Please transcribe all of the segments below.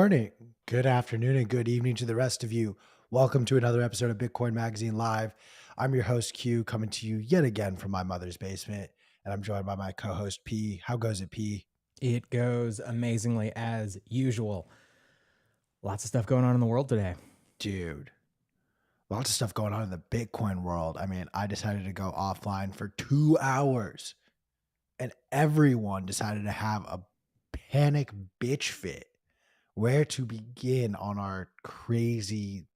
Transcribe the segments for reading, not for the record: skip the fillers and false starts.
morning, good afternoon, and good evening to the rest of you. Welcome to another episode of Bitcoin Magazine Live. I'm your host, Q, coming to you yet again from my mother's basement, and I'm joined by my co host, P. How goes it, P? It goes amazingly as usual. Lots of stuff going on in the world today. Dude, lots of stuff going on in the Bitcoin world. I mean, I decided to go offline for 2 hours, and everyone decided to have a panic bitch fit. Where to begin on our crazy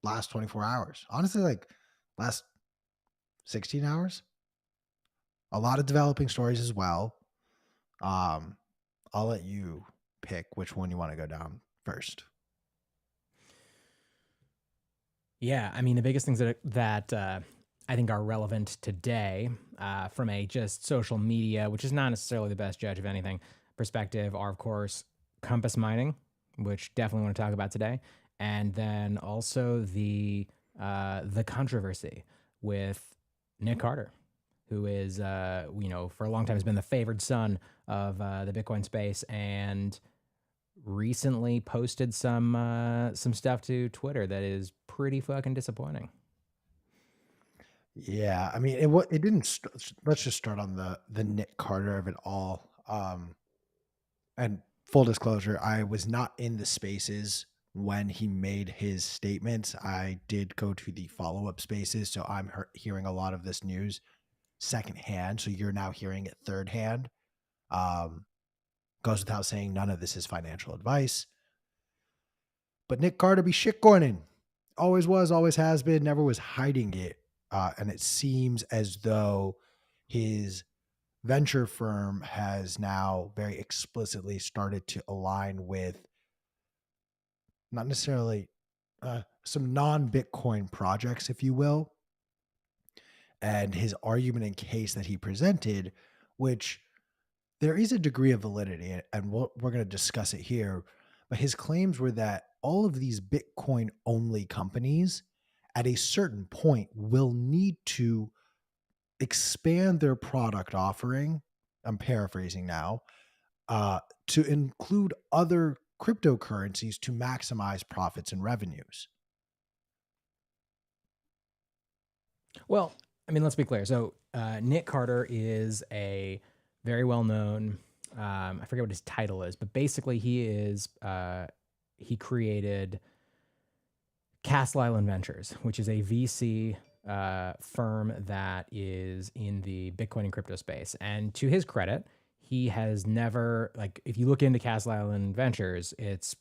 last 24 hours? Honestly, like last 16 hours. A lot of developing stories as well. Um, I'll let you pick which one you want to go down first. Yeah, I mean, the biggest things that I think are relevant today from a just social media, which is not necessarily the best judge of anything, perspective are, of course, Compass mining, which definitely want to talk about today, and then also the controversy with Nick Carter, who is for a long time has been the favored son of the Bitcoin space, and recently posted some stuff to Twitter that is pretty fucking disappointing. Yeah, I mean, it didn't. Let's just start on the Nick Carter of it all. And full disclosure, I was not in the spaces when he made his statements. I did go to the follow up spaces, so I'm hearing a lot of this news secondhand. So you're now hearing it third hand. Um, Goes without saying, none of this is financial advice. But Nick Carter be shitcoining. Always was, always has been, never was hiding it. And it seems as though his venture firm has now very explicitly started to align with not necessarily some non-Bitcoin projects, if you will. And his argument and case that he presented, which there is a degree of validity, and we're going to discuss it here. But his claims were that all of these Bitcoin only companies at a certain point will need to expand their product offering. I'm paraphrasing now, to include other cryptocurrencies to maximize profits and revenues. Well, I mean, let's be clear. So Nick Carter is a very well known. I forget what his title is, but basically he created Castle Island Ventures, which is a VC firm that is in the Bitcoin and crypto space. And to his credit, he has never, like, if you look into Castle Island Ventures, it's,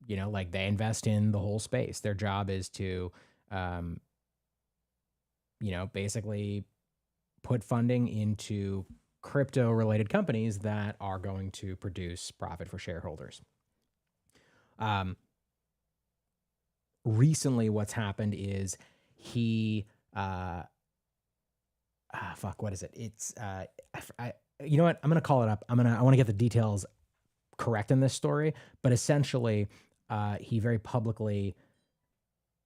like they invest in the whole space. Their job is to, basically put funding into crypto related companies that are going to produce profit for shareholders. Recently what's happened is he what is it? It's you know what? I'm going to call it up. I want to get the details correct in this story, but essentially he very publicly,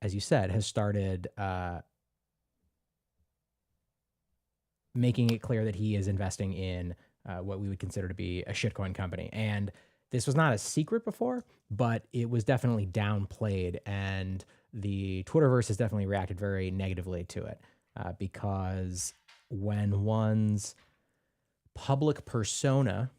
as you said, has started making it clear that he is investing in what we would consider to be a shitcoin company. And this was not a secret before, but it was definitely downplayed, and the Twitterverse has definitely reacted very negatively to it because when one's public persona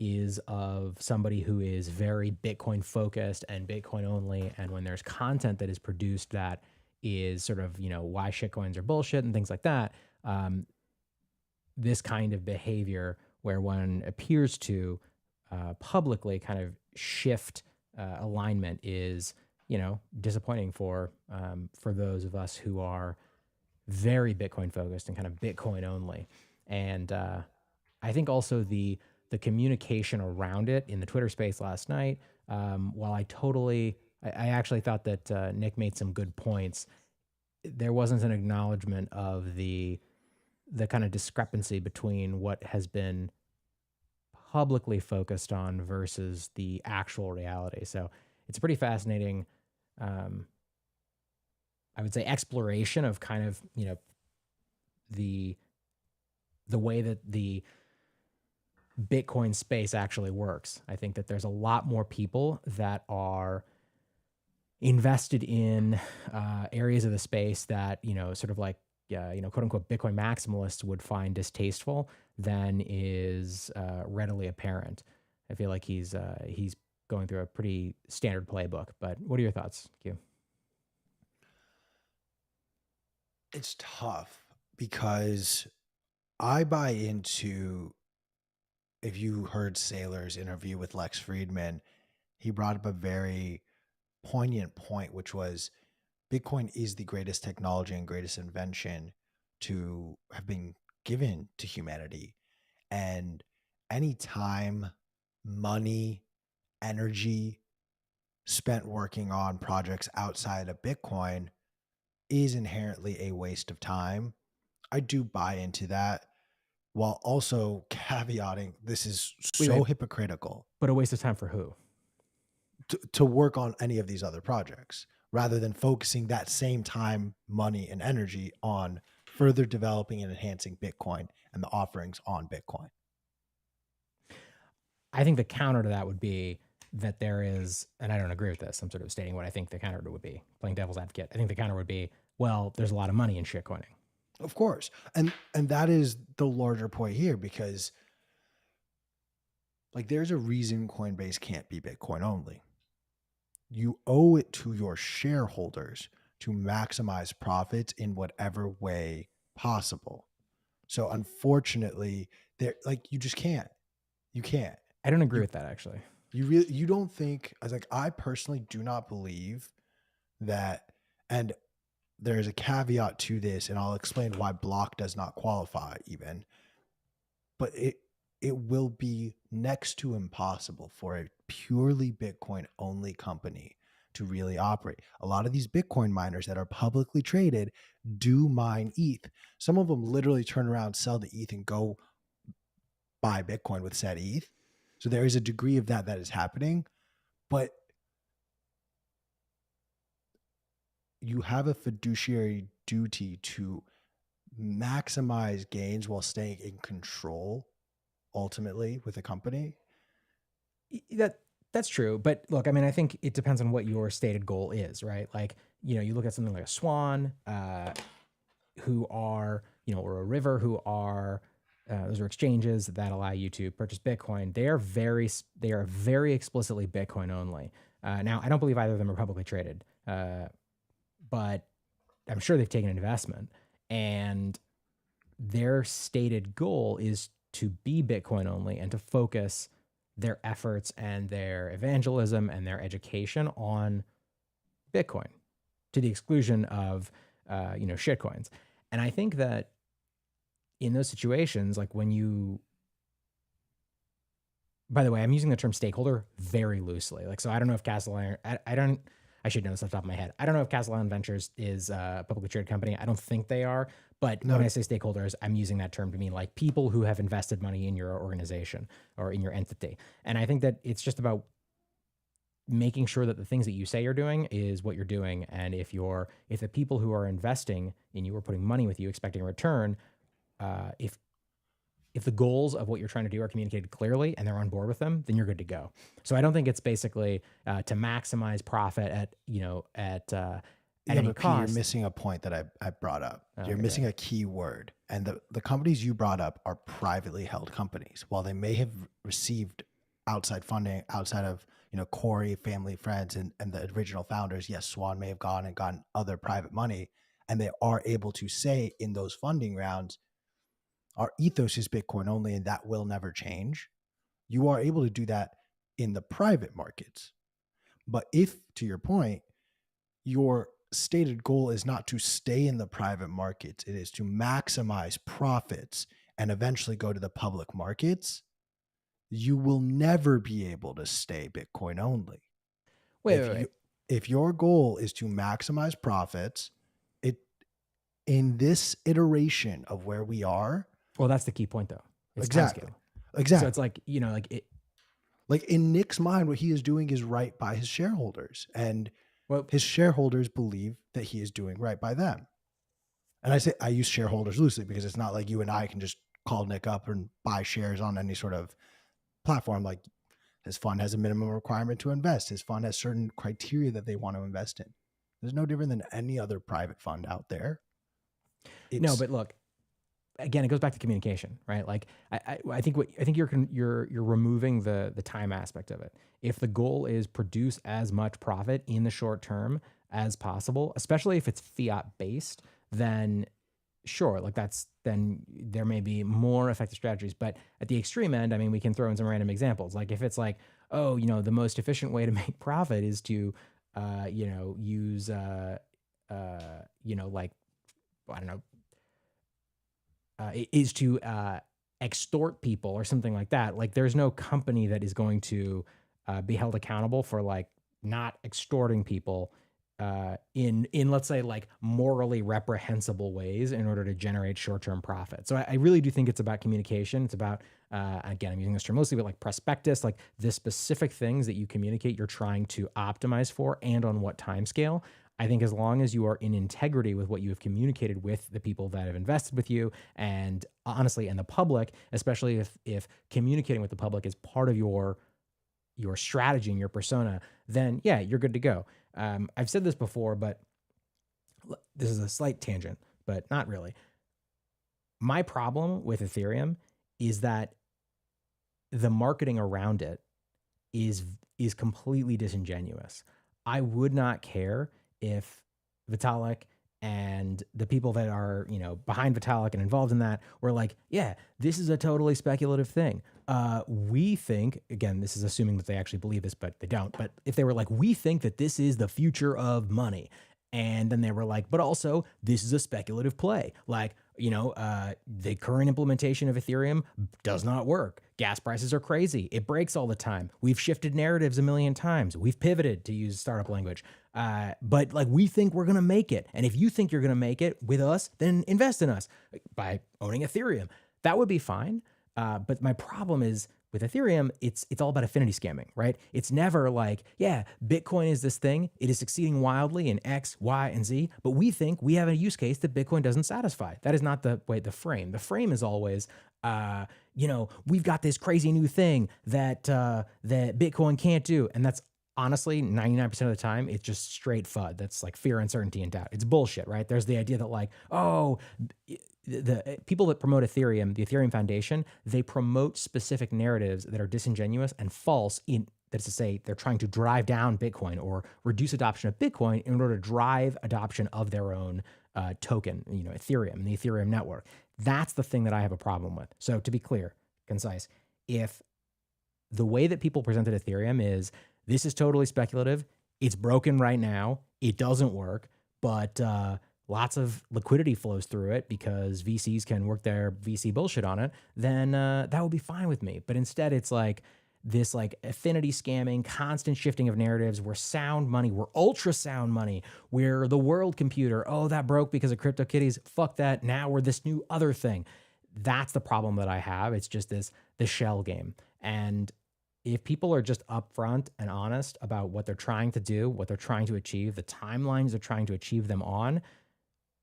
is of somebody who is very Bitcoin focused and Bitcoin only, and when there's content that is produced that is sort of, why shitcoins are bullshit and things like that, this kind of behavior where one appears to publicly kind of shift alignment is, disappointing for those of us who are very Bitcoin focused and kind of Bitcoin only. And I think also the communication around it in the Twitter space last night, while I actually thought that Nick made some good points, there wasn't an acknowledgement of the kind of discrepancy between what has been publicly focused on versus the actual reality. So it's a pretty fascinating, I would say, exploration of kind of, the way that the Bitcoin space actually works. I think that there's a lot more people that are invested in areas of the space that, sort of like, quote unquote, Bitcoin maximalists would find distasteful than is readily apparent. I feel like he's going through a pretty standard playbook. But what are your thoughts, Q? It's tough because I buy into, if you heard Saylor's interview with Lex Friedman, he brought up a very poignant point, which was Bitcoin is the greatest technology and greatest invention to have been given to humanity. And any time, money, energy spent working on projects outside of Bitcoin is inherently a waste of time. I do buy into that while also caveating this is Wait, so wait, hypocritical but a waste of time for who? to work on any of these other projects rather than focusing that same time, money, and energy on further developing and enhancing Bitcoin and the offerings on Bitcoin. I think the counter to that would be that there is, and I don't agree with this, I'm sort of stating what I think the counter would be, playing devil's advocate. I think the counter would be, well, there's a lot of money in shitcoining. Of course. And that is the larger point here, because like there's a reason Coinbase can't be Bitcoin only. You owe it to your shareholders to maximize profits in whatever way possible. So unfortunately, there like you just can't. You can't. I don't agree You with that, actually. you don't think, as like I personally do not believe that, and there's a caveat to this, and I'll explain why block does not qualify even, but it will be next to impossible for a purely Bitcoin only company to really operate. A lot of these Bitcoin miners that are publicly traded do mine ETH. Some of them literally turn around, sell the ETH, and go buy Bitcoin with said ETH. So there is a degree of that is happening, but you have a fiduciary duty to maximize gains while staying in control ultimately with a company. That's true, but look, I mean, I think it depends on what your stated goal is, right? Like, you look at something like a Swan, who are, or a River, who are, those are exchanges that allow you to purchase Bitcoin. They are very explicitly Bitcoin only. Now, I don't believe either of them are publicly traded, but I'm sure they've taken an investment, and their stated goal is to be Bitcoin only and to focus their efforts and their evangelism and their education on Bitcoin to the exclusion of, shitcoins. And I think that in those situations, like when you, by the way, I'm using the term stakeholder very loosely. Like, so I don't know if Castellan, I should know this off the top of my head. I don't know if Castellan Ventures is a publicly traded company. I don't think they are. But No, when I say stakeholders, I'm using that term to mean like people who have invested money in your organization or in your entity. And I think that it's just about making sure that the things that you say you're doing is what you're doing. And if the people who are investing in you or putting money with you expecting a return, if the goals of what you're trying to do are communicated clearly and they're on board with them, then you're good to go. So I don't think it's basically to maximize profit at any but Pete, you're cost. missing a point that I brought up. You're Okay, missing a key word. And the companies you brought up are privately held companies. While they may have received outside funding outside of, Corey, family, friends, and the original founders, yes, Swan may have gone and gotten other private money, and they are able to say in those funding rounds, our ethos is Bitcoin only, and that will never change. You are able to do that in the private markets. But if, to your point, your stated goal is not to stay in the private markets, it is to maximize profits and eventually go to the public markets, you will never be able to stay Bitcoin only. wait. If your goal is to maximize profits, it in this iteration of where we are, Well, that's the key point though. It's exactly. timescale. Exactly. So it's like, like in Nick's mind, what he is doing is right by his shareholders, and well, his shareholders believe that he is doing right by them. And I use shareholders loosely because it's not like you and I can just call Nick up and buy shares on any sort of platform. Like his fund has a minimum requirement to invest. His fund has certain criteria that they want to invest in. There's no different than any other private fund out there. No, It's but look, again, it goes back to communication, right? Like I think you're removing the time aspect of it. If the goal is produce as much profit in the short term as possible, especially if it's fiat based, then sure, like then there may be more effective strategies. But at the extreme end, I mean, we can throw in some random examples. Like if it's like, oh, the most efficient way to make profit is to, use, like I don't know, is to extort people or something like that. Like there's no company that is going to be held accountable for like not extorting people in let's say like morally reprehensible ways in order to generate short-term profit. So I really do think it's about communication. It's about again, I'm using this term mostly, but like prospectus, like the specific things that you communicate you're trying to optimize for and on what time scale. I think as long as you are in integrity with what you have communicated with the people that have invested with you, and honestly, and the public, especially if communicating with the public is part of your strategy and your persona, then yeah, you're good to go. I've said this before, but this is a slight tangent, but not really. My problem with Ethereum is that the marketing around it is is completely disingenuous. I would not care if Vitalik and the people that are, behind Vitalik and involved in that were like, yeah, this is a totally speculative thing. We think, again, this is assuming that they actually believe this, but they don't. But if they were like, we think that this is the future of money. And then they were like, but also this is a speculative play. Like, the current implementation of Ethereum does not work. Gas prices are crazy. It breaks all the time. We've shifted narratives a million times. We've pivoted, to use startup language. But like, we think we're going to make it. And if you think you're going to make it with us, then invest in us by owning Ethereum. That would be fine. But my problem is with Ethereum, it's all about affinity scamming, right? It's never like, yeah, Bitcoin is this thing. It is succeeding wildly in X, Y, and Z, but we think we have a use case that Bitcoin doesn't satisfy. That is not the way. The frame. The frame is always, we've got this crazy new thing that Bitcoin can't do, and that's honestly 99% of the time it's just straight FUD. That's like fear, uncertainty, and doubt. It's bullshit, right? There's the idea that like, oh, the people that promote Ethereum, the Ethereum Foundation, they promote specific narratives that are disingenuous and false. That's to say, they're trying to drive down Bitcoin or reduce adoption of Bitcoin in order to drive adoption of their own token, Ethereum and the Ethereum network. That's the thing that I have a problem with. So to be clear, concise, if the way that people presented Ethereum is this is totally speculative, it's broken right now, it doesn't work, but lots of liquidity flows through it because VCs can work their VC bullshit on it, then that would be fine with me. But instead, it's like this like affinity scamming, constant shifting of narratives. We're sound money. We're ultrasound money. We're the world computer. Oh, that broke because of CryptoKitties. Fuck that. Now we're this new other thing. That's the problem that I have. It's just the shell game. And if people are just upfront and honest about what they're trying to do, what they're trying to achieve, the timelines they're trying to achieve them on,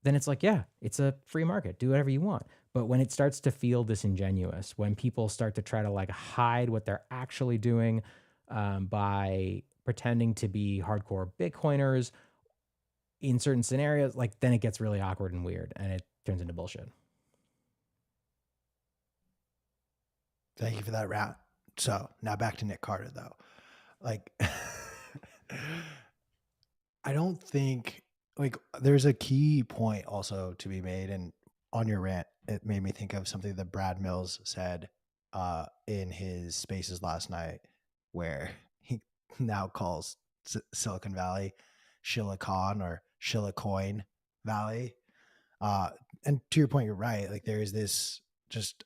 then it's like, yeah, it's a free market. Do whatever you want. But when it starts to feel disingenuous, when people start to try to like hide what they're actually doing by pretending to be hardcore Bitcoiners in certain scenarios, like then it gets really awkward and weird and it turns into bullshit. Thank you for that round. So now back to Nick Carter, though. Like, I don't think like there's a key point also to be made, and on your rant, it made me think of something that Brad Mills said in his spaces last night, where he now calls Silicon Valley Silicon or Silicon Valley. And to your point, you're right. Like there is this just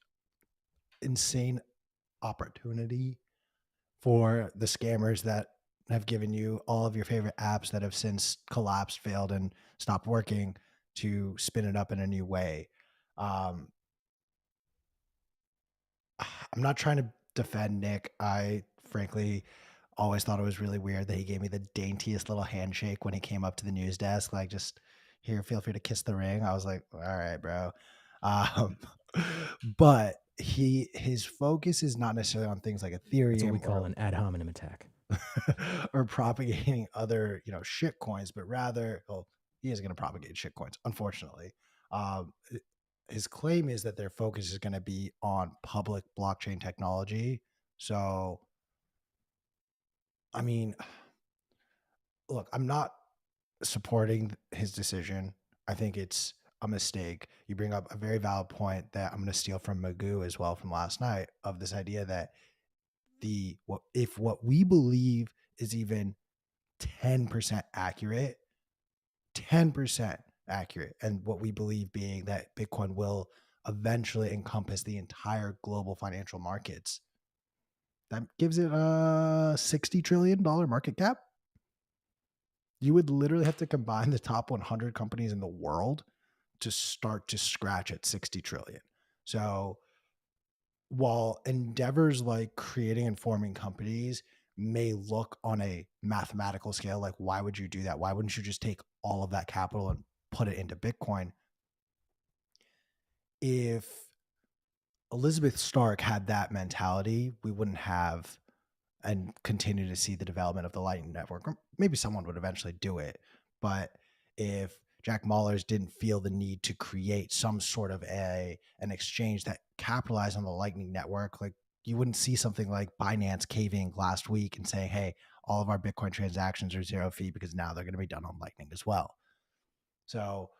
insane opportunity for the scammers that have given you all of your favorite apps that have since collapsed, failed, and stopped working to spin it up in a new way. Um, I'm not trying to defend Nick. I frankly always thought it was really weird that he gave me the daintiest little handshake when he came up to the news desk, like just here, feel free to kiss the ring. I was like, all right, bro. Um, but his focus is not necessarily on things like That's what we Ethereum call an ad hominem attack. or propagating other, shit coins, but rather, well, he is going to propagate shit coins, unfortunately. Um, his claim is that their focus is going to be on public blockchain technology. So, I mean, look, I'm not supporting his decision. I think it's a mistake. You bring up a very valid point that I'm going to steal from Magoo as well from last night, of this idea that if what we believe is even 10% accurate, 10% accurate, and what we believe being that Bitcoin will eventually encompass the entire global financial markets, that gives it a $60 trillion market cap. You would literally have to combine the top 100 companies in the world to start to scratch at 60 trillion. So while endeavors like creating and forming companies may look on a mathematical scale like, why would you do that? Why wouldn't you just take all of that capital and put it into Bitcoin? If Elizabeth Stark had that mentality, we wouldn't have and continue to see the development of the Lightning Network. Or maybe someone would eventually do it. But if Jack Mallers didn't feel the need to create some sort of an exchange that capitalized on the Lightning Network, like, you wouldn't see something like Binance caving last week and saying, hey, all of our Bitcoin transactions are zero fee because now they're going to be done on Lightning as well. So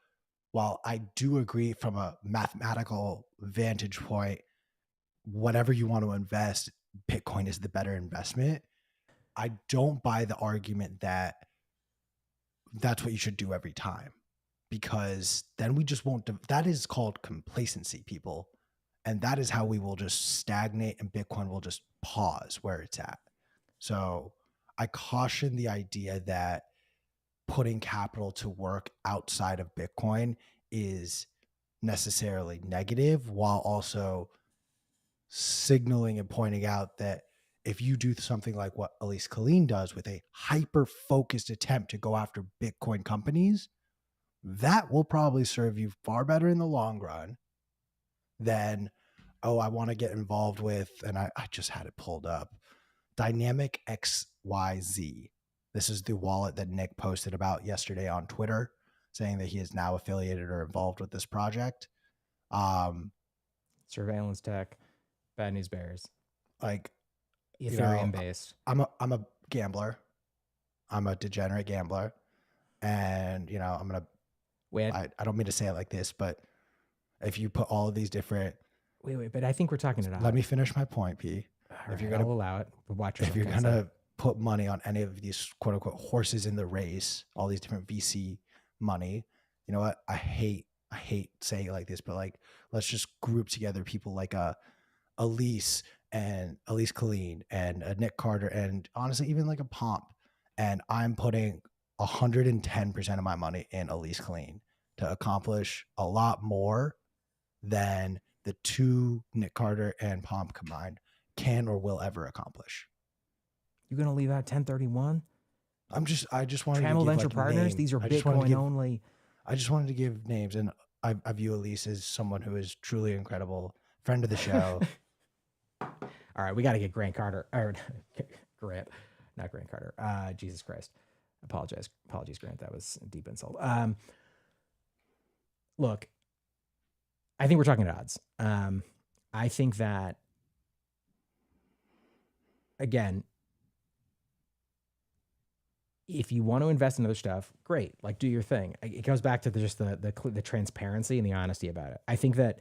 while I do agree from a mathematical vantage point, whatever you want to invest, Bitcoin is the better investment. I don't buy the argument that that's what you should do every time, because then we just won't. That is called complacency, people. And that is how we will just stagnate and Bitcoin will just pause where it's at. So I caution the idea that putting capital to work outside of Bitcoin is necessarily negative, while also signaling and pointing out that if you do something like what Elise Colleen does with a hyper focused attempt to go after Bitcoin companies, that will probably serve you far better in the long run than, oh, I want to get involved with, and I just had it pulled up, Dynamic XYZ. This is the wallet that Nick posted about yesterday on Twitter, saying that he is now affiliated or involved with this project. Surveillance tech, bad news bears, Like, Ethereum based. I'm a gambler. I'm a degenerate gambler. And, I'm going to, Wait, I don't mean to say it like this, but if you put all of these different, wait, but I think we're talking it out. let me finish my point, P. All right, I'll allow it. But watch If you're going to put money on any of these quote unquote horses in the race, all these different VC money, you know what? I hate saying it like this, but like, let's just group together people like Elise and Elise Colleen and Nick Carter, and honestly, even like a Pomp. And I'm putting 110% of my money in Elise Colleen to accomplish a lot more than the two Nick Carter and Pomp combined can or will ever accomplish. You're going to leave out 1031? I just wanted Trammell to give Venture like Partners. names. These are Bitcoin only. I just wanted to give names, and I view Elise as someone who is truly incredible, friend of the show. All right, we got to get Grant Carter, or Grant, not Grant Carter. Jesus Christ. Apologies, Grant. That was a deep insult. Look, I think we're talking at odds. I think that, again, if you want to invest in other stuff, great. Like, do your thing. It goes back to just the transparency and the honesty about it. I think that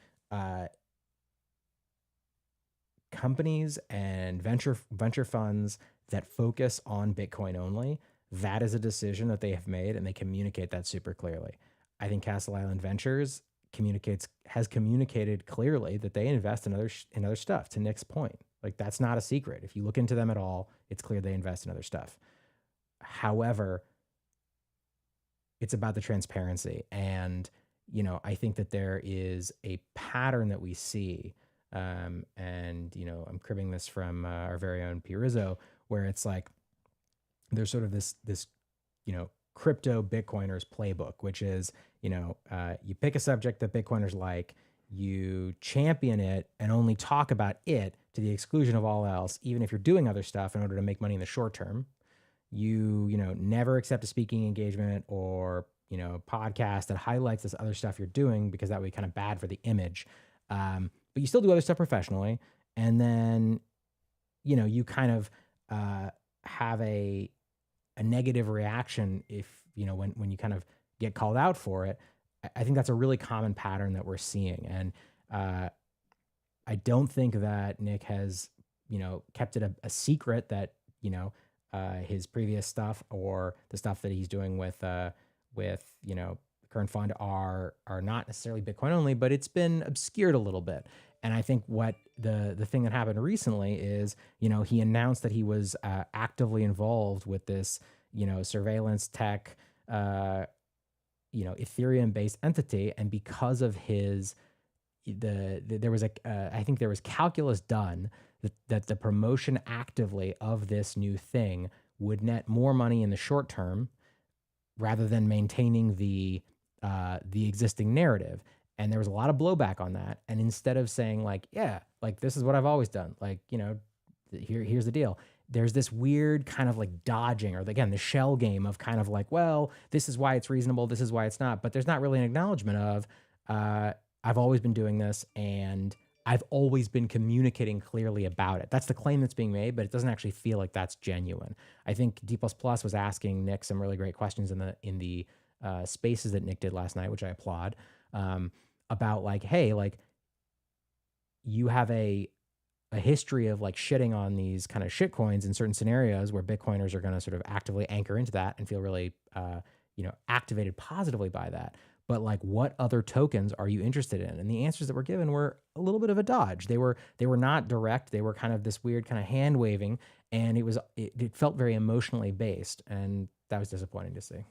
companies and venture funds that focus on Bitcoin only, that is a decision that they have made, and they communicate that super clearly. I think Castle Island Ventures has communicated clearly that they invest in other stuff. To Nick's point, like, that's not a secret. If you look into them at all, it's clear they invest in other stuff. However, it's about the transparency, and I think that there is a pattern that we see. And I'm cribbing this from our very own P. Rizzo, where it's like there's sort of this crypto Bitcoiners playbook, which is you pick a subject that Bitcoiners like, you champion it and only talk about it to the exclusion of all else, even if you're doing other stuff in order to make money in the short term. You know, never accept a speaking engagement or, you know, podcast that highlights this other stuff you're doing because that would be kind of bad for the image. But you still do other stuff professionally. And then, you know, you kind of have a negative reaction if, you know, when you kind of get called out for it. I think that's a really common pattern that we're seeing. And I don't think that Nick has, you know, kept it a secret that, you know, his previous stuff or the stuff that he's doing with, you know, the current fund are not necessarily Bitcoin only, but it's been obscured a little bit. And I think what the thing that happened recently is, you know, he announced that he was actively involved with this, you know, surveillance tech, you know, Ethereum based entity, and because of his there was a I think there was calculus done that the promotion actively of this new thing would net more money in the short term rather than maintaining the existing narrative. And there was a lot of blowback on that. And instead of saying like, yeah, like this is what I've always done, like, you know, here's the deal. There's this weird kind of like dodging, or again, the shell game of kind of like, well, this is why it's reasonable, this is why it's not. But there's not really an acknowledgement of, I've always been doing this and I've always been communicating clearly about it. That's the claim that's being made, but it doesn't actually feel like that's genuine. I think D++ was asking Nick some really great questions in the spaces that Nick did last night, which I applaud, about like, hey, like you have a history of like shitting on these kind of shit coins in certain scenarios where Bitcoiners are going to sort of actively anchor into that and feel really, you know, activated positively by that. But like, what other tokens are you interested in? And the answers that were given were a little bit of a dodge. They were not direct. They were kind of this weird kind of hand waving, and it felt very emotionally based, and that was disappointing to see.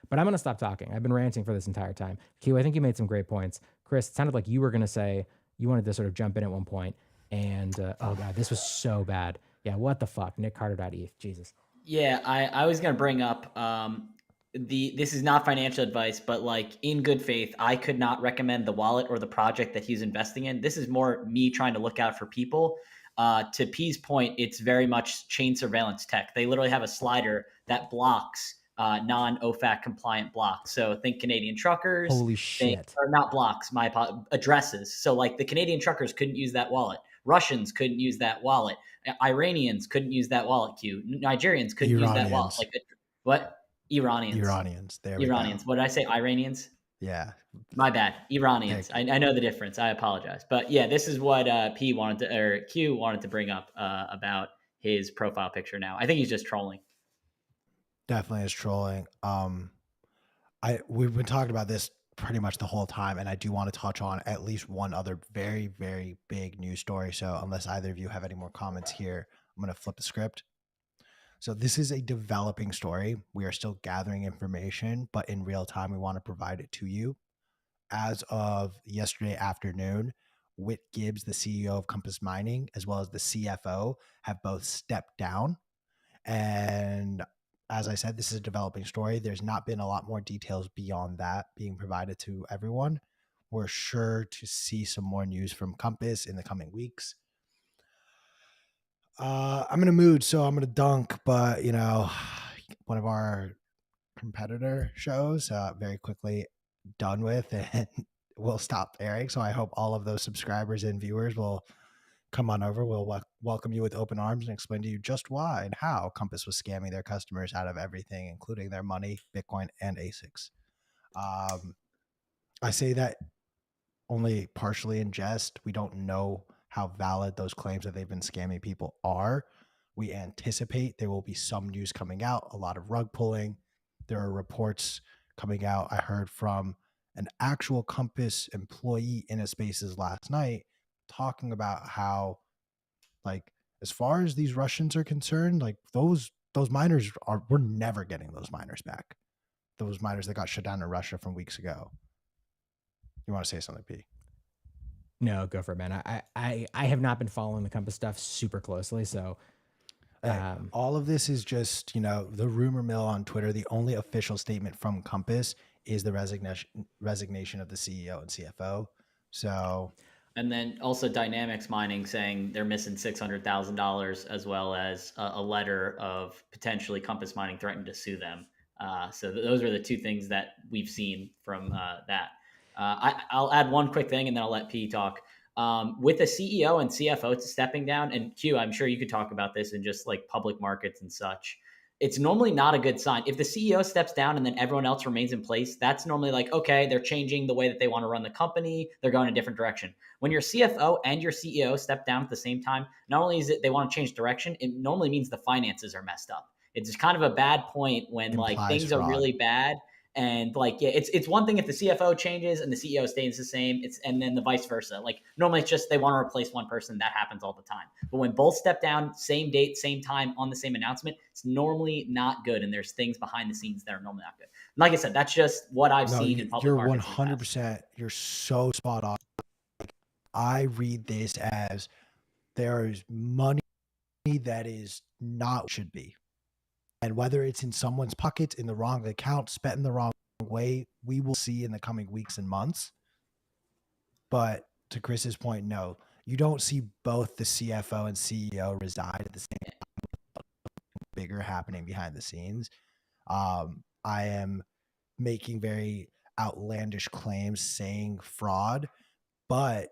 But I'm going to stop talking. I've been ranting for this entire time. Q, I think you made some great points. Chris, it sounded like you were going to say you wanted to sort of jump in at one point. And oh god, this was so bad. Yeah, what the fuck? Nick Carter.eth. Jesus. Yeah, I was gonna bring up this is not financial advice, but like in good faith, I could not recommend the wallet or the project that he's investing in. This is more me trying to look out for people. To P's point, it's very much chain surveillance tech. They literally have a slider that blocks non-OFAC compliant blocks. So think Canadian truckers. Holy Think, shit. or not blocks, addresses. So like the Canadian truckers couldn't use that wallet. Russians couldn't use that wallet. Iranians couldn't use that wallet queue. Nigerians couldn't use that wallet. Iranians. Like what? Iranians. Iranians. There we Iranians. go. What did I say? Iranians? Yeah. My bad. Iranians. Thank you. I know the difference. I apologize. But yeah, this is what P wanted to, or Q wanted to bring up about his profile picture now. I think he's just trolling. Definitely is trolling. We've been talking about this pretty much the whole time, and I do want to touch on at least one other very, very big news story. So unless either of you have any more comments here, I'm going to flip the script. So this is a developing story. We are still gathering information, but in real time, we want to provide it to you. As of yesterday afternoon, Whit Gibbs, the CEO of Compass Mining, as well as the CFO, have both stepped down. And as I said, this is a developing story. There's not been a lot more details beyond that being provided to everyone. We're sure to see some more news from Compass in the coming weeks. I'm in a mood, so I'm going to dunk, but, you know, one of our competitor shows very quickly done with and we'll stop airing. So I hope all of those subscribers and viewers will come on over. We'll welcome you with open arms and explain to you just why and how Compass was scamming their customers out of everything, including their money, Bitcoin, and ASICs. I say that only partially in jest. We don't know how valid those claims that they've been scamming people are. We anticipate there will be some news coming out, a lot of rug pulling. There are reports coming out. I heard from an actual Compass employee in a spaces last night talking about how, like, as far as these Russians are concerned, like those miners we're never getting those miners back. Those miners that got shut down in Russia from weeks ago. You want to say something, P? No, go for it, man. I have not been following the Compass stuff super closely, so all of this is just, you know, the rumor mill on Twitter. The only official statement from Compass is the resignation of the CEO and CFO. So, and then also Dynamics Mining saying they're missing $600,000, as well as a letter of potentially Compass Mining threatening to sue them. Those are the two things that we've seen from that. I'll add one quick thing, and then I'll let P talk. With a CEO and CFO stepping down, and Q, I'm sure you could talk about this in just like public markets and such. It's normally not a good sign. If the CEO steps down and then everyone else remains in place, that's normally like, okay, they're changing the way that they want to run the company. They're going a different direction. When your CFO and your CEO step down at the same time, not only is it they want to change direction, it normally means the finances are messed up. It's kind of a bad point when like implies things are fraud. really bad. And like, yeah, it's one thing if the CFO changes and the CEO stays the same. And then the vice versa. Like normally it's just they want to replace one person. That happens all the time. But when both step down, same date, same time on the same announcement, it's normally not good. And there's things behind the scenes that are normally not good. And like I said, that's just what I've seen in public you're markets. 100%. You're so spot on. I read this as there is money that is not should be. And whether it's in someone's pockets, in the wrong account, spent in the wrong way, we will see in the coming weeks and months. But to Chris's point, no, you don't see both the CFO and CEO resign at the same time. Bigger happening behind the scenes. I am making very outlandish claims saying fraud, but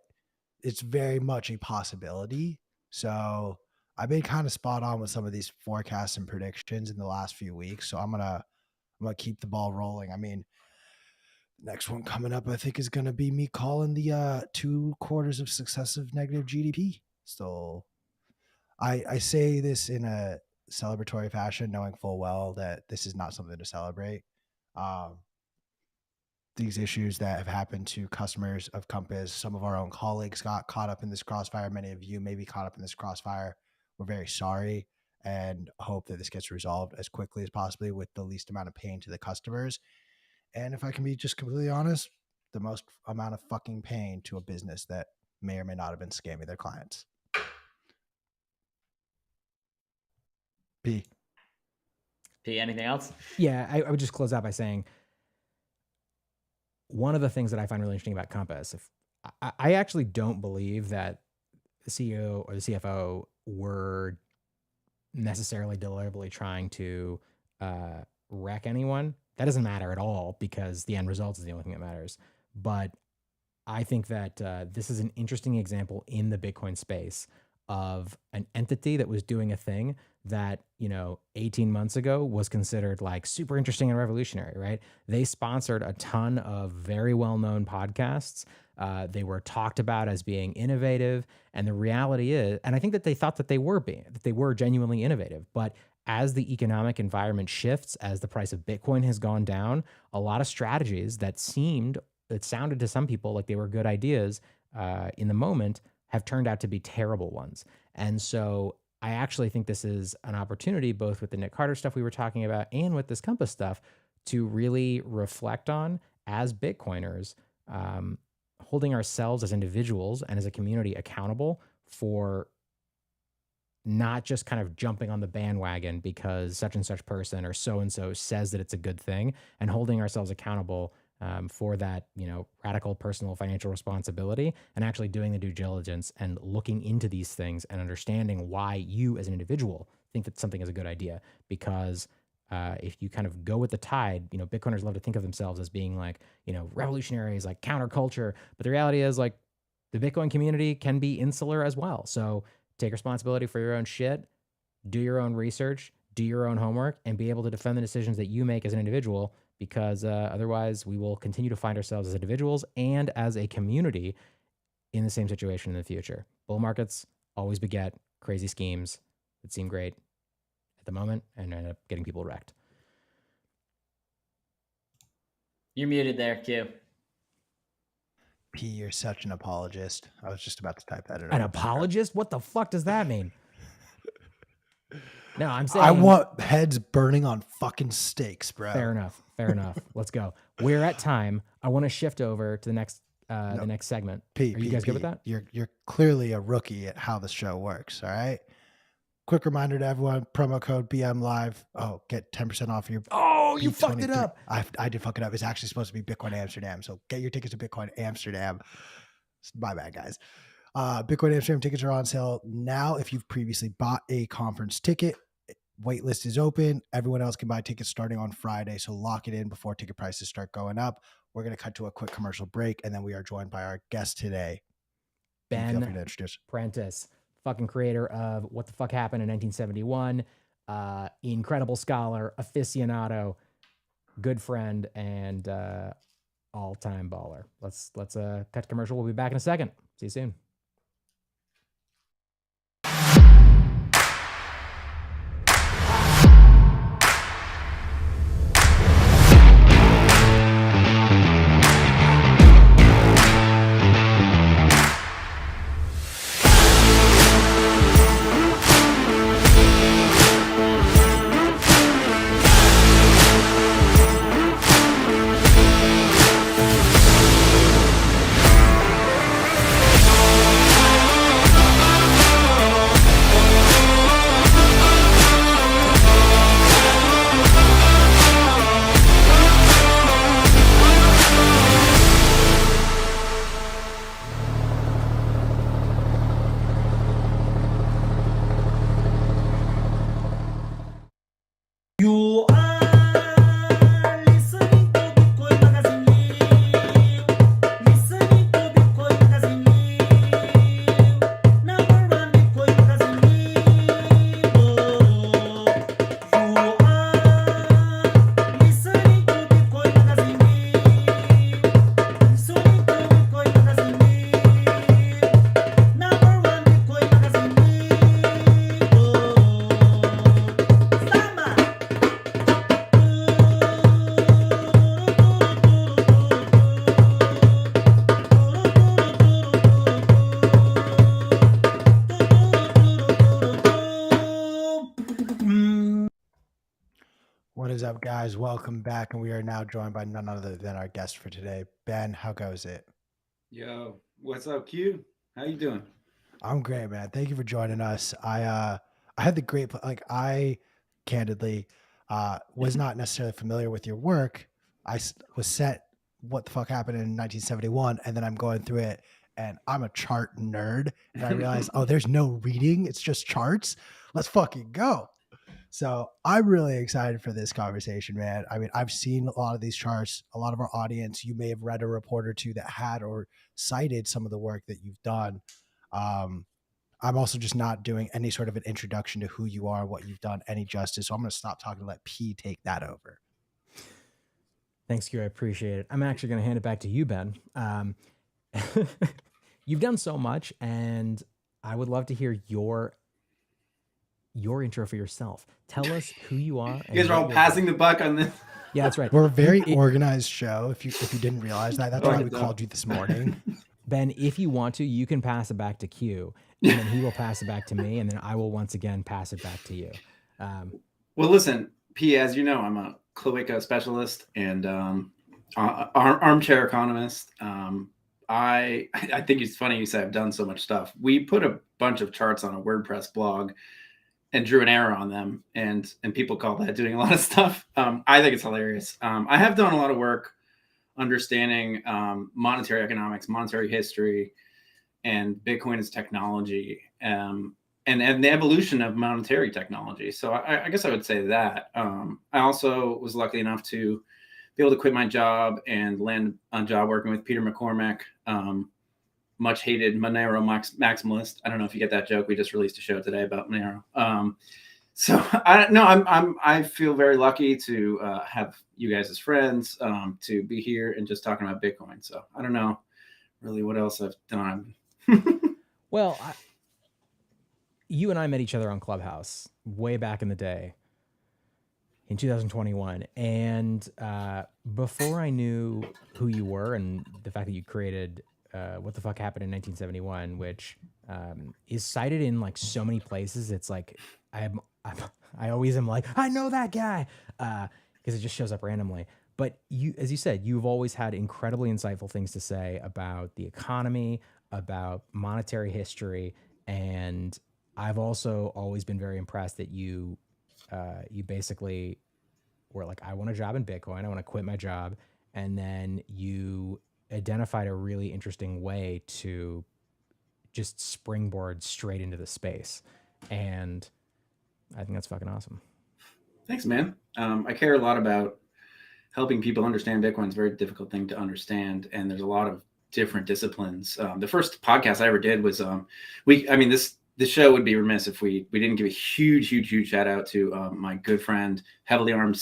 it's very much a possibility. So I've been kind of spot on with some of these forecasts and predictions in the last few weeks. So I'm gonna keep the ball rolling. I mean, next one coming up, I think, is gonna be me calling the 2 quarters of successive negative GDP. So I say this in a celebratory fashion, knowing full well that this is not something to celebrate. Um, these issues that have happened to customers of Compass, some of our own colleagues got caught up in this crossfire. Many of you may be caught up in this crossfire. We're very sorry and hope that this gets resolved as quickly as possibly with the least amount of pain to the customers. And if I can be just completely honest, the most amount of fucking pain to a business that may or may not have been scamming their clients. P. Anything else? Yeah, I would just close out by saying one of the things that I find really interesting about Compass, if I actually don't believe that the CEO or the CFO were necessarily deliberately trying to wreck anyone. That doesn't matter at all because the end result is the only thing that matters. But I think that this is an interesting example in the Bitcoin space of an entity that was doing a thing that, 18 months ago was considered like super interesting and revolutionary, right? They sponsored a ton of very well-known podcasts. They were talked about as being innovative. And the reality is, and I think that they thought that they were genuinely innovative, but as the economic environment shifts, as the price of Bitcoin has gone down, a lot of strategies that sounded to some people like they were good ideas in the moment have turned out to be terrible ones. And so I actually think this is an opportunity, both with the Nick Carter stuff we were talking about and with this Compass stuff, to really reflect on as Bitcoiners, holding ourselves as individuals and as a community accountable for not just kind of jumping on the bandwagon because such and such person or so-and-so says that it's a good thing, and holding ourselves accountable for that, radical personal financial responsibility, and actually doing the due diligence and looking into these things and understanding why you as an individual think that something is a good idea. Because if you kind of go with the tide, Bitcoiners love to think of themselves as being like, revolutionaries, like counterculture. But the reality is like the Bitcoin community can be insular as well. So take responsibility for your own shit, do your own research, do your own homework, and be able to defend the decisions that you make as an individual, because otherwise we will continue to find ourselves as individuals and as a community in the same situation in the future. Bull markets always beget crazy schemes that seem great at the moment and end up getting people wrecked. You're muted there, Q. P, you're such an apologist. I was just about to type that in. An apologist? What the fuck does that mean? No, I'm saying I want heads burning on fucking stakes, bro. Fair enough. Let's go. We're at time. I want to shift over to the next segment. Are you guys good with that? You're clearly a rookie at how the show works. All right. Quick reminder to everyone: promo code BM Live. Oh, get 10% off your. Oh, you fucked it up. I did fuck it up. It's actually supposed to be Bitcoin Amsterdam. So get your tickets to Bitcoin Amsterdam. My bad, guys. Bitcoin Amsterdam tickets are on sale now. If you've previously bought a conference ticket, waitlist is open. Everyone else can buy tickets starting on Friday, so lock it in before ticket prices start going up. We're going to cut to a quick commercial break, and then we are joined by our guest today. Feel free to Ben introduce. Prentice, fucking creator of What the Fuck Happened in 1971, incredible scholar, aficionado, good friend, and all-time baller. Let's cut to commercial. We'll be back in a second. See you soon. You are listening to Bitcoin Magazine Live. Listening to Bitcoin Magazine Live. Number one Bitcoin Magazine Live. You are listening to Bitcoin Magazine Live. Listening to Bitcoin Magazine Live. Number one Bitcoin Magazine Live. Samba. What is up, guys? Welcome back, and we are now joined by none other than our guest for today, Ben. How goes it? Yo, what's up, Q? How you doing? I'm great, man. Thank you for joining us. I had the great I candidly was not necessarily familiar with your work. Was set What the Fuck Happened in 1971, and then I'm going through it, and I'm a chart nerd, and I realized, oh, there's no reading, it's just charts. Let's fucking go. So I'm really excited for this conversation, man. I mean, I've seen a lot of these charts. A lot of our audience, you may have read a report or two that had or cited some of the work that you've done. I'm also just not doing any sort of an introduction to who you are, what you've done, any justice. So I'm going to stop talking and let P take that over. Thanks, Q. I appreciate it. I'm actually going to hand it back to you, Ben. You've done so much, and I would love to hear your intro for yourself. Tell us who you are. You guys are all passing the buck on this. Yeah, that's right. We're a very organized show. If you didn't realize that, that's why we no. called you this morning. Ben, if you want to, you can pass it back to Q, and then he will pass it back to me, and then I will once again pass it back to you. Well, listen, P, as you know, I'm a cloaca specialist and armchair economist. I think it's funny you say I've done so much stuff. We put a bunch of charts on a WordPress blog and drew an arrow on them, and people call that doing a lot of stuff. I think it's hilarious. I have done a lot of work understanding monetary economics, monetary history, and Bitcoin as technology, and the evolution of monetary technology. So I guess I would say that. I also was lucky enough to be able to quit my job and land a job working with Peter McCormack, much hated Monero maximalist. I don't know if you get that joke. We just released a show today about Monero. So I feel very lucky to have you guys as friends, to be here and just talking about Bitcoin. So I don't know really what else I've done. Well, you and I met each other on Clubhouse way back in the day in 2021. And before I knew who you were and the fact that you created What the Fuck Happened in 1971, which is cited in like so many places. It's like, I always am like, I know that guy, because it just shows up randomly. But you, as you said, you've always had incredibly insightful things to say about the economy, about monetary history, and I've also always been very impressed that you basically were like, I want a job in Bitcoin, I want to quit my job, and then you identified a really interesting way to just springboard straight into the space. And I think that's fucking awesome. Thanks, man. I care a lot about helping people understand Bitcoin. It's a very difficult thing to understand, and there's a lot of different disciplines. The first podcast I ever did was this show would be remiss if we didn't give a huge shout out to my good friend Heavily Armed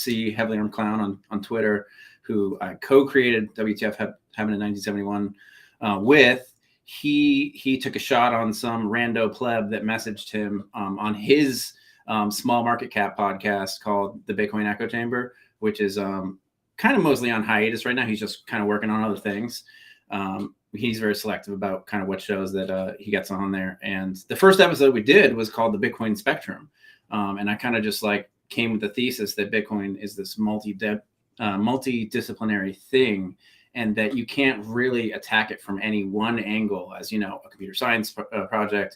Clown on Twitter, who I co-created WTF Happened in 1971 with. He took a shot on some rando pleb that messaged him on his small market cap podcast called the Bitcoin Echo Chamber, which is kind of mostly on hiatus right now. He's just kind of working on other things. He's very selective about kind of what shows that he gets on there. And the first episode we did was called the Bitcoin Spectrum. And I kind of just like came with the thesis that Bitcoin is this multidisciplinary thing, and that you can't really attack it from any one angle, as, you know, a computer science project,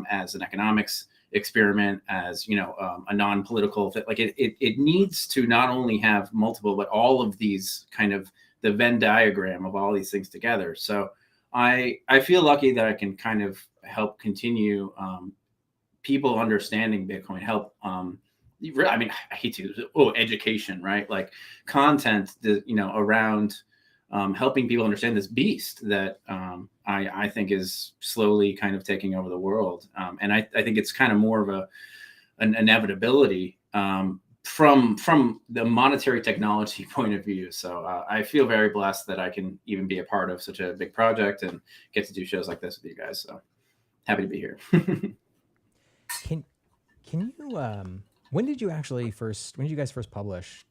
as an economics experiment, as, you know, a non-political fit. Like it needs to not only have multiple, but all of these kind of the Venn diagram of all these things together. So I feel lucky that I can kind of help continue people understanding Bitcoin, help I hate to education, right? Like content that, you know, around helping people understand this beast that I think is slowly kind of taking over the world. And I think it's kind of more of an inevitability from the monetary technology point of view. So I feel very blessed that I can even be a part of such a big project and get to do shows like this with you guys. So happy to be here. Can you when did you guys first publish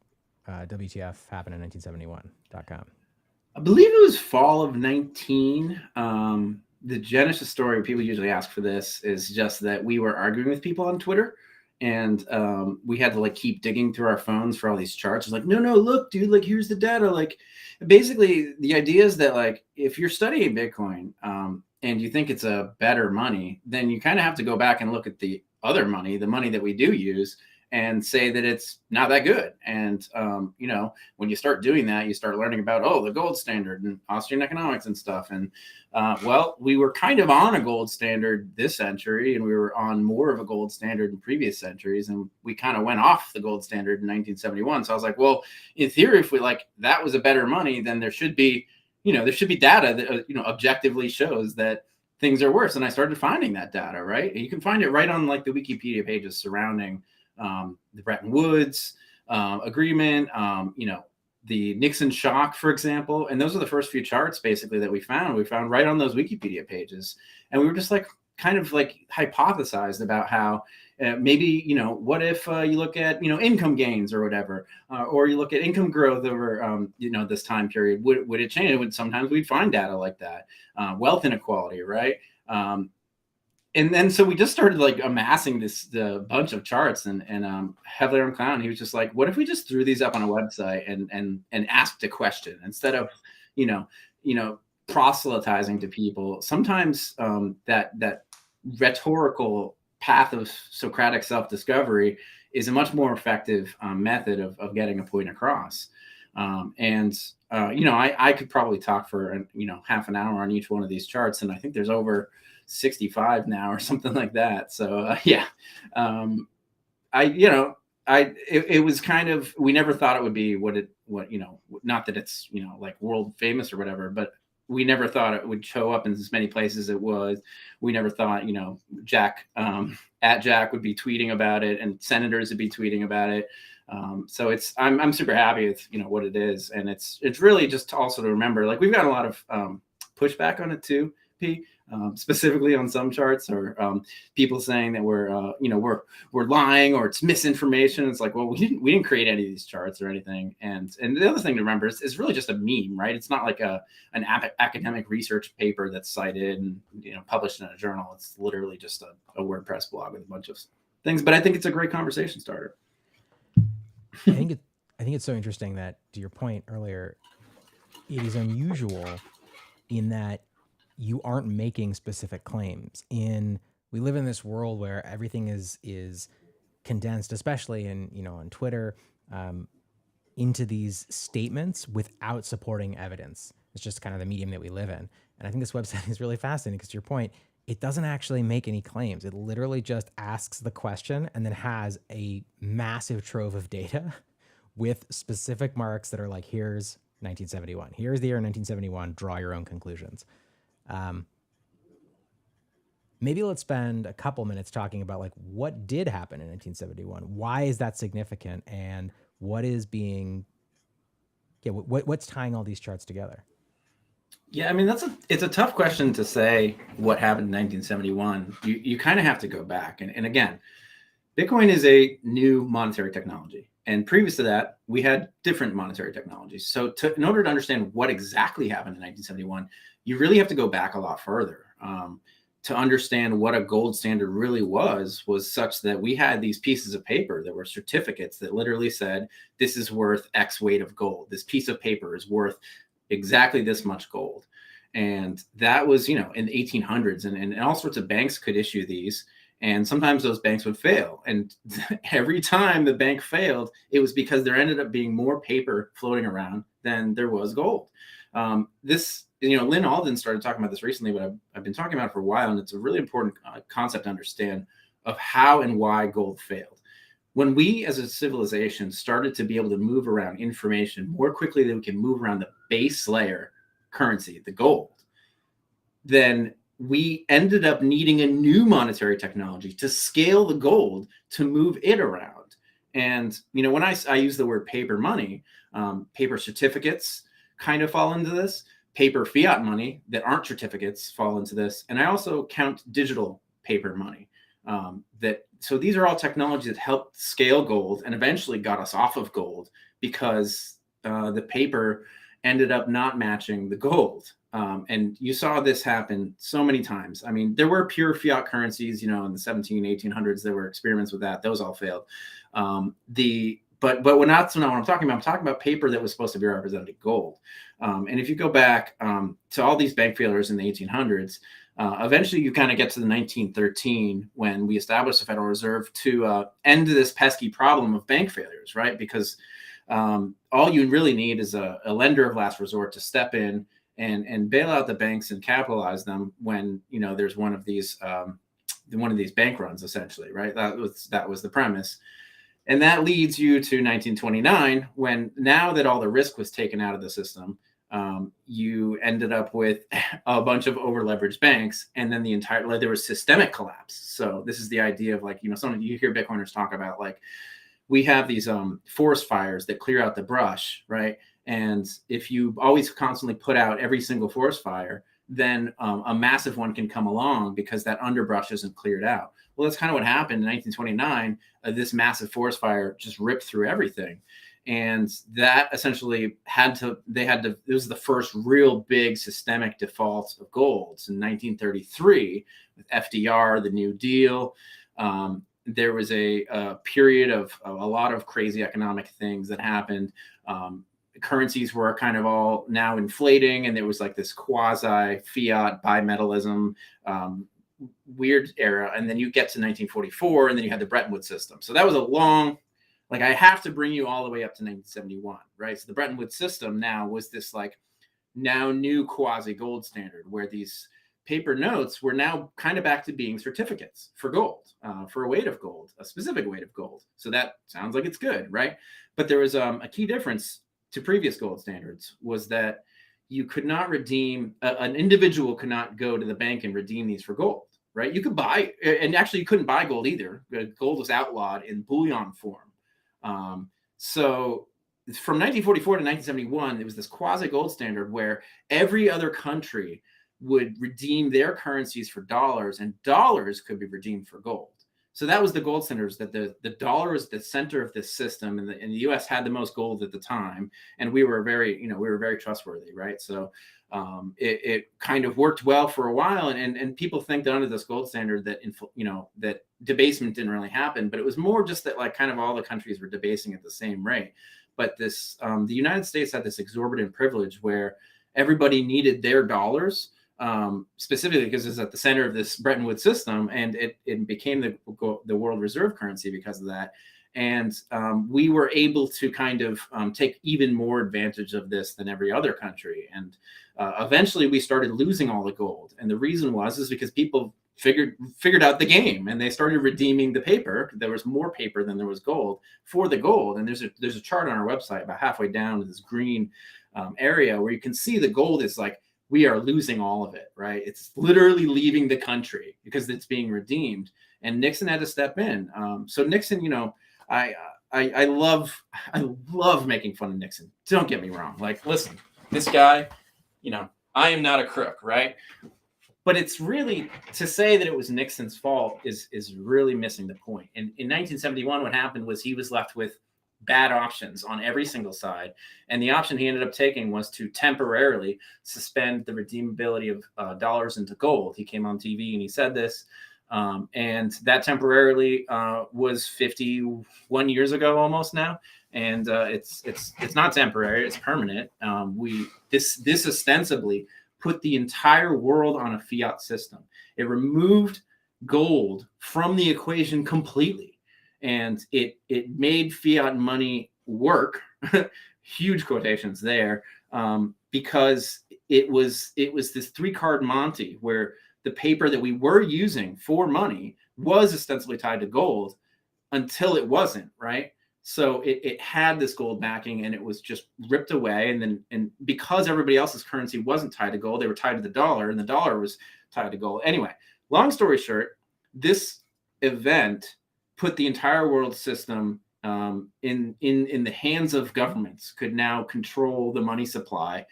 WTF Happened in 1971.com? I believe it was fall of 19. The genesis story, people usually ask for this, is just that we were arguing with people on Twitter, and we had to like keep digging through our phones for all these charts. It's like, no, look, dude, like here's the data. Like basically the idea is that like if you're studying Bitcoin and you think it's a better money, then you kind of have to go back and look at the other money, the money that we do use, and say that it's not that good. And, you know, when you start doing that, you start learning about, the gold standard and Austrian economics and stuff. And, well, we were kind of on a gold standard this century, and we were on more of a gold standard in previous centuries. And we kind of went off the gold standard in 1971. So I was like, well, in theory, if we like that was a better money, then there should be data that, objectively shows that things are worse. And I started finding that data, right? And you can find it right on like the Wikipedia pages surrounding the Bretton Woods agreement, the Nixon shock, for example. And those are the first few charts basically that we found right on those Wikipedia pages. And we were just like kind of like hypothesized about how maybe, what if you look at, income gains or whatever, or you look at income growth over, this time period, would it change? Sometimes we'd find data like that, wealth inequality, right? And then so we just started like amassing the bunch of charts, and Heavily Armed Clown, he was just like, what if we just threw these up on a website and asked a question instead of, proselytizing to people. Sometimes that rhetorical path of Socratic self-discovery is a much more effective method of getting a point across. I could probably talk for, half an hour on each one of these charts. And I think there's over 65 now or something like that. So it was kind of, we never thought it would be not that it's, like world famous or whatever, but we never thought it would show up in as many places it was. We never thought, Jack at Jack would be tweeting about it, and senators would be tweeting about it. So I'm super happy with, what it is. And it's really just also to remember, like we've got a lot of pushback on it too, P. Specifically on some charts, or people saying that we're lying or it's misinformation. It's like, well, we didn't create any of these charts or anything. And the other thing to remember is it's really just a meme, right? It's not like an academic research paper that's cited and published in a journal. It's literally just a WordPress blog with a bunch of things. But I think it's a great conversation starter. I think it's so interesting that, to your point earlier, it is unusual in that you aren't making specific claims. We live in this world where everything is condensed, especially on Twitter, into these statements without supporting evidence. It's just kind of the medium that we live in. And I think this website is really fascinating because, to your point, it doesn't actually make any claims. It literally just asks the question and then has a massive trove of data with specific marks that are like, here's 1971. Here's the year 1971. Draw your own conclusions. Maybe let's spend a couple minutes talking about like what did happen in 1971. Why is that significant, and what is being, what's tying all these charts together? Yeah, I mean it's a tough question to say what happened in 1971. You kind of have to go back, and again, Bitcoin is a new monetary technology, and previous to that, we had different monetary technologies. So in order to understand what exactly happened in 1971, you really have to go back a lot further. To understand what a gold standard really was such that we had these pieces of paper that were certificates that literally said, this is worth X weight of gold. This piece of paper is worth exactly this much gold. And that was, in the 1800s, and all sorts of banks could issue these. And sometimes those banks would fail. And every time the bank failed, it was because there ended up being more paper floating around than there was gold. Lynn Alden started talking about this recently, but I've been talking about it for a while, and it's a really important concept to understand of how and why gold failed. When we as a civilization started to be able to move around information more quickly than we can move around the base layer currency, the gold, then we ended up needing a new monetary technology to scale the gold to move it around. And, when I use the word paper money, paper certificates kind of fall into this. Paper fiat money that aren't certificates fall into this. And I also count digital paper money. So these are all technologies that helped scale gold and eventually got us off of gold because the paper ended up not matching the gold. And you saw this happen so many times. I mean, there were pure fiat currencies, in the 1800s, there were experiments with that. Those all failed. But that's not what I'm talking about. I'm talking about paper that was supposed to be represented gold. And if you go back to all these bank failures in the 1800s, eventually you kind of get to the 1913 when we established the Federal Reserve to end this pesky problem of bank failures, right? Because all you really need is a lender of last resort to step in and bail out the banks and capitalize them when there's one of these bank runs, essentially, right? That was the premise. And that leads you to 1929, when now that all the risk was taken out of the system, you ended up with a bunch of over-leveraged banks, and then there was systemic collapse. So this is the idea of you hear Bitcoiners talk about, like, we have these forest fires that clear out the brush, right? And if you always constantly put out every single forest fire, then a massive one can come along because that underbrush isn't cleared out. Well, that's kind of what happened in 1929. This massive forest fire just ripped through everything. And that essentially it was the first real big systemic default of gold. So in 1933, with FDR, the New Deal, there was a period of a lot of crazy economic things that happened. Currencies were kind of all now inflating, and there was like this quasi fiat bimetallism weird era. And then you get to 1944, and then you had the Bretton Woods system. So that was a long, I have to bring you all the way up to 1971, right? So the Bretton Woods system now was this now new quasi gold standard, where these paper notes were now kind of back to being certificates for gold, for a weight of gold, a specific weight of gold. So that sounds like it's good, right? But there was a key difference to previous gold standards, was that you could not redeem, an individual could not go to the bank and redeem these for gold, right? You could buy, and actually you couldn't buy gold either. Gold was outlawed in bullion form. So from 1944 to 1971, it was this quasi gold standard where every other country would redeem their currencies for dollars, and dollars could be redeemed for gold. So that was the gold standards, that the dollar was the center of this system, and the U.S. had the most gold at the time, and we were very trustworthy, right? So it kind of worked well for a while, and people think that under this gold standard that debasement didn't really happen, but it was more just that kind of all the countries were debasing at the same rate. But the United States had this exorbitant privilege where everybody needed their dollars. Specifically because it's at the center of this Bretton Woods system, and it became the world reserve currency because of that. And we were able to kind of take even more advantage of this than every other country. And eventually we started losing all the gold. And the reason is because people figured out the game, and they started redeeming the paper. There was more paper than there was gold for the gold. And there's a chart on our website about halfway down to this green area where you can see the gold is like, we are losing all of it, right? It's literally leaving the country because it's being redeemed. And Nixon had to step in. So Nixon, I love making fun of Nixon. Don't get me wrong. Like, listen, this guy, I am not a crook, right? But it's really, to say that it was Nixon's fault is really missing the point. In 1971, what happened was he was left with bad options on every single side. And the option he ended up taking was to temporarily suspend the redeemability of dollars into gold. He came on TV and he said this. And that temporarily was 51 years ago almost now. And it's not temporary, it's permanent. This ostensibly put the entire world on a fiat system. It removed gold from the equation completely. And it made fiat money work, huge quotations there, because it was this 3-card Monte where the paper that we were using for money was ostensibly tied to gold until it wasn't, right? So it had this gold backing, and it was just ripped away. And because everybody else's currency wasn't tied to gold, they were tied to the dollar, and the dollar was tied to gold. Anyway, long story short, this event put the entire world system in the hands of governments, could now control the money supply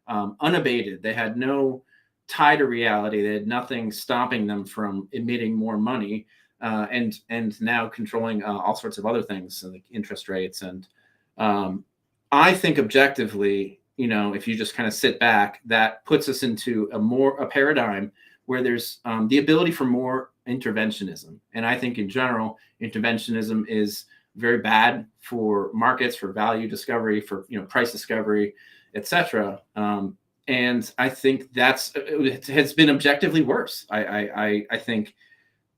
unabated. They had no tie to reality. They had nothing stopping them from emitting more money. And now controlling all sorts of other things, like interest rates. And I think objectively, if you just kind of sit back, that puts us into a paradigm where there's the ability for more interventionism. And I think in general, interventionism is very bad for markets, for value discovery, for price discovery, etc. And I think it has been objectively worse. I think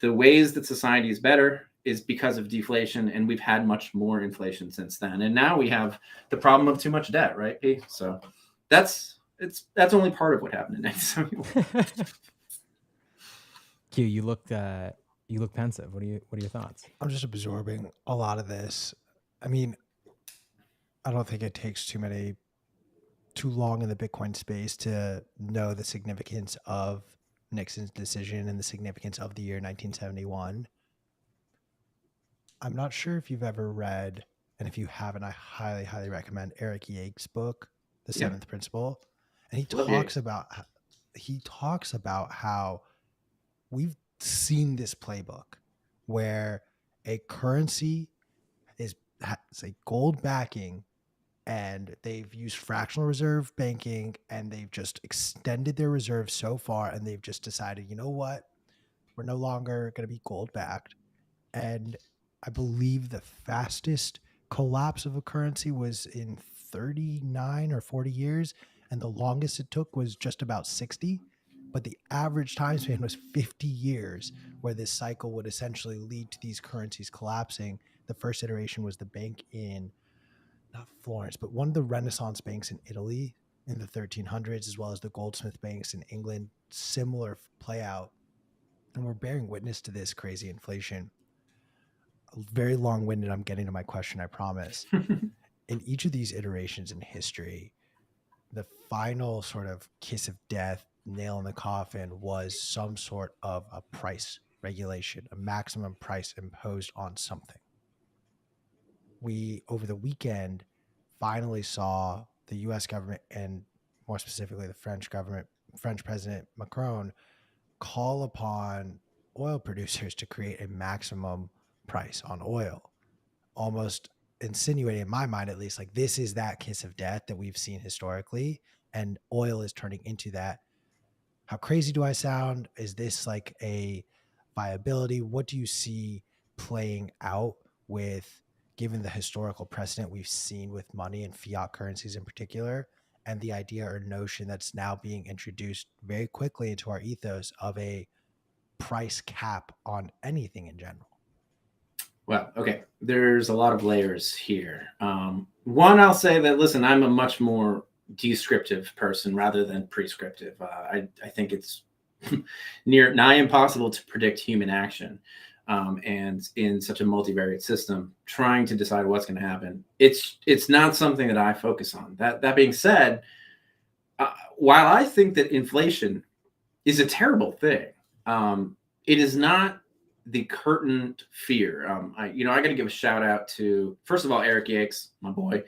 the ways that society is better is because of deflation, and we've had much more inflation since then. And now we have the problem of too much debt, right, P? So that's only part of what happened in 1971. Q, you look pensive. What are your thoughts? I'm just absorbing a lot of this. I mean, I don't think it takes too long in the Bitcoin space to know the significance of Nixon's decision and the significance of the year 1971. I'm not sure if you've ever read, and if you haven't, I highly, highly recommend Eric Yake's book, The Seventh Principle. And he talks about how we've seen this playbook where a currency has a gold backing, and they've used fractional reserve banking, and they've just extended their reserves so far, and they've just decided, you know what, we're no longer going to be gold backed. And I believe the fastest collapse of a currency was in 39 or 40 years, and the longest it took was just about 60. But the average time span was 50 years, where this cycle would essentially lead to these currencies collapsing. The first iteration was the bank in not Florence, but one of the Renaissance banks in Italy in the 1300s, as well as the goldsmith banks in England, similar play out. And we're bearing witness to this crazy inflation. Very long-winded. I'm getting to my question, I promise. In each of these iterations in history, the final sort of kiss of death, nail in the coffin, was some sort of a price regulation, a maximum price imposed on something. We, over the weekend, finally saw the US government, and more specifically the French government, French President Macron, call upon oil producers to create a maximum price on oil, almost insinuating, in my mind at least, like this is that kiss of death that we've seen historically, and oil is turning into that. How crazy do I sound? Is this like a viability? What do you see playing out with, given the historical precedent we've seen with money and fiat currencies in particular, and the idea or notion that's now being introduced very quickly into our ethos of a price cap on anything in general? Well, okay. There's a lot of layers here. One, I'll say that, listen, I'm a much more descriptive person rather than prescriptive. I think it's nigh impossible to predict human action. And in such a multivariate system, trying to decide what's going to happen, it's not something that I focus on. That being said, while I think that inflation is a terrible thing, it is not the current fear. I got to give a shout out to, first of all, Eric Yakes, my boy.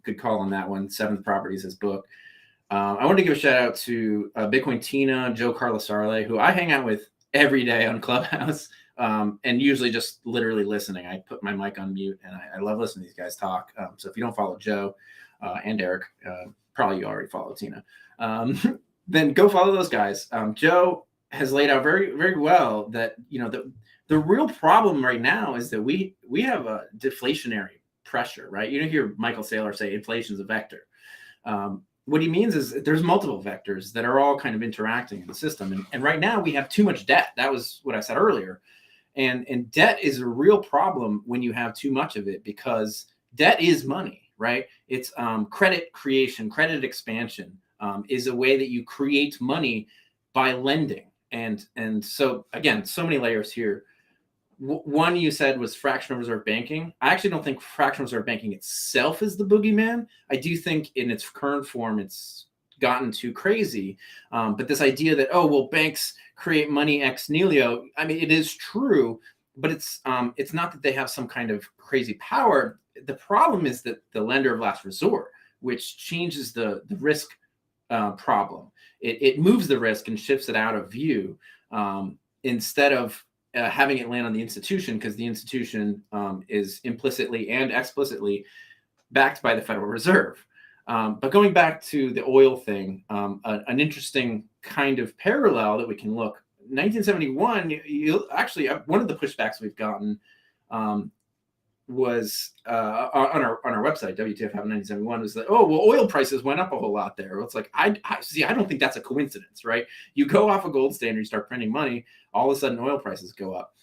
Good call on that one. Seventh Properties, his book. I want to give a shout out to Bitcoin Tina, Joe Carlasarle, who I hang out with every day on Clubhouse, and usually just literally listening. I put my mic on mute, and I love listening to these guys talk. So if you don't follow Joe and Eric, probably you already follow Tina, then go follow those guys. Joe has laid out very, very well that the real problem right now is that we have a deflationary pressure, right? You hear Michael Saylor say inflation is a vector. What he means is there's multiple vectors that are all kind of interacting in the system. And right now we have too much debt. That was what I said earlier. And debt is a real problem when you have too much of it, because debt is money, right? It's credit creation, credit expansion is a way that you create money by lending. And so, again, so many layers here. One you said was fractional reserve banking. I actually don't think fractional reserve banking itself is the boogeyman. I do think in its current form, it's gotten too crazy. But this idea that, banks create money ex nihilo, I mean, it is true, but it's not that they have some kind of crazy power. The problem is that the lender of last resort, which changes the risk problem. It moves the risk and shifts it out of view instead of having it land on the institution, because the institution is implicitly and explicitly backed by the Federal Reserve. But going back to the oil thing, an interesting kind of parallel that we can look, 1971, one of the pushbacks we've gotten was on our website, WTF Happened 1971, was that, oil prices went up a whole lot there. Well, it's like, I don't think that's a coincidence, right? You go off a gold standard, you start printing money, all of a sudden oil prices go up.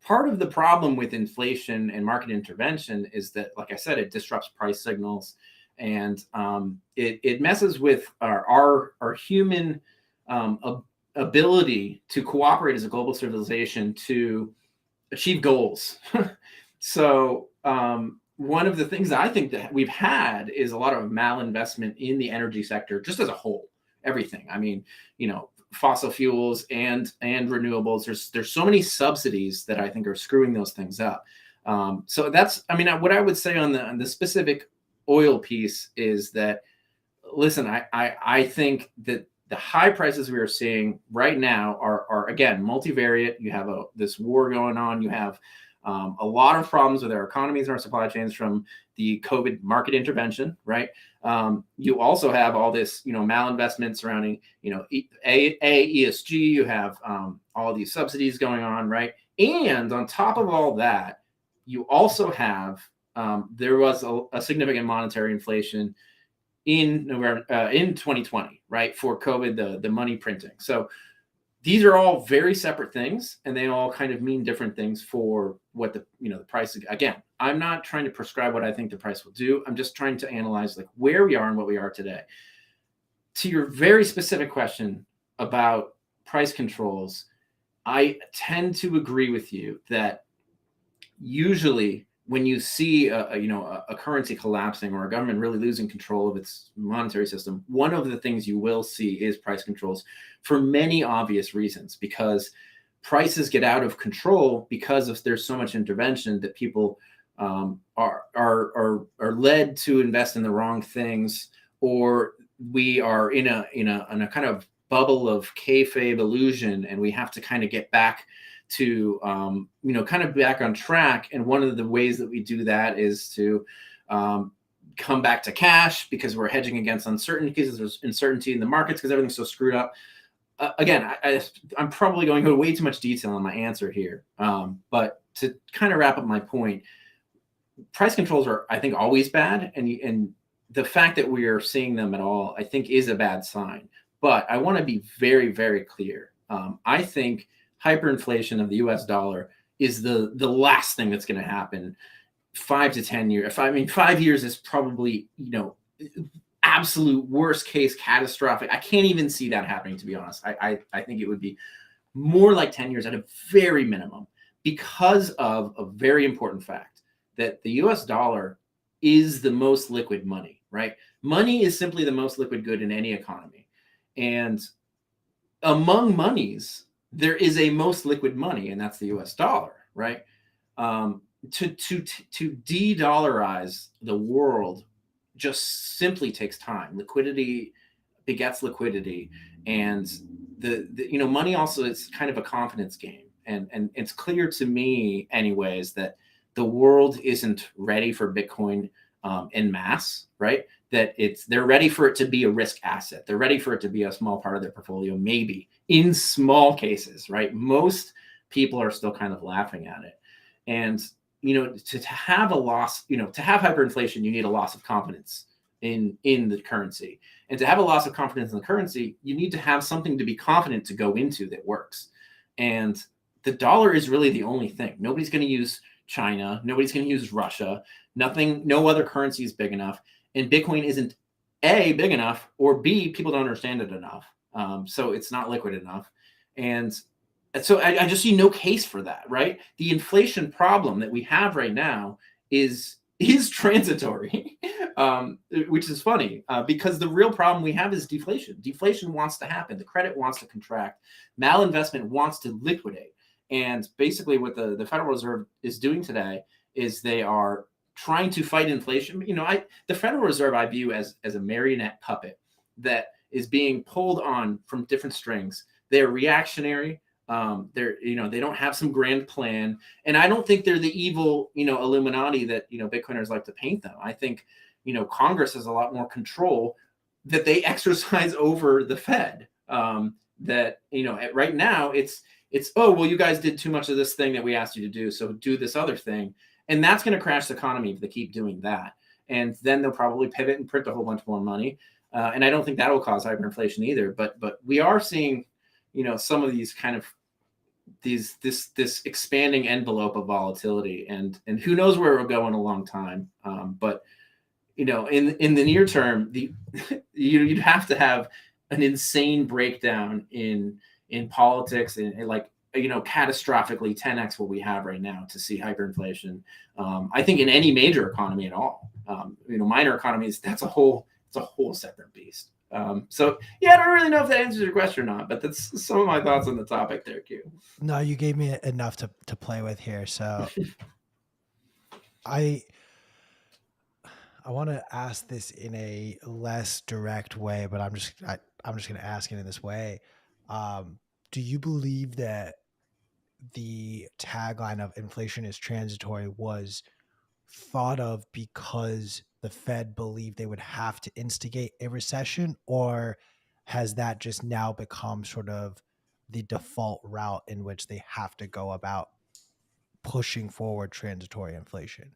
Part of the problem with inflation and market intervention is that, like I said, it disrupts price signals, and it messes with our human ability to cooperate as a global civilization to achieve goals. So one of the things that I think that we've had is a lot of malinvestment in the energy sector, just as a whole, everything. I mean, fossil fuels and renewables. There's so many subsidies that I think are screwing those things up. So that's, what I would say on the specific oil piece is that, listen, I think that the high prices we are seeing right now are again, multivariate. You have this war going on. You have a lot of problems with our economies and our supply chains from the COVID market intervention, right? You also have all this, malinvestment surrounding, ESG. You have all these subsidies going on, right? And on top of all that, you also have there was a significant monetary inflation in November in 2020, right? For COVID, the money printing. So these are all very separate things, and they all kind of mean different things for what the price. Again, I'm not trying to prescribe what I think the price will do. I'm just trying to analyze like where we are and what we are today. To your very specific question about price controls, I tend to agree with you that usually when you see a currency collapsing or a government really losing control of its monetary system, one of the things you will see is price controls for many obvious reasons, because prices get out of control because there's so much intervention that people are led to invest in the wrong things, or we are in a kind of bubble of kayfabe illusion, and we have to kind of get back to kind of back on track. And one of the ways that we do that is to come back to cash, because we're hedging against uncertainty, because there's uncertainty in the markets because everything's so screwed up. Again, I'm probably going into way too much detail on my answer here, but to kind of wrap up my point, price controls are, I think, always bad, and the fact that we are seeing them at all, I think, is a bad sign. But I want to be very, very clear. I think hyperinflation of the US dollar is the last thing that's going to happen. 5 to 10 years. 5 years is probably, absolute worst case catastrophic. I can't even see that happening, to be honest. I think it would be more like 10 years at a very minimum, because of a very important fact that the US dollar is the most liquid money, right? Money is simply the most liquid good in any economy. And among monies, there is a most liquid money, and that's the US dollar, right? To de-dollarize the world just simply takes time. Liquidity begets liquidity, and the money also is kind of a confidence game, and it's clear to me, anyways, that the world isn't ready for Bitcoin en masse, right? That they're ready for it to be a risk asset. They're ready for it to be a small part of their portfolio, maybe in small cases, right? Most people are still kind of laughing at it, and to have a loss, to have hyperinflation, you need a loss of confidence in the currency. And to have a loss of confidence in the currency, you need to have something to be confident to go into that works. And the dollar is really the only thing. Nobody's going to use China. Nobody's going to use Russia. No other currency is big enough. And Bitcoin isn't A, big enough, or B, people don't understand it enough. So it's not liquid enough. And so I just see no case for that, right? The inflation problem that we have right now is transitory, which is funny, because the real problem we have is deflation. Deflation wants to happen. The credit wants to contract. Malinvestment wants to liquidate. And basically what the Federal Reserve is doing today is they are trying to fight inflation. The Federal Reserve I view as a marionette puppet that is being pulled on from different strings. They're reactionary. They don't have some grand plan, and I don't think they're the evil, Illuminati that Bitcoiners like to paint them. I think Congress has a lot more control that they exercise over the Fed. Right now it's oh well, you guys did too much of this thing that we asked you to do, so do this other thing, and that's going to crash the economy if they keep doing that. And then they'll probably pivot and print a whole bunch more money, and I don't think that will cause hyperinflation either. But we are seeing some of these kind of this expanding envelope of volatility, and who knows where it will go in a long time. But in the near term, you'd have to have an insane breakdown in politics and like catastrophically 10x what we have right now to see hyperinflation. I think in any major economy at all. Minor economies, it's a whole separate beast. So yeah, I don't really know if that answers your question or not, but that's some of my thoughts on the topic there, Q. No, you gave me enough to play with here. So I want to ask this in a less direct way, but I'm just going to ask it in this way. Do you believe that the tagline of inflation is transitory was thought of because the Fed believed they would have to instigate a recession, or has that just now become sort of the default route in which they have to go about pushing forward transitory inflation?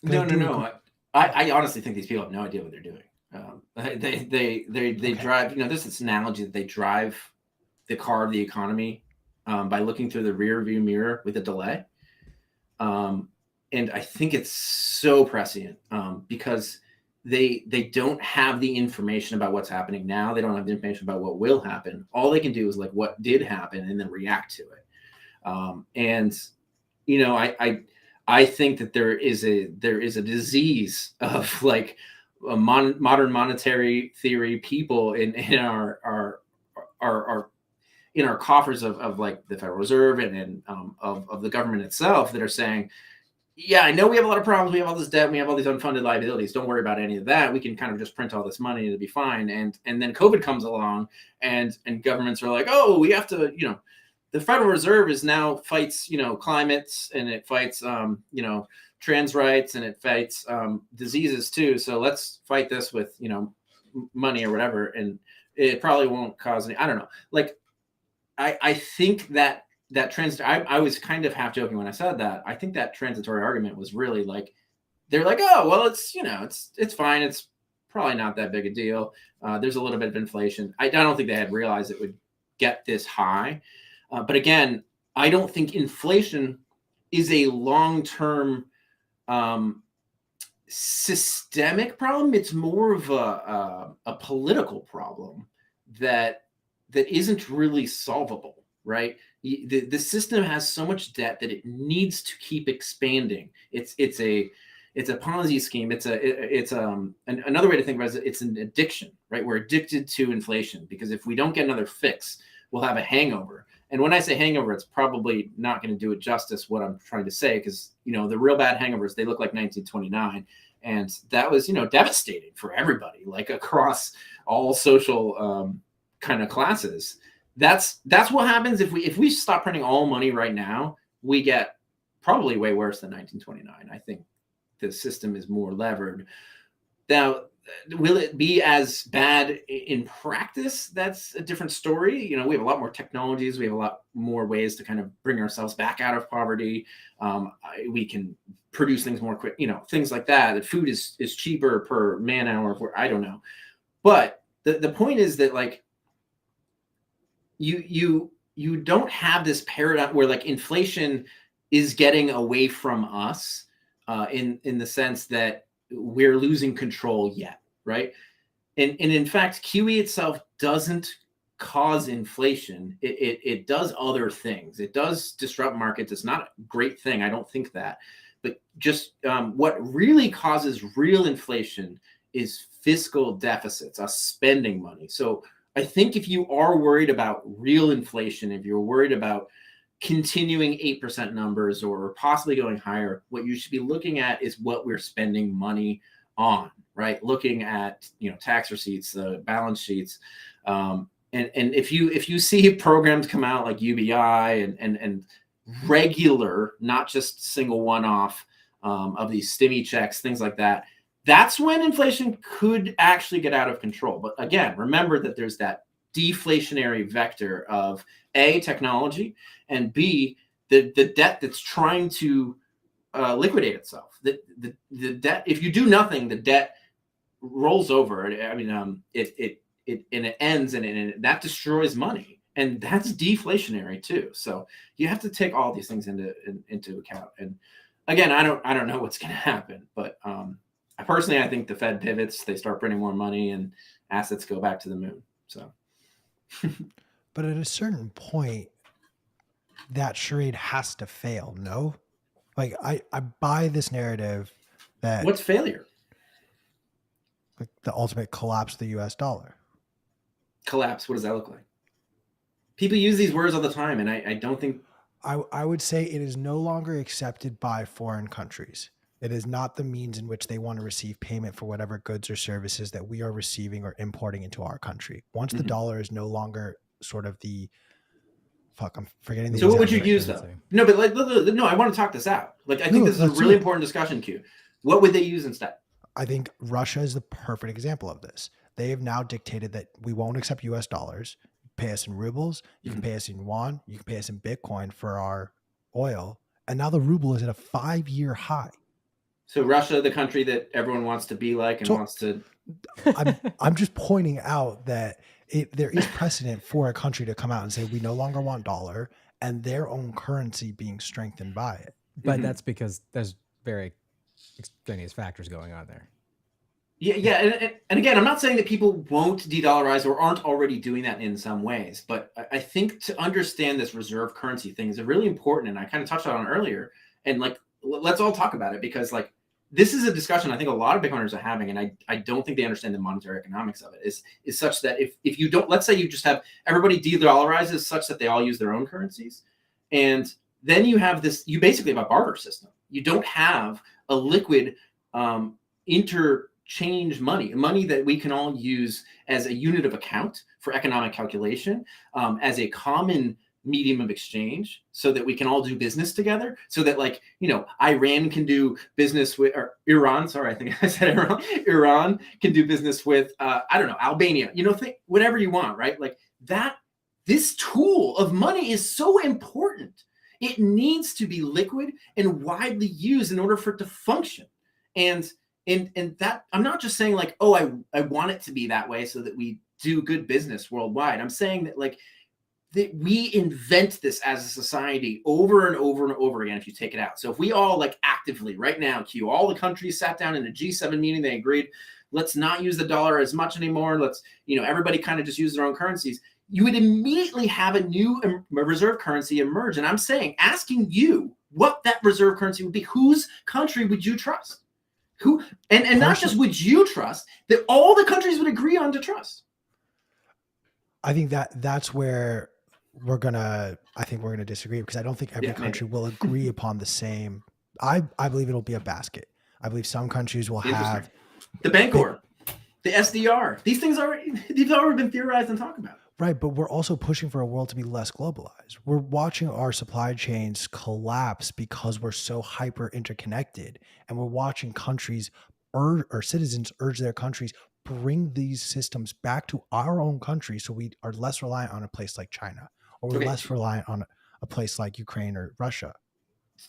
No. I honestly think these people have no idea what they're doing. They drive. There's this analogy that they drive the car of the economy by looking through the rear view mirror with a delay. And I think it's so prescient because they don't have the information about what's happening now. They don't have the information about what will happen. All they can do is like what did happen and then react to it. I think that there is a disease of like a modern monetary theory people in our in our coffers of like the Federal Reserve and of the government itself that are saying, yeah, I know we have a lot of problems. We have all this debt. We have all these unfunded liabilities. Don't worry about any of that. We can kind of just print all this money and it'll be fine. And then COVID comes along and governments are like, oh, we have to, the Federal Reserve is now fights, climates, and it fights, trans rights, and it fights diseases too. So let's fight this with, money or whatever. And it probably won't cause any, I don't know. Like, I think that I was kind of half joking when I said that. I think that transitory argument was really like, they're like, oh, well, it's, it's fine. It's probably not that big a deal. There's a little bit of inflation. I don't think they had realized it would get this high. But again, I don't think inflation is a long-term systemic problem. It's more of a political problem that isn't really solvable, right? The system has so much debt that it needs to keep expanding. It's a Ponzi scheme. Another way to think about it is it's an addiction, right? We're addicted to inflation because if we don't get another fix, we'll have a hangover. And when I say hangover, it's probably not going to do it justice what I'm trying to say, because, you know, the real bad hangovers, they look like 1929. And that was, you know, devastating for everybody, like across all social kind of classes. That's what happens if we stop printing all money right now. We get probably way worse than 1929. I think the system is more levered. Now, will it be as bad in practice? That's a different story. You know, we have a lot more technologies. We have a lot more ways to kind of bring ourselves back out of poverty. We can produce things more quick, you know, things like that. The food is cheaper per man hour. I don't know. But the point is that, like, you don't have this paradigm where, like, inflation is getting away from us in the sense that we're losing control yet, right? And in fact, QE itself doesn't cause inflation. It does other things. It does disrupt markets. It's not a great thing. I don't think that. But just what really causes real inflation is fiscal deficits, us spending money. So I think if you are worried about real inflation, if you're worried about continuing 8% numbers or possibly going higher, what you should be looking at is what we're spending money on, right? Looking at, you know, tax receipts, the balance sheets. And if you see programs come out like UBI and regular, not just single one-off of these stimmy checks, things like that, that's when inflation could actually get out of control. But again, remember that there's that deflationary vector of A, technology, and B, the debt that's trying to liquidate itself. The debt, if you do nothing, the debt rolls over. I mean, it ends, and that destroys money, and that's deflationary too. So you have to take all these things into account. And again, I don't know what's going to happen, but I think the Fed pivots, they start printing more money, and assets go back to the moon. So. But at a certain point, that charade has to fail, no? Like, I buy this narrative that What's failure? like the ultimate collapse of the US dollar. Collapse. What does that look like? People use these words all the time, and I don't think. I would say it is no longer accepted by foreign countries. It is not the means in which they want to receive payment for whatever goods or services that we are receiving or importing into our country. Once the dollar is no longer sort of the I'm forgetting the. So what would you exact use though? No, but no, I want to talk this out. Like, I think this is a really important discussion, Q. What would they use instead? I think Russia is the perfect example of this. They have now dictated that we won't accept US dollars. Pay us in rubles. You can pay us in yuan. You can pay us in Bitcoin for our oil. And now the ruble is at a 5-year high. So Russia, the country that everyone wants to be like and wants to. I'm just pointing out that there is precedent for a country to come out and say we no longer want dollar, and their own currency being strengthened by it. But that's because there's very extraneous factors going on there. Yeah. And again, I'm not saying that people won't de-dollarize or aren't already doing that in some ways, but I think to understand this reserve currency thing is really important. And I kind of touched on it earlier. And like, let's all talk about it, because like, this is a discussion I think a lot of Bitcoiners are having, and I don't think they understand the monetary economics of it. Is such that if you don't, let's say you just have everybody de-dollarizes such that they all use their own currencies, and then you have this, you basically have a barter system. You don't have a liquid interchange money that we can all use as a unit of account for economic calculation, as a common medium of exchange, so that we can all do business together, so that, like, you know, Iran can do business with, or Iran, sorry, I think I said Iran can do business with, I don't know, Albania, you know, whatever you want, right? Like that, this tool of money is so important. It needs to be liquid and widely used in order for it to function. And that, I'm not just saying like, oh, I want it to be that way so that we do good business worldwide. I'm saying that, like, we invent this as a society over and over and over again if you take it out. So if we all like actively right now, all the countries sat down in a G7 meeting, they agreed, let's not use the dollar as much anymore. Let's, everybody kind of just use their own currencies. You would immediately have a new reserve currency emerge. And I'm asking you what that reserve currency would be. Whose country would you trust? Who, and not just would you trust, that all the countries would agree on to trust. I think that's where we're gonna disagree, because I don't think every country will agree upon the same. I believe it'll be a basket. I believe some countries will have the Bancor, the SDR. These things they've already been theorized and talked about. Right, but we're also pushing for a world to be less globalized. We're watching our supply chains collapse because we're so hyper interconnected, and we're watching countries or citizens urge their countries bring these systems back to our own country, so we are less reliant on a place like China, or we're less reliant on a place like Ukraine or Russia.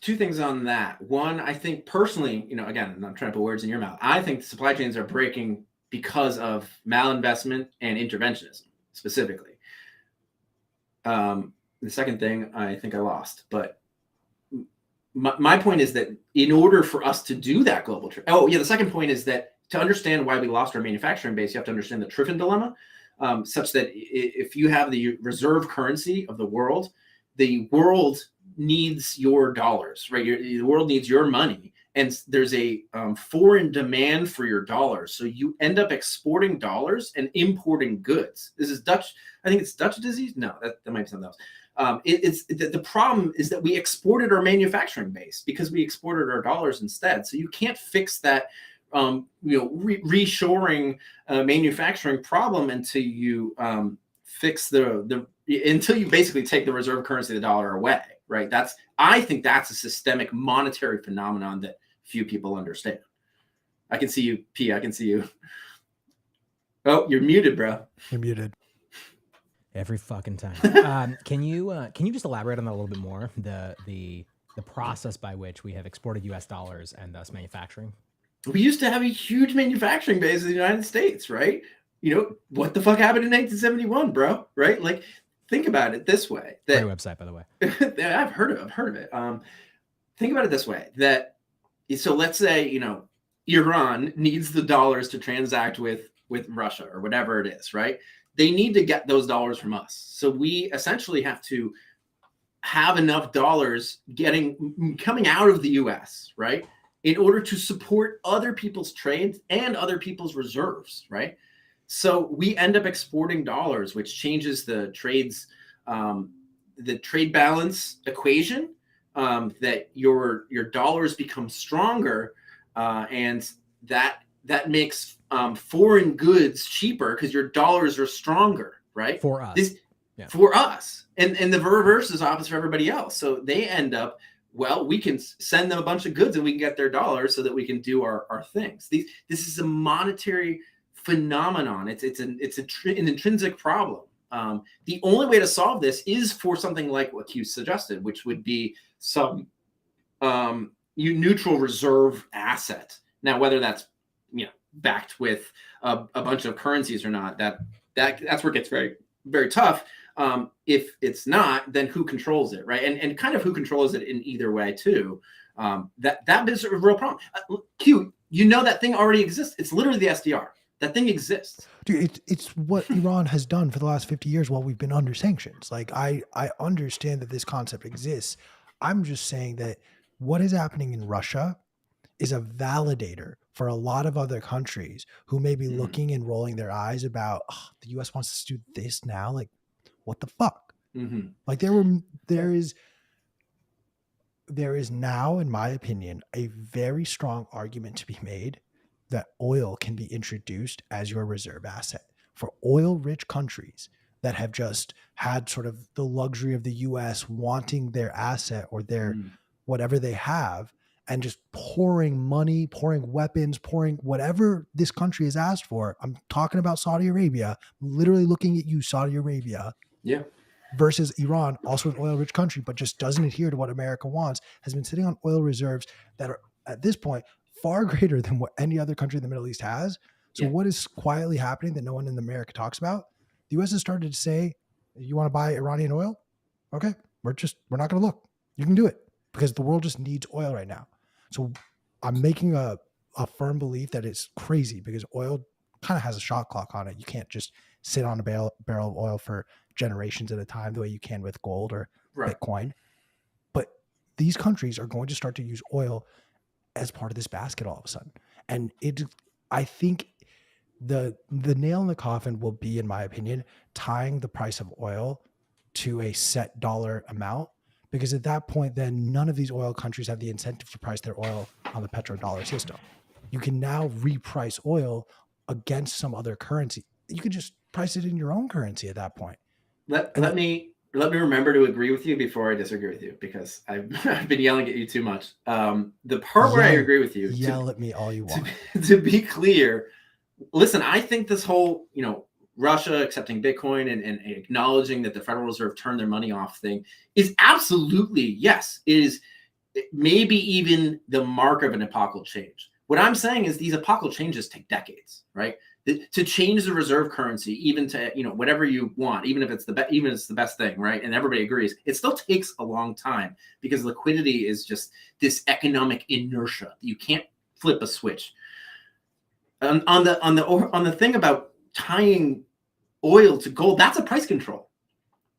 Two things on that. One, I think personally, again, I'm not trying to put words in your mouth. I think the supply chains are breaking because of malinvestment and interventionism. Specifically. The second thing I think I lost, but my point is that in order for us to do that global trade, the second point is that to understand why we lost our manufacturing base, you have to understand the Triffin dilemma, such that if you have the reserve currency of the world needs your dollars, right? The world needs your money. And there's a foreign demand for your dollars. So you end up exporting dollars and importing goods. This is Dutch. I think it's Dutch disease. No, that might be something else. The problem is that we exported our manufacturing base because we exported our dollars instead. So you can't fix that, reshoring manufacturing problem until you fix until you basically take the reserve currency, the dollar, away. Right. I think that's a systemic monetary phenomenon that few people understand. I can see you, P. I can see you. Oh, you're muted, bro. You're muted. Every fucking time. Can you just elaborate on that a little bit more? The process by which we have exported U.S. dollars and thus manufacturing. We used to have a huge manufacturing base in the United States, right? What the fuck happened in 1971, bro? Right? Like, think about it this way. Great website, by the way. I've heard of it. Think about it this way. So let's say, Iran needs the dollars to transact with Russia or whatever it is, right? They need to get those dollars from us. So we essentially have to have enough dollars coming out of the US, right? In order to support other people's trades and other people's reserves, right? So we end up exporting dollars, which changes the trade balance equation, that your dollars become stronger, and that makes foreign goods cheaper because your dollars are stronger, right? For us. For us. And the reverse is opposite for everybody else. So they end up, we can send them a bunch of goods and we can get their dollars so that we can do our things. This is a monetary phenomenon. It's an intrinsic problem. The only way to solve this is for something like what you suggested, which would be some neutral reserve asset. Now, whether that's backed with a bunch of currencies or not, that's where it gets very, very tough. If it's not, then who controls it, right? And kind of who controls it in either way too. That is a real problem. Q, that thing already exists. It's literally the SDR. That thing exists. Dude, it's what Iran has done for the last 50 years while we've been under sanctions. Like, I understand that this concept exists. I'm just saying that what is happening in Russia is a validator for a lot of other countries who may be looking and rolling their eyes about, the US wants us to do this now. Like, what the fuck? Mm-hmm. Like, there is now, in my opinion, a very strong argument to be made that oil can be introduced as your reserve asset for oil-rich countries that have just had sort of the luxury of the US wanting their asset or their whatever they have, and just pouring money, pouring weapons, pouring whatever this country has asked for. I'm talking about Saudi Arabia, literally looking at you, Saudi Arabia. Yeah. Versus Iran, also an oil-rich country, but just doesn't adhere to what America wants, has been sitting on oil reserves that are, at this point, far greater than what any other country in the Middle East has. So what is quietly happening that no one in America talks about? The U.S. has started to say, You want to buy Iranian oil? Okay, we're not going to look. You can do it because the world just needs oil right now. So I'm making a firm belief that it's crazy because oil kind of has a shot clock on it. You can't just sit on a barrel of oil for generations at a time the way you can with gold or Right. Bitcoin. But these countries are going to start to use oil as part of this basket all of a sudden. And I think the nail in the coffin will be, in my opinion, tying the price of oil to a set dollar amount, because at that point, then none of these oil countries have the incentive to price their oil on the petrodollar system. You can now reprice oil against some other currency. You can just price it in your own currency at that point. Let me remember to agree with you before I disagree with you, because I've been yelling at you too much. The part where I agree with you, yell at me all you want. To be clear, listen, I think this whole, Russia accepting Bitcoin and acknowledging that the Federal Reserve turned their money off thing is absolutely, yes, is maybe even the mark of an epochal change. What I'm saying is these epochal changes take decades, right? To change the reserve currency, even to, whatever you want, even if it's the best thing, right? And everybody agrees, it still takes a long time because liquidity is just this economic inertia. You can't flip a switch. On the thing about tying oil to gold, that's a price control.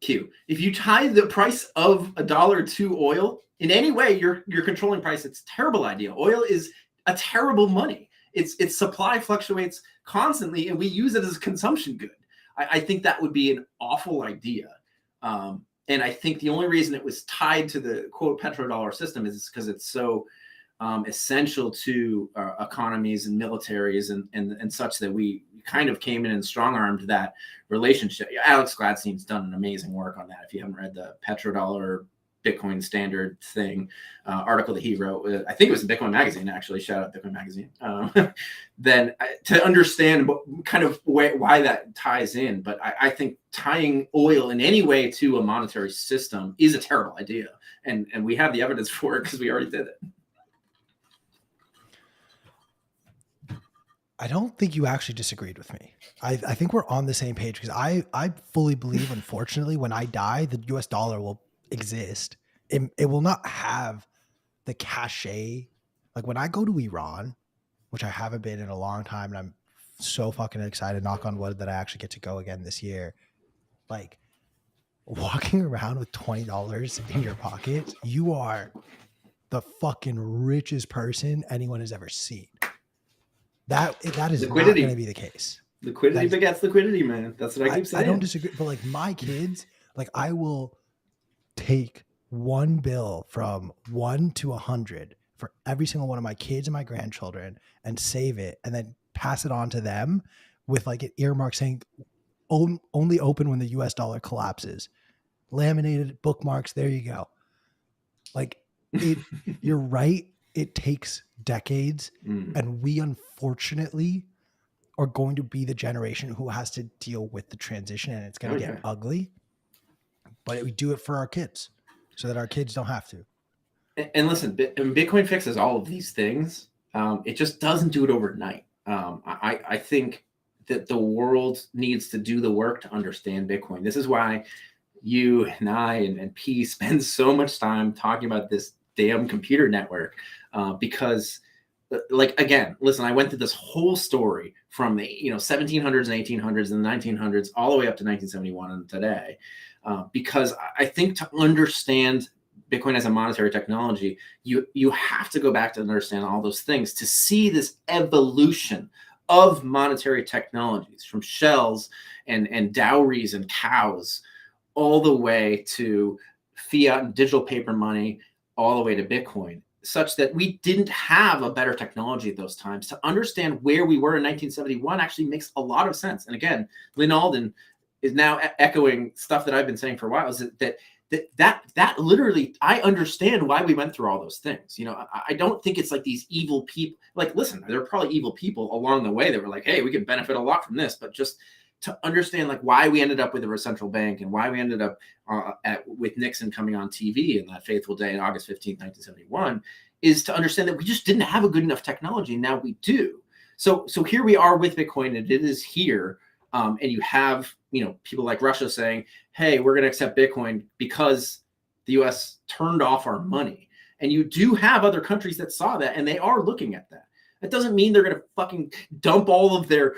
Q. If you tie the price of $1 to oil in any way, you're controlling price. It's a terrible idea. Oil is a terrible money. Its supply fluctuates constantly, and we use it as a consumption good. I think that would be an awful idea. And I think the only reason it was tied to the quote petrodollar system is because it's so essential to economies and militaries and such that we kind of came in and strong-armed that relationship. Alex Gladstein's done an amazing work on that. If you haven't read the petrodollar Bitcoin standard thing article that he wrote, I think it was in Bitcoin Magazine, actually, shout out Bitcoin Magazine, then to understand kind of why that ties in. But I think tying oil in any way to a monetary system is a terrible idea. And we have the evidence for it because we already did it. I don't think you actually disagreed with me. I think we're on the same page because I fully believe, unfortunately, when I die, the US dollar will exist. It will not have the cachet. Like when I go to Iran, which I haven't been in a long time, and I'm so fucking excited, knock on wood, that I actually get to go again this year. Like walking around with $20 in your pocket, you are the fucking richest person anyone has ever seen. That is liquidity. Not going to be the case. Liquidity begets liquidity, man. That's what I keep saying. I don't disagree, but like my kids, like I will take one bill from 1 to 100 for every single one of my kids and my grandchildren and save it and then pass it on to them with like an earmark saying only open when the US dollar collapses. Laminated bookmarks. There you go. Like you're right. It takes decades, and we unfortunately are going to be the generation who has to deal with the transition, and it's going to get ugly. But we do it for our kids so that our kids don't have to. And listen, Bitcoin fixes all of these things. It just doesn't do it overnight. I think that the world needs to do the work to understand Bitcoin. This is why you and I and P spend so much time talking about this damn computer network, because like, again, listen, I went through this whole story from the 1700s and 1800s and the 1900s all the way up to 1971 and today, because I think to understand Bitcoin as a monetary technology, you have to go back to understand all those things to see this evolution of monetary technologies from shells and dowries and cows all the way to fiat and digital paper money, all the way to Bitcoin, such that we didn't have a better technology at those times. To understand where we were in 1971 actually makes a lot of sense. And again, Lynn Alden is now echoing stuff that I've been saying for a while, is that literally, I understand why we went through all those things. I don't think it's like these evil people. Like, listen, there are probably evil people along the way that were like, hey, we could benefit a lot from this, but just to understand like why we ended up with a central bank and why we ended up with Nixon coming on TV in that fateful day on August 15th, 1971, is to understand that we just didn't have a good enough technology. Now we do. So here we are with Bitcoin, and it is here. and you have, people like Russia saying, hey, we're going to accept Bitcoin because the US turned off our money. And you do have other countries that saw that, and they are looking at that. That doesn't mean they're going to fucking dump all of their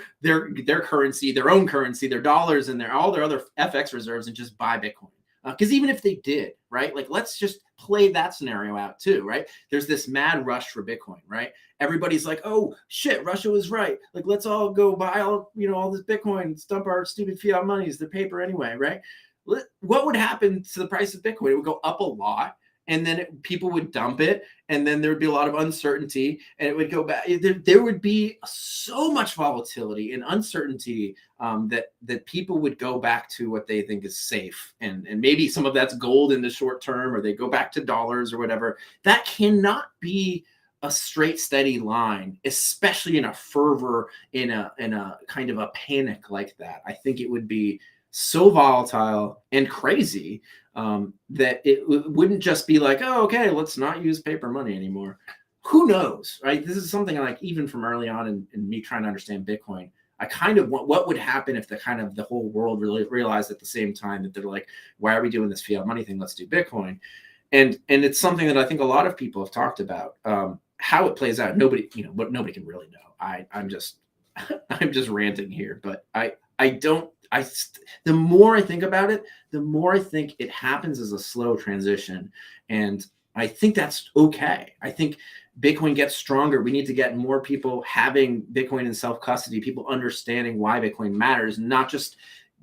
currency, their own currency, their dollars, and all their other FX reserves and just buy Bitcoin. Because even if they did, right? Like, let's just play that scenario out too, right? There's this mad rush for Bitcoin, right? Everybody's like, oh shit, Russia was right. Like, let's all go buy all this Bitcoin, dump our stupid fiat monies, the paper anyway, right? What would happen to the price of Bitcoin? It would go up a lot. And then people would dump it, and then there would be a lot of uncertainty, and it would go back. There would be so much volatility and uncertainty that people would go back to what they think is safe, and maybe some of that's gold in the short term, or they go back to dollars or whatever. That cannot be a straight, steady line, especially in a fervor, in a kind of a panic like that. I think it would be so volatile and crazy that it wouldn't just be like, oh, okay, let's not use paper money anymore. Who knows, right? This is something like, even from early on in me trying to understand Bitcoin, I kind of want, what would happen if the whole world really realized at the same time that they're like, why are we doing this fiat money thing? Let's do Bitcoin. And it's something that I think a lot of people have talked about. How it plays out, nobody can really know. I'm just ranting here, but the more I think about it, the more I think it happens as a slow transition. And I think that's okay. I think Bitcoin gets stronger. We need to get more people having Bitcoin in self-custody, people understanding why Bitcoin matters, not just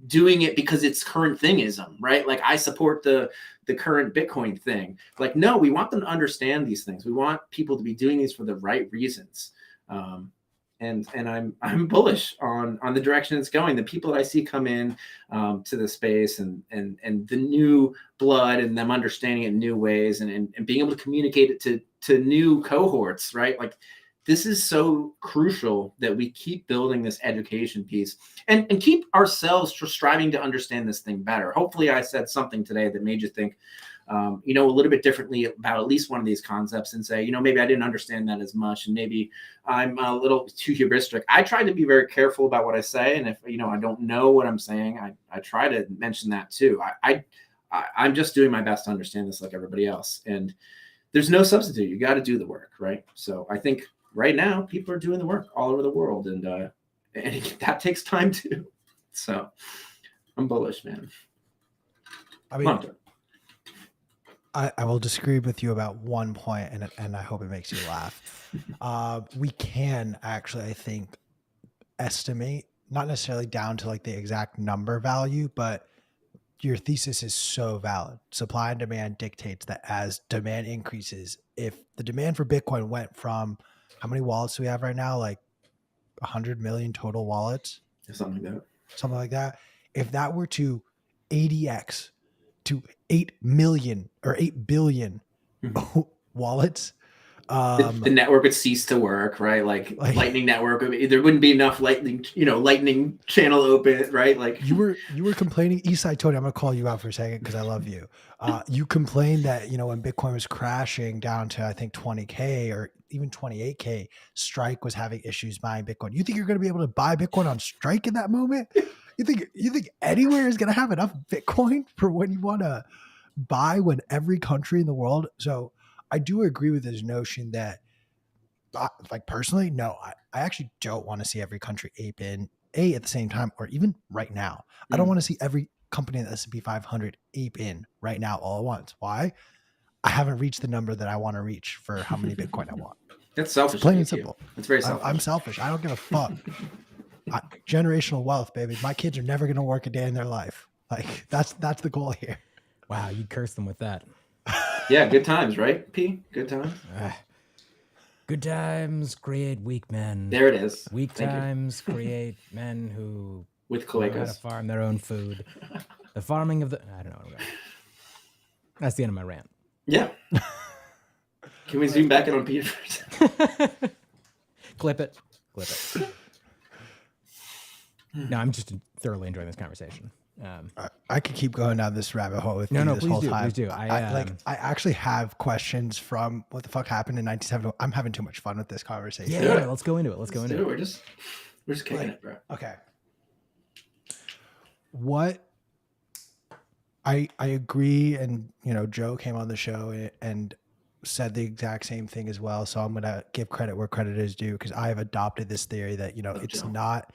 doing it because it's current thingism, right? Like, I support the current Bitcoin thing. Like, no, we want them to understand these things. We want people to be doing these for the right reasons. And I'm bullish on the direction it's going. The people that I see come in to the space, and the new blood, and them understanding it in new ways, and being able to communicate it to new cohorts, right? Like, this is so crucial that we keep building this education piece and keep ourselves striving to understand this thing better. Hopefully I said something today that made you think, a little bit differently about at least one of these concepts, and say, maybe I didn't understand that as much, and maybe I'm a little too hubristic. I try to be very careful about what I say. And if, I don't know what I'm saying, I try to mention that too. I'm just doing my best to understand this like everybody else. And there's no substitute. You got to do the work, right? So I think right now people are doing the work all over the world, and that takes time too. So I'm bullish, man. I mean, I will disagree with you about one point, and I hope it makes you laugh. We can actually, I think, estimate, not necessarily down to like the exact number value, but your thesis is so valid. Supply and demand dictates that as demand increases, if the demand for Bitcoin went from, how many wallets do we have right now? Like 100 million total wallets? Something like that. If that were to 80x to 8 million or 8 billion wallets, the network would cease to work, right? Like Lightning Network, there wouldn't be enough Lightning channel open, right? Like, you were complaining, Eastside Tony, I'm gonna call you out for a second because I love you. You complained that when Bitcoin was crashing down to, I think, 20K or even 28K, Strike was having issues buying Bitcoin. You think you're gonna be able to buy Bitcoin on Strike in that moment? You think anywhere is gonna have enough Bitcoin for when you want to buy, when every country in the world? So I do agree with this notion that, like, personally, no, I actually don't want to see every country ape in at the same time, or even right now. I don't want to see every company in the S&P 500 ape in right now all at once. Why? I haven't reached the number that I want to reach for how many Bitcoin I want. That's selfish. It's plain and simple. It's very selfish. I'm selfish. I don't give a fuck. Generational wealth, baby. My kids are never going to work a day in their life. Like, that's the goal here. Wow, you curse them with that. Yeah, good times, right, P? Good times. Good times create weak men. There it is. Weak times create men who with know how to cloacas farm their own food. The farming of the... I don't know. That's the end of my rant. Yeah. Can we zoom back in on Peter first? Clip it. No, I'm just thoroughly enjoying this conversation. I could keep going down this rabbit hole with you this whole time. Please do. I actually have questions from what the fuck happened in 1970. I'm having too much fun with this conversation. Yeah, let's go into it. Let's go into it. We're just kicking it, bro. Okay. what I agree, and Joe came on the show and said the exact same thing as well. So I'm gonna give credit where credit is due, because I have adopted this theory that it's Joe. not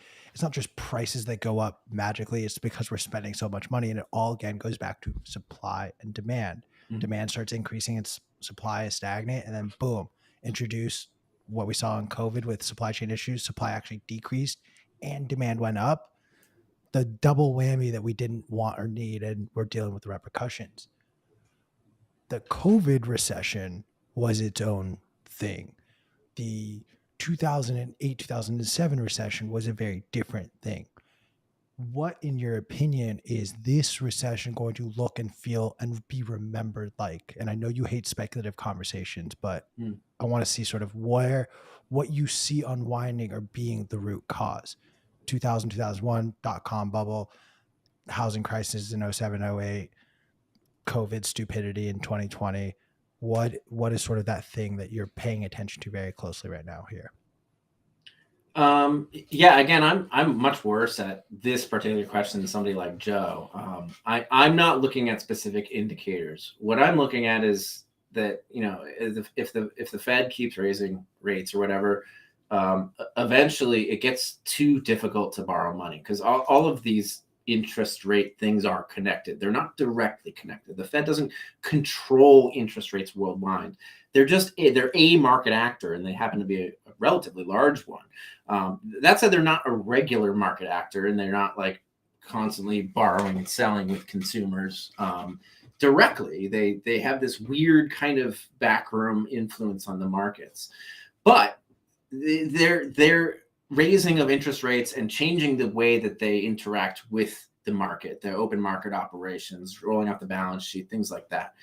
just prices that go up magically. It's because we're spending so much money, and it all again goes back to supply and demand. Mhm. Demand starts increasing, and supply is stagnant, and then boom, introduce what we saw in COVID with supply chain issues. Supply actually decreased, and demand went up. The double whammy that we didn't want or need, and we're dealing with the repercussions. The COVID recession was its own thing. The 2008, 2007 recession was a very different thing. What, in your opinion, is this recession going to look and feel and be remembered like? And I know you hate speculative conversations, but I want to see sort of what you see unwinding or being the root cause. 2000, 2001, dot-com bubble, housing crisis in 07, 08, COVID stupidity in 2020. What is sort of that thing that you're paying attention to very closely right now here? Yeah, again, I'm much worse at this particular question than somebody like Joe. I'm not looking at specific indicators. What I'm looking at is that, if the Fed keeps raising rates or whatever, eventually it gets too difficult to borrow money, because all of these interest rate things are connected. They're not directly connected. The Fed doesn't control interest rates worldwide. They're a market actor, and they happen to be a relatively large one. That said, they're not a regular market actor, and they're not like constantly borrowing and selling with consumers directly. They have this weird kind of backroom influence on the markets, but their raising of interest rates and changing the way that they interact with the market, their open market operations, rolling out the balance sheet, things like that,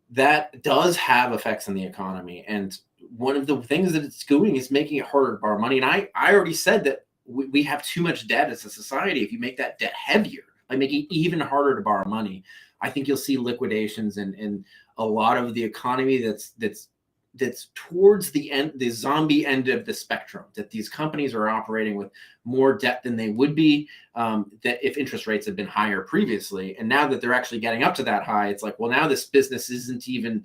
that does have effects on the economy. And one of the things that it's doing is making it harder to borrow money. And I already said that we have too much debt as a society. If you make that debt heavier, like making it even harder to borrow money, I think you'll see liquidations and a lot of the economy that's towards the end, the zombie end of the spectrum, that these companies are operating with more debt than they would be that if interest rates had been higher previously. And now that they're actually getting up to that high, it's like, well, now this business isn't even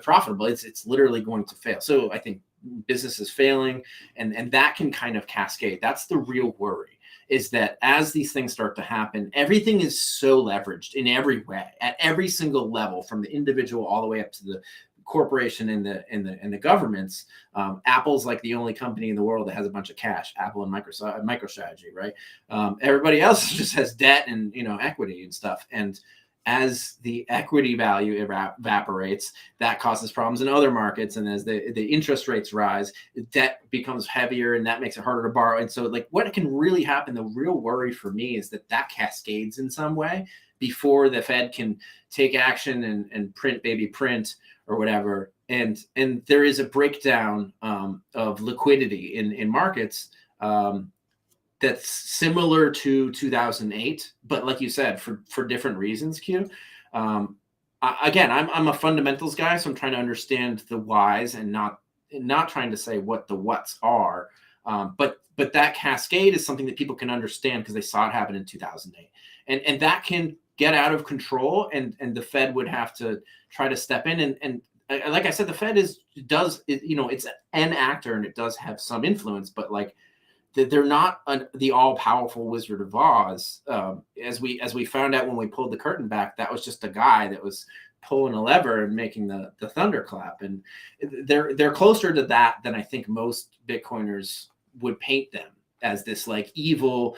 profitable. It's literally going to fail. So I think business is failing, and that can kind of cascade. That's the real worry, is that as these things start to happen, everything is so leveraged in every way, at every single level, from the individual all the way up to the corporation and the governments. Apple's like the only company in the world that has a bunch of cash. Apple and Microsoft, MicroStrategy, right? Everybody else just has debt and equity and stuff. And as the equity value evaporates, that causes problems in other markets. And as the interest rates rise, debt becomes heavier, and that makes it harder to borrow. And so, like, what can really happen, the real worry for me, is that cascades in some way before the Fed can take action and print or whatever. And there is a breakdown of liquidity in markets that's similar to 2008, but like you said, for different reasons. Q. Again, I'm a fundamentals guy, so I'm trying to understand the whys and not trying to say what the whats are. But that cascade is something that people can understand because they saw it happen in 2008, and that can get out of control, and the Fed would have to try to step in. And like I said, the Fed it's an actor, and it does have some influence, but like, they're not the all-powerful Wizard of Oz. As we found out when we pulled the curtain back, that was just a guy that was pulling a lever and making the thunderclap. And they're closer to that than I think most Bitcoiners would paint them, as this like evil,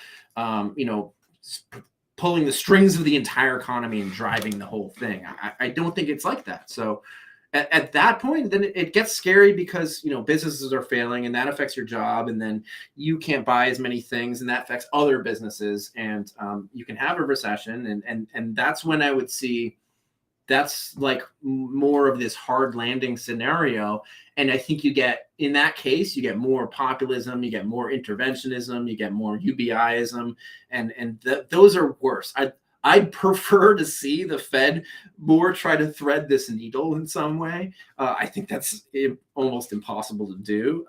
pulling the strings of the entire economy and driving the whole thing. I don't think it's like that. So at that point, then it gets scary, because businesses are failing, and that affects your job, and then you can't buy as many things, and that affects other businesses, and you can have a recession, and that's when I would see that's like more of this hard landing scenario. And I think in that case, you get more populism, you get more interventionism, you get more UBIism, and those are worse. I'd prefer to see the Fed more try to thread this needle in some way. I think that's almost impossible to do.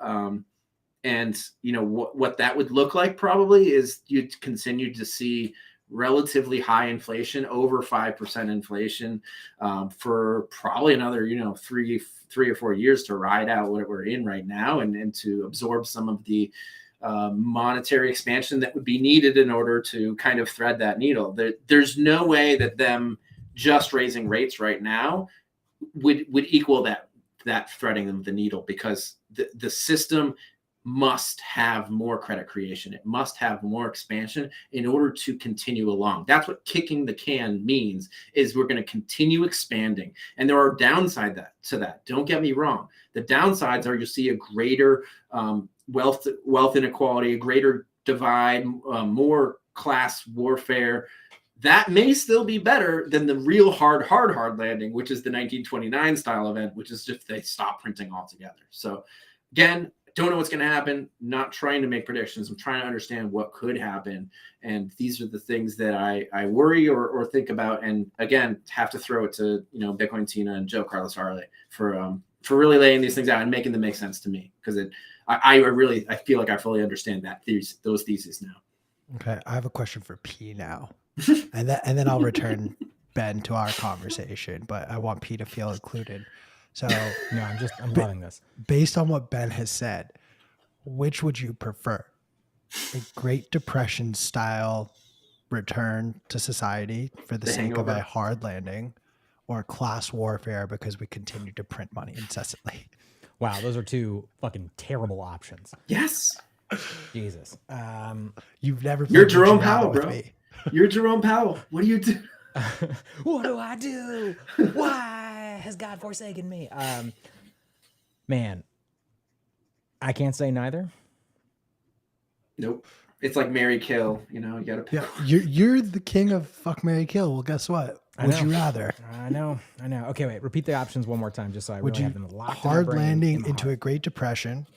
And what that would look like probably is you'd continue to see relatively high inflation, over 5% inflation, for probably another, 3 or 4 years to ride out what we're in right now, and to absorb some of the monetary expansion that would be needed in order to kind of thread that needle. There's no way that them just raising rates right now would equal that threading of the needle, because the system must have more credit creation. It must have more expansion in order to continue along. That's what kicking the can means, is we're going to continue expanding. And there are downsides to that. Don't get me wrong. The downsides are you'll see a greater wealth inequality, a greater divide, more class warfare. That may still be better than the real hard landing, which is the 1929 style event, which is just they stop printing altogether. So again, don't know what's going to happen. Not trying to make predictions. I'm trying to understand what could happen. And these are the things that I worry or think about. And again, have to throw it to, Bitcoin Tina and Joe Carlos Harley for really laying these things out and making them make sense to me. Because I feel like I fully understand those theses now. Okay. I have a question for P now. and then I'll return Ben to our conversation, but I want P to feel included. So No, I'm loving this. based on what Ben has said, which would you prefer? A Great Depression style return to society for the sake of a hard landing, or class warfare because we continue to print money incessantly? Wow, those are two fucking terrible options. Yes. Jesus. You've never You're played Jerome Would You Rather Powell, with bro. me. You're Jerome Powell. What do you do? What do I do? Why has God forsaken me? Man, I can't say neither. Nope. It's like Mary Kill. You got to pick. Yeah, you're the king of fuck, marry, kill. Well, guess what? I Would know. you rather? I know. Okay, wait. Repeat the options one more time, just so I Would really you have them locked in my hard brain landing and my into heart. a Great Depression,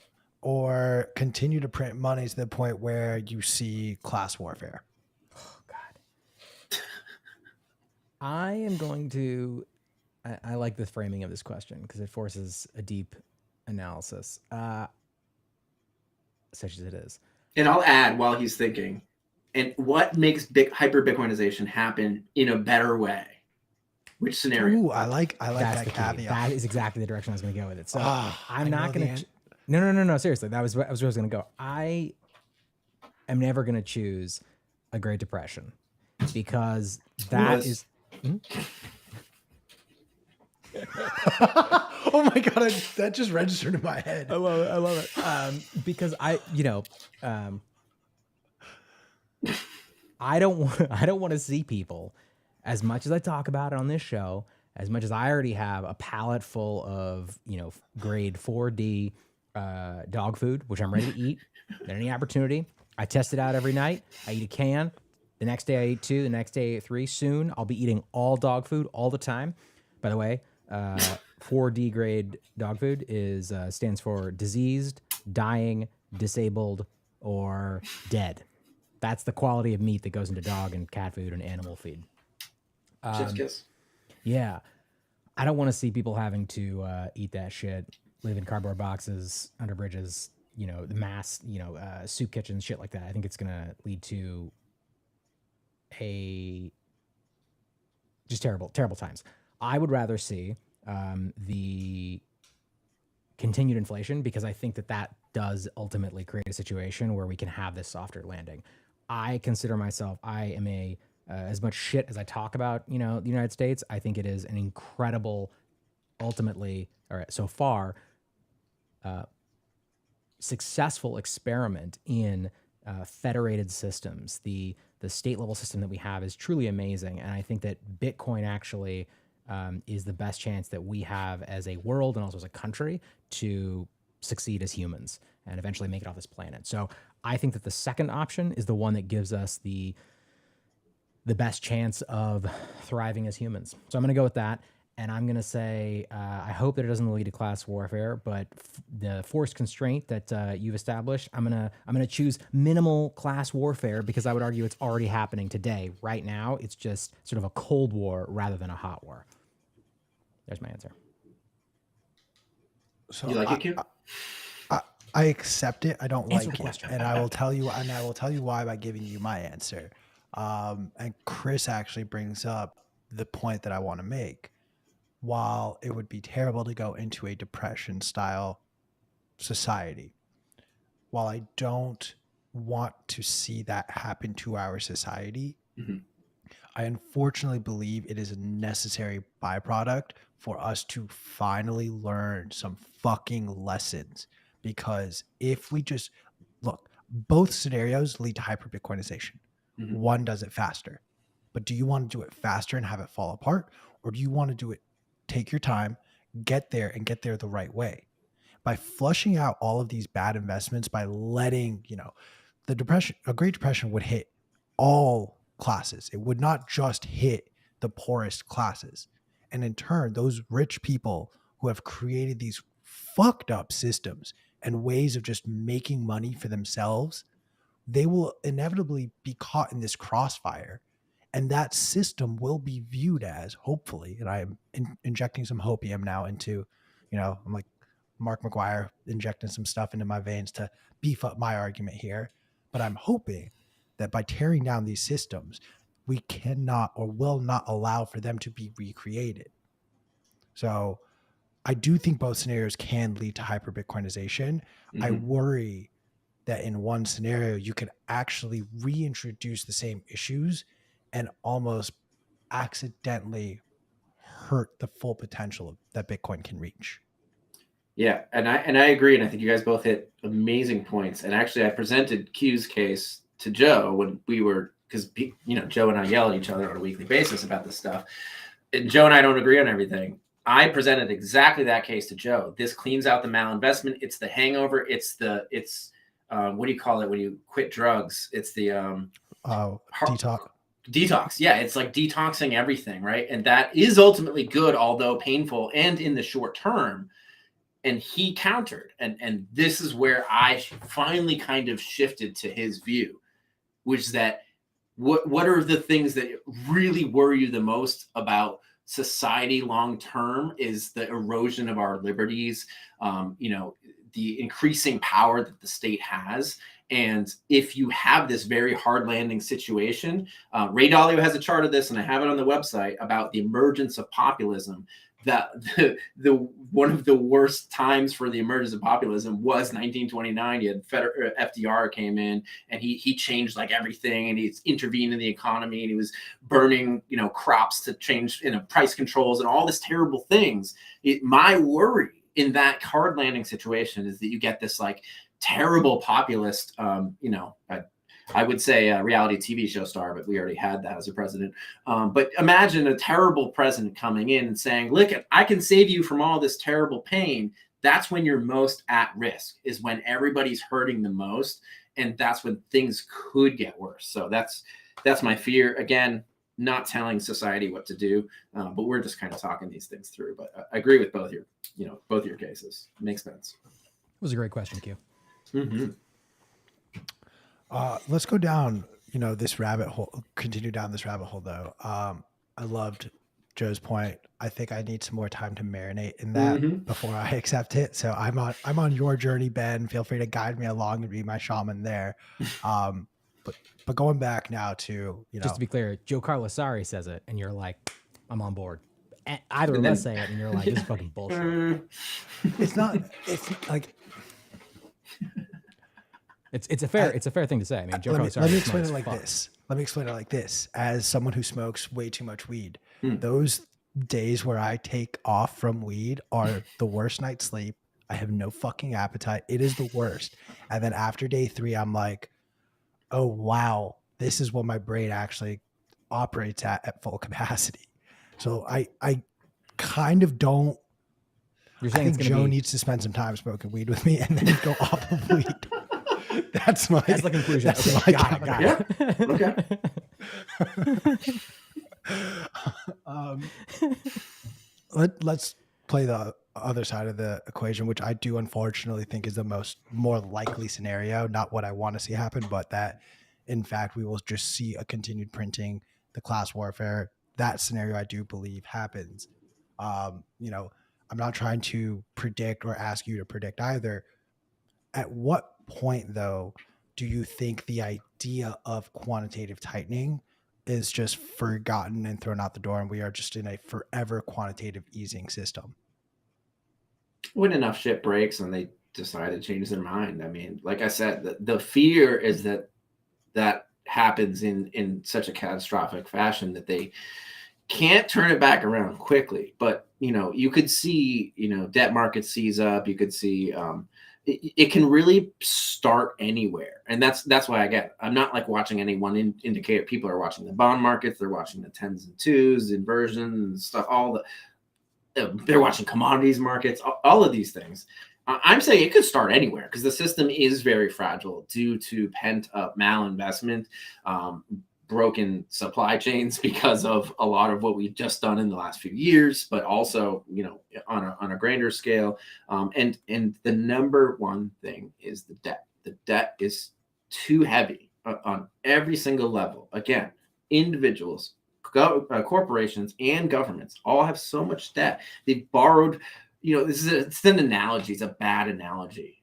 or continue to print money to the point where you see class warfare? Oh, God. I am going to. I like the framing of this question because it forces a deep analysis, such as it is. And I'll add while he's thinking, and what makes hyper Bitcoinization happen in a better way? Which scenario? Ooh, I like That's that the key. caveat. That is exactly the direction I was going to go with it. So Ah, I'm I not know going the to. No. Seriously, that was where I was going to go. I am never going to choose a Great Depression because that is. Oh my god, that just registered in my head. I love it. Because I don't want to see people, as much as I talk about it on this show, as much as I already have a pallet full of, grade 4D dog food, which I'm ready to eat at any opportunity. I test it out every night. I eat a can. The next day I eat 2. The next day I eat 3. Soon I'll be eating all dog food all the time. By the way, 4D grade dog food stands for diseased, dying, disabled, or dead. That's the quality of meat that goes into dog and cat food and animal feed. Just kiss. Yeah. I don't want to see people having to eat that shit, live in cardboard boxes, under bridges, the mass, soup kitchens, shit like that. I think it's going to lead to just terrible, terrible times. I would rather see the continued inflation, because I think that does ultimately create a situation where we can have this softer landing. I consider myself, I am as much shit as I talk about, the United States, I think it is an incredible, ultimately, or so far, successful experiment in federated systems. The state level system that we have is truly amazing. And I think that Bitcoin actually is the best chance that we have as a world and also as a country to succeed as humans and eventually make it off this planet. So I think that the second option is the one that gives us the best chance of thriving as humans. So I'm going to go with that. And I'm going to say, I hope that it doesn't lead to class warfare, but the forced constraint that you've established, I'm going to choose minimal class warfare, because I would argue it's already happening today. Right now, it's just sort of a cold war rather than a hot war. There's my answer. So You like it, Q? I accept it. I don't Answer like the it, question. and I will tell you. And I will tell you why by giving you my answer. And Chris actually brings up the point that I want to make. While it would be terrible to go into a depression style society, while I don't want to see that happen to our society, Mhm. I unfortunately believe it is a necessary byproduct for us to finally learn some fucking lessons. Because if we just look, both scenarios lead to hyper Bitcoinization. Mhm. One does it faster. But do you want to do it faster and have it fall apart? Or do you want to do it, take your time, get there and get there the right way? By flushing out all of these bad investments, by letting, the depression, a Great Depression would hit all classes. It would not just hit the poorest classes. And in turn, those rich people who have created these fucked up systems and ways of just making money for themselves, they will inevitably be caught in this crossfire. And that system will be viewed as, hopefully, and I am injecting some hopium now into, I'm like Mark McGuire injecting some stuff into my veins to beef up my argument here. But I'm hoping that by tearing down these systems, we cannot or will not allow for them to be recreated. So I do think both scenarios can lead to hyper Bitcoinization. I Mhm. worry that in one scenario, you could actually reintroduce the same issues and almost accidentally hurt the full potential that Bitcoin can reach. Yeah, and I agree, and I think you guys both hit amazing points. And actually, I presented Q's case to Joe when we were, because Joe and I yell at each other on a weekly basis about this stuff. And Joe and I don't agree on everything. I presented exactly that case to Joe. This cleans out the malinvestment. It's the hangover. It's what do you call it when you quit drugs? It's the Detox. detox. Yeah, it's like detoxing everything, right? And that is ultimately good, although painful and in the short term. And he countered, and this is where I finally kind of shifted to his view, which is that what are the things that really worry you the most about society long term is the erosion of our liberties, the increasing power that the state has. And if you have this very hard landing situation, Ray Dalio has a chart of this, and I have it on the website about the emergence of populism. That the one of the worst times for the emergence of populism was 1929. You had FDR came in, and he changed like everything, and he's intervened in the economy, and he was burning crops to change price controls and all this terrible things. My worry in that hard landing situation is that you get this like terrible populist, I would say a reality TV show star, but we already had that as a president. But imagine a terrible president coming in and saying, look, I can save you from all this terrible pain. That's when you're most at risk, is when everybody's hurting the most. And that's when things could get worse. So that's my fear. Again, not telling society what to do, but we're just kind of talking these things through. But I agree with both your cases. Makes sense. It was a great question, Q. Mm-hmm. Let's go down, this rabbit hole, continue down this rabbit hole though. I loved Joe's point. I think I need some more time to marinate in that before I accept it. So I'm on your journey, Ben. Feel free to guide me along and be my shaman there. But going back now to, Just to be clear, Joe Carlasari says it, and you're like, I'm on board. Either of us say it, and you're like, this is fucking bullshit. It's not. It's like. It's a fair thing to say. I mean, Joe Carlasari. Let me explain it like this. Let me explain it like this. As someone who smokes way too much weed, those days where I take off from weed are the worst night's sleep. I have no fucking appetite. It is the worst. And then after day 3, I'm like, oh wow, this is what my brain actually operates at full capacity. So I kind of don't. You're I saying think Joe needs to spend some time smoking weed with me and then go off of weed. That's the conclusion. Okay, got it. Okay. Let's play the other side of the equation, which I do unfortunately think is the more likely scenario, not what I want to see happen, but that in fact we will just see a continued printing, the class warfare. That scenario I do believe happens. I'm not trying to predict or ask you to predict either. At what point though do you think the idea of quantitative tightening is just forgotten and thrown out the door, and we are just in a forever quantitative easing system? When enough shit breaks and they decide to change their mind. I mean, like I said, the fear is that that happens in such a catastrophic fashion that they can't turn it back around quickly. But you could see debt markets seize up. You could see it can really start anywhere, and that's why I'm not like watching any one indicator. People are watching the bond markets, they're watching the 10s and 2s, inversion and stuff. They're watching commodities markets, all of these things. I'm saying it could start anywhere because the system is very fragile due to pent up malinvestment, broken supply chains because of a lot of what we've just done in the last few years, but also, on a grander scale. And the number one thing is the debt. The debt is too heavy on every single level. Again, individuals, corporations, and governments all have so much debt. They've borrowed. It's an analogy. It's a bad analogy,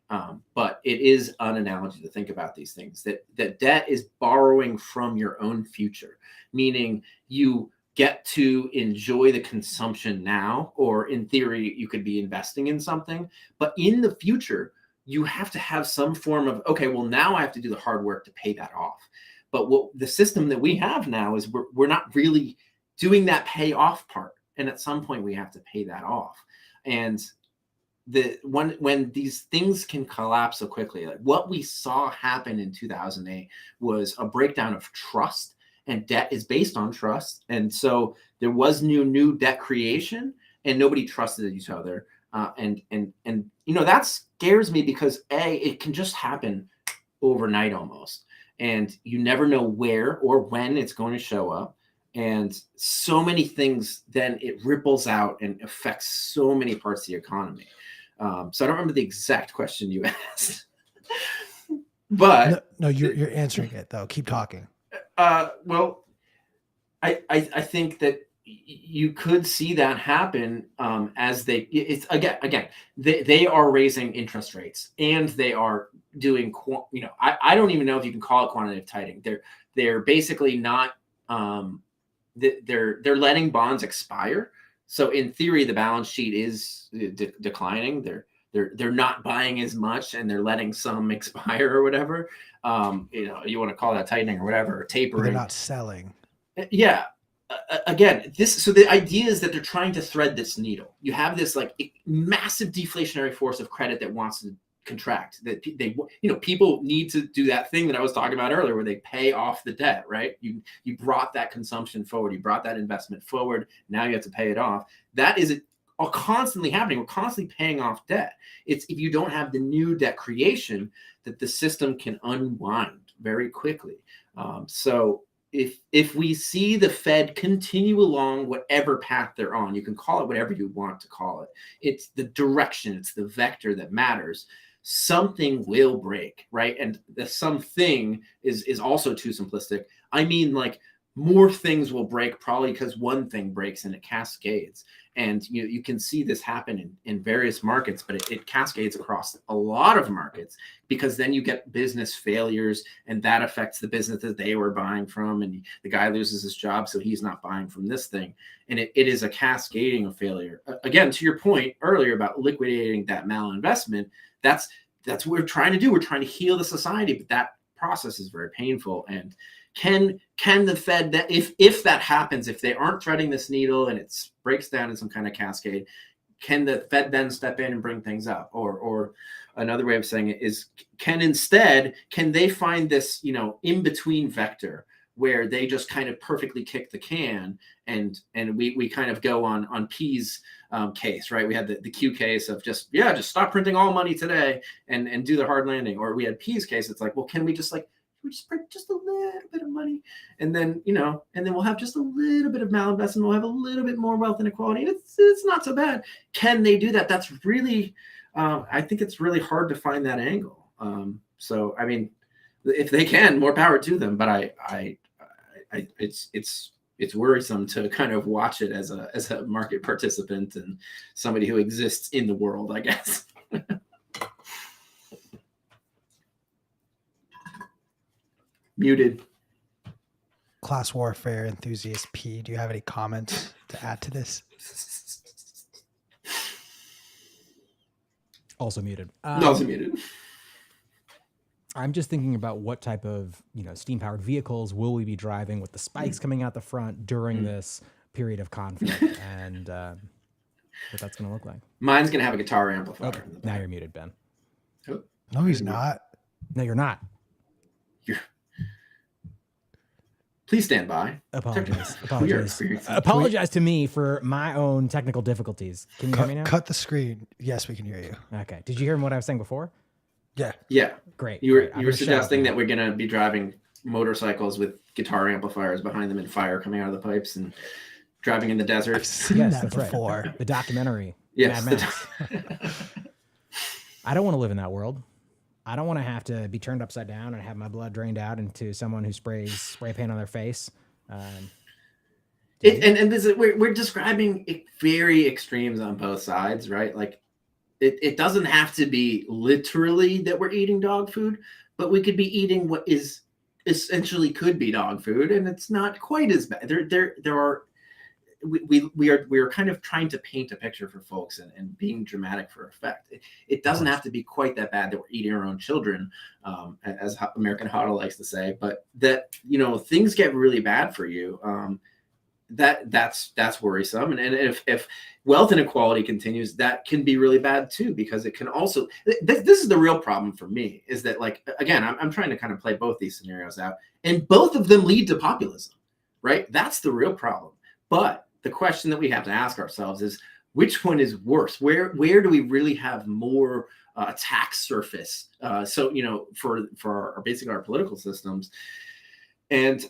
but it is an analogy to think about these things. That debt is borrowing from your own future, meaning you get to enjoy the consumption now, or in theory, you could be investing in something. But in the future, you have to have some form of, okay, well, now I have to do the hard work to pay that off. But what the system that we have now is we're not really doing that payoff part. And at some point, we have to pay that off. And when these things can collapse so quickly, like what we saw happen in 2008 was a breakdown of trust, and debt is based on trust. And so there was new debt creation, and nobody trusted each other. And that scares me because it can just happen overnight almost, and you never know where or when it's going to show up. And so many things, then it ripples out and affects so many parts of the economy. So I don't remember the exact question you asked, but no, you're answering it though. Keep talking. Well, I think that you could see that happen as it's again they are raising interest rates, and they are doing I don't even know if you can call it quantitative tightening. They're basically not. They're letting bonds expire. So in theory, the balance sheet is declining. They're not buying as much, and they're letting some expire or whatever. You want to call that tightening or whatever, or tapering. But they're not selling. Yeah. Again, so the idea is that they're trying to thread this needle. You have this like massive deflationary force of credit that wants to contract, that people need to do that thing that I was talking about earlier, where they pay off the debt, right? You brought that consumption forward, you brought that investment forward, now you have to pay it off. That is constantly happening. We're constantly paying off debt. It's if you don't have the new debt creation, that the system can unwind very quickly. So if we see the Fed continue along whatever path they're on, you can call it whatever you want to call it. It's the direction, it's the vector that matters. Something will break, right? And the something is also too simplistic. I mean, like, more things will break probably because one thing breaks and it cascades. And you can see this happen in various markets, but it cascades across a lot of markets, because then you get business failures, and that affects the business that they were buying from. And the guy loses his job, so he's not buying from this thing. And it is a cascading of failure. Again, to your point earlier about liquidating that malinvestment, that's what we're trying to do. We're trying to heal the society, but that process is very painful. And can the Fed, that if that happens, if they aren't threading this needle and it breaks down in some kind of cascade, can the Fed then step in and bring things up? Or another way of saying it is, can they find this in between vector where they just kind of perfectly kick the can, and we kind of go on P's case, right? We had the Q case of just stop printing all money today and do the hard landing. Or we had P's case. It's like, well, can we just print just a little bit of money, and then we'll have just a little bit of malinvestment. We'll have a little bit more wealth inequality. It's not so bad. Can they do that? That's really, I think it's really hard to find that angle. So I mean, if they can, more power to them. But it's worrisome to kind of watch it as a market participant and somebody who exists in the world, I guess. Muted. Class warfare enthusiast P, do you have any comments to add to this? Also muted. Also muted. I'm just thinking about what type of, steam-powered vehicles will we be driving with the spikes coming out the front during this period of conflict, and what that's going to look like. Mine's going to have a guitar amplifier. Okay, now you're muted, Ben. Oh, No, he's not. No, you're not. Please stand by. Apologize. We are Apologize. experiencing- Apologize to me for my own technical difficulties. Can you hear me now? Cut the screen. Yes, we can hear you. Okay. Did you hear what I was saying before? Yeah. Yeah. Great. You were great. I'm you were gonna shut suggesting up that now. we're going to be driving motorcycles with guitar amplifiers behind them and fire coming out of the pipes and driving in the desert. I've seen Yes, that that's right. before. The documentary. Yes. Mad Max. I don't want to live in that world. I don't want to have to be turned upside down and have my blood drained out into someone who sprays spray paint on their face. And this is, we're describing very extremes on both sides, right? Like it doesn't have to be literally that we're eating dog food, but we could be eating what is essentially could be dog food, and it's not quite as bad. There are we are kind of trying to paint a picture for folks and being dramatic for effect. It doesn't have to be quite that bad that we're eating our own children, as American Huddle likes to say, but that, things get really bad for you. That's worrisome. And if wealth inequality continues, that can be really bad too, because it can also, this is the real problem for me, is that, like, again, I'm trying to kind of play both these scenarios out, and both of them lead to populism, right? That's the real problem. But the question that we have to ask ourselves is, which one is worse? Where do we really have more attack surface? For our political systems. And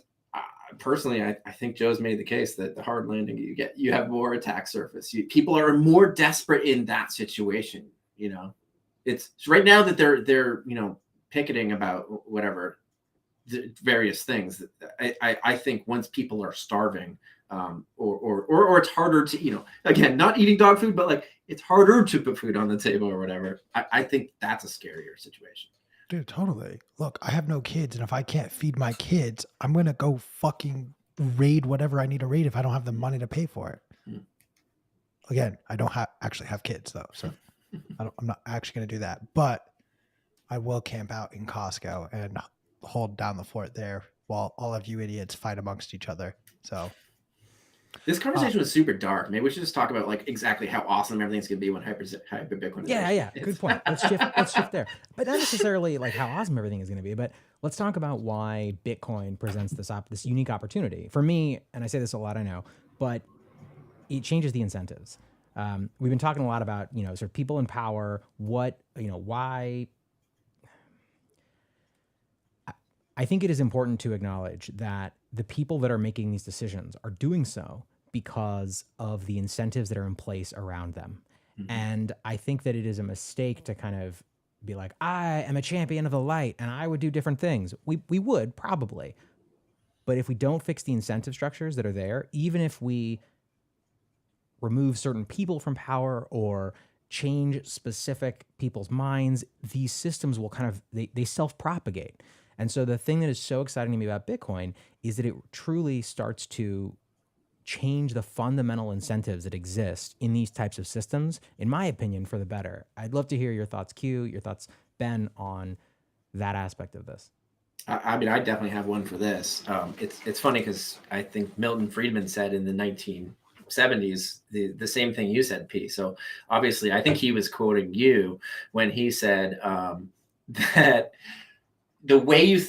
personally, I think Joe's made the case that the hard landing you have more attack surface. People are more desperate in that situation. It's right now that they're picketing about whatever, various things. I think once people are starving, or it's harder to, again, not eating dog food, but like it's harder to put food on the table or whatever. I think that's a scarier situation. Dude, totally. Look, I have no kids, and if I can't feed my kids, I'm going to go fucking raid whatever I need to raid if I don't have the money to pay for it. Again, I don't actually have kids, though, so I'm not actually going to do that. But I will camp out in Costco and hold down the fort there while all of you idiots fight amongst each other. So this conversation was super dark. Maybe we should just talk about like exactly how awesome everything's going to be when hyper Bitcoin is. Yeah. Good point. Let's shift there. But not necessarily like how awesome everything is going to be, but let's talk about why Bitcoin presents this unique opportunity. For me, and I say this a lot, I know, but it changes the incentives. We've been talking a lot about, sort of people in power, why. I think it is important to acknowledge that the people that are making these decisions are doing so because of the incentives that are in place around them. Mm-hmm. And I think that it is a mistake to kind of be like, I am a champion of the light and I would do different things. We would probably, but if we don't fix the incentive structures that are there, even if we remove certain people from power or change specific people's minds, these systems will kind of, they self-propagate. And so the thing that is so exciting to me about Bitcoin is that it truly starts to change the fundamental incentives that exist in these types of systems, in my opinion, for the better. I'd love to hear your thoughts, Q, your thoughts, Ben, on that aspect of this. I mean, I definitely have one for this. It's funny because I think Milton Friedman said in the 1970s the same thing you said, P. So obviously, I think he was quoting you when he said that the way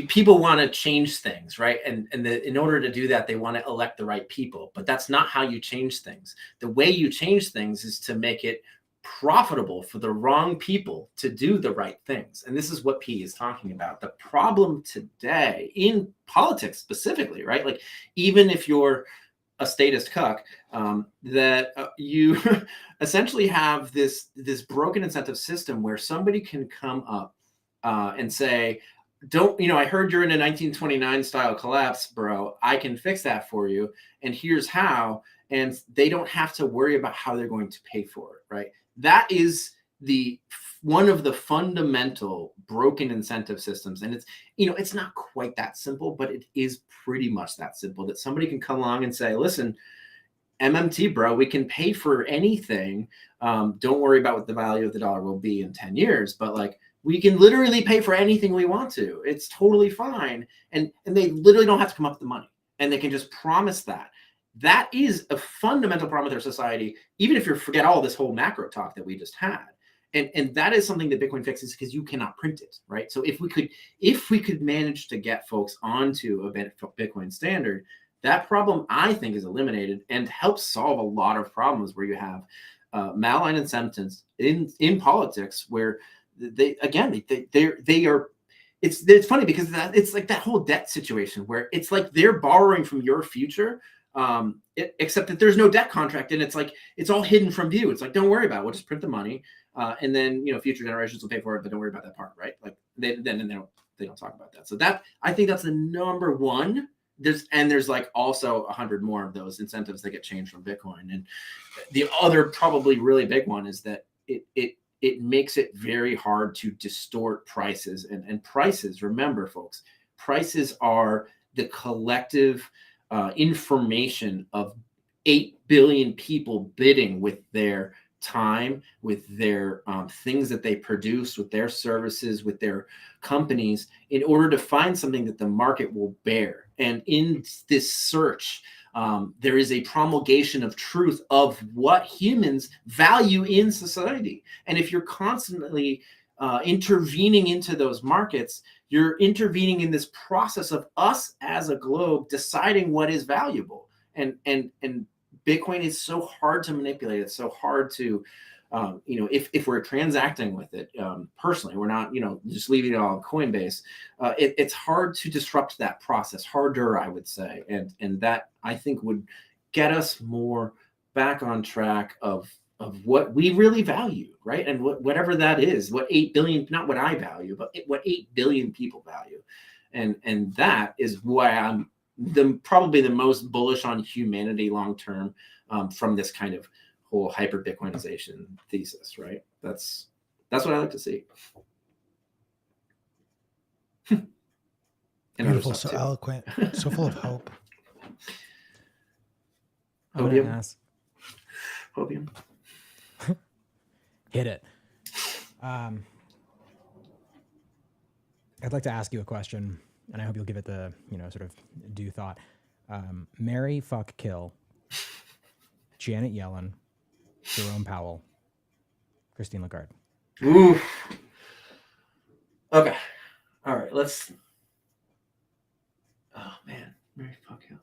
people want to change things, right? And in order to do that, they want to elect the right people. But that's not how you change things. The way you change things is to make it profitable for the wrong people to do the right things. And this is what P is talking about. The problem today in politics specifically, right? Like, even if you're a statist cuck, that you essentially have this broken incentive system where somebody can come up and say, I heard you're in a 1929 style collapse, bro. I can fix that for you. And here's how. And they don't have to worry about how they're going to pay for it, right? That is the one of the fundamental broken incentive systems, and it's not quite that simple, but it is pretty much that simple, that somebody can come along and say, listen, MMT, bro, we can pay for anything. Don't worry about what the value of the dollar will be in 10 years, but like, we can literally pay for anything we want to. It's totally fine. And they literally don't have to come up with the money, and they can just promise that. That is a fundamental problem with our society, even if you forget all this whole macro talk that we just had. And that is something that Bitcoin fixes, because you cannot print it, right? So if we could manage to get folks onto a Bitcoin standard, that problem, I think, is eliminated and helps solve a lot of problems where you have malign incentives in politics, where they are. It's funny because it's like that whole debt situation where it's like they're borrowing from your future, except that there's no debt contract, and it's like it's all hidden from view. It's like, don't worry about it. We'll just print the money, and then future generations will pay for it, but don't worry about that part, right? Like they don't talk about that. So that, I think, that's the number one. There's like also 100 more of those incentives that get changed from Bitcoin. And the other probably really big one is that it makes it very hard to distort prices. And prices, remember, folks, prices are the collective information of 8 billion people bidding with their time, with their things that they produce, with their services, with their companies, in order to find something that the market will bear. And in this search, there is a promulgation of truth of what humans value in society. And if you're constantly intervening into those markets, you're intervening in this process of us as a globe deciding what is valuable. And Bitcoin is so hard to manipulate. It's so hard to, if we're transacting with it personally, we're not, just leaving it all on Coinbase. It's hard to disrupt that process, harder, I would say. And that, I think, would get us more back on track of what we really value, right? And whatever that is, what 8 billion, not what I value, but what 8 billion people value. And that is why I'm probably the most bullish on humanity long term, from this kind of whole hyper Bitcoinization thesis, right? That's what I like to see. Beautiful, so eloquent, so full of hope. Hopium. Hopium. Hit it. I'd like to ask you a question, and I hope you'll give it the sort of due thought. Marry, fuck, kill Janet Yellen, Jerome Powell, Christine Lagarde. Ooh. Okay. All right. Let's. Oh man, Marry, fuck, kill.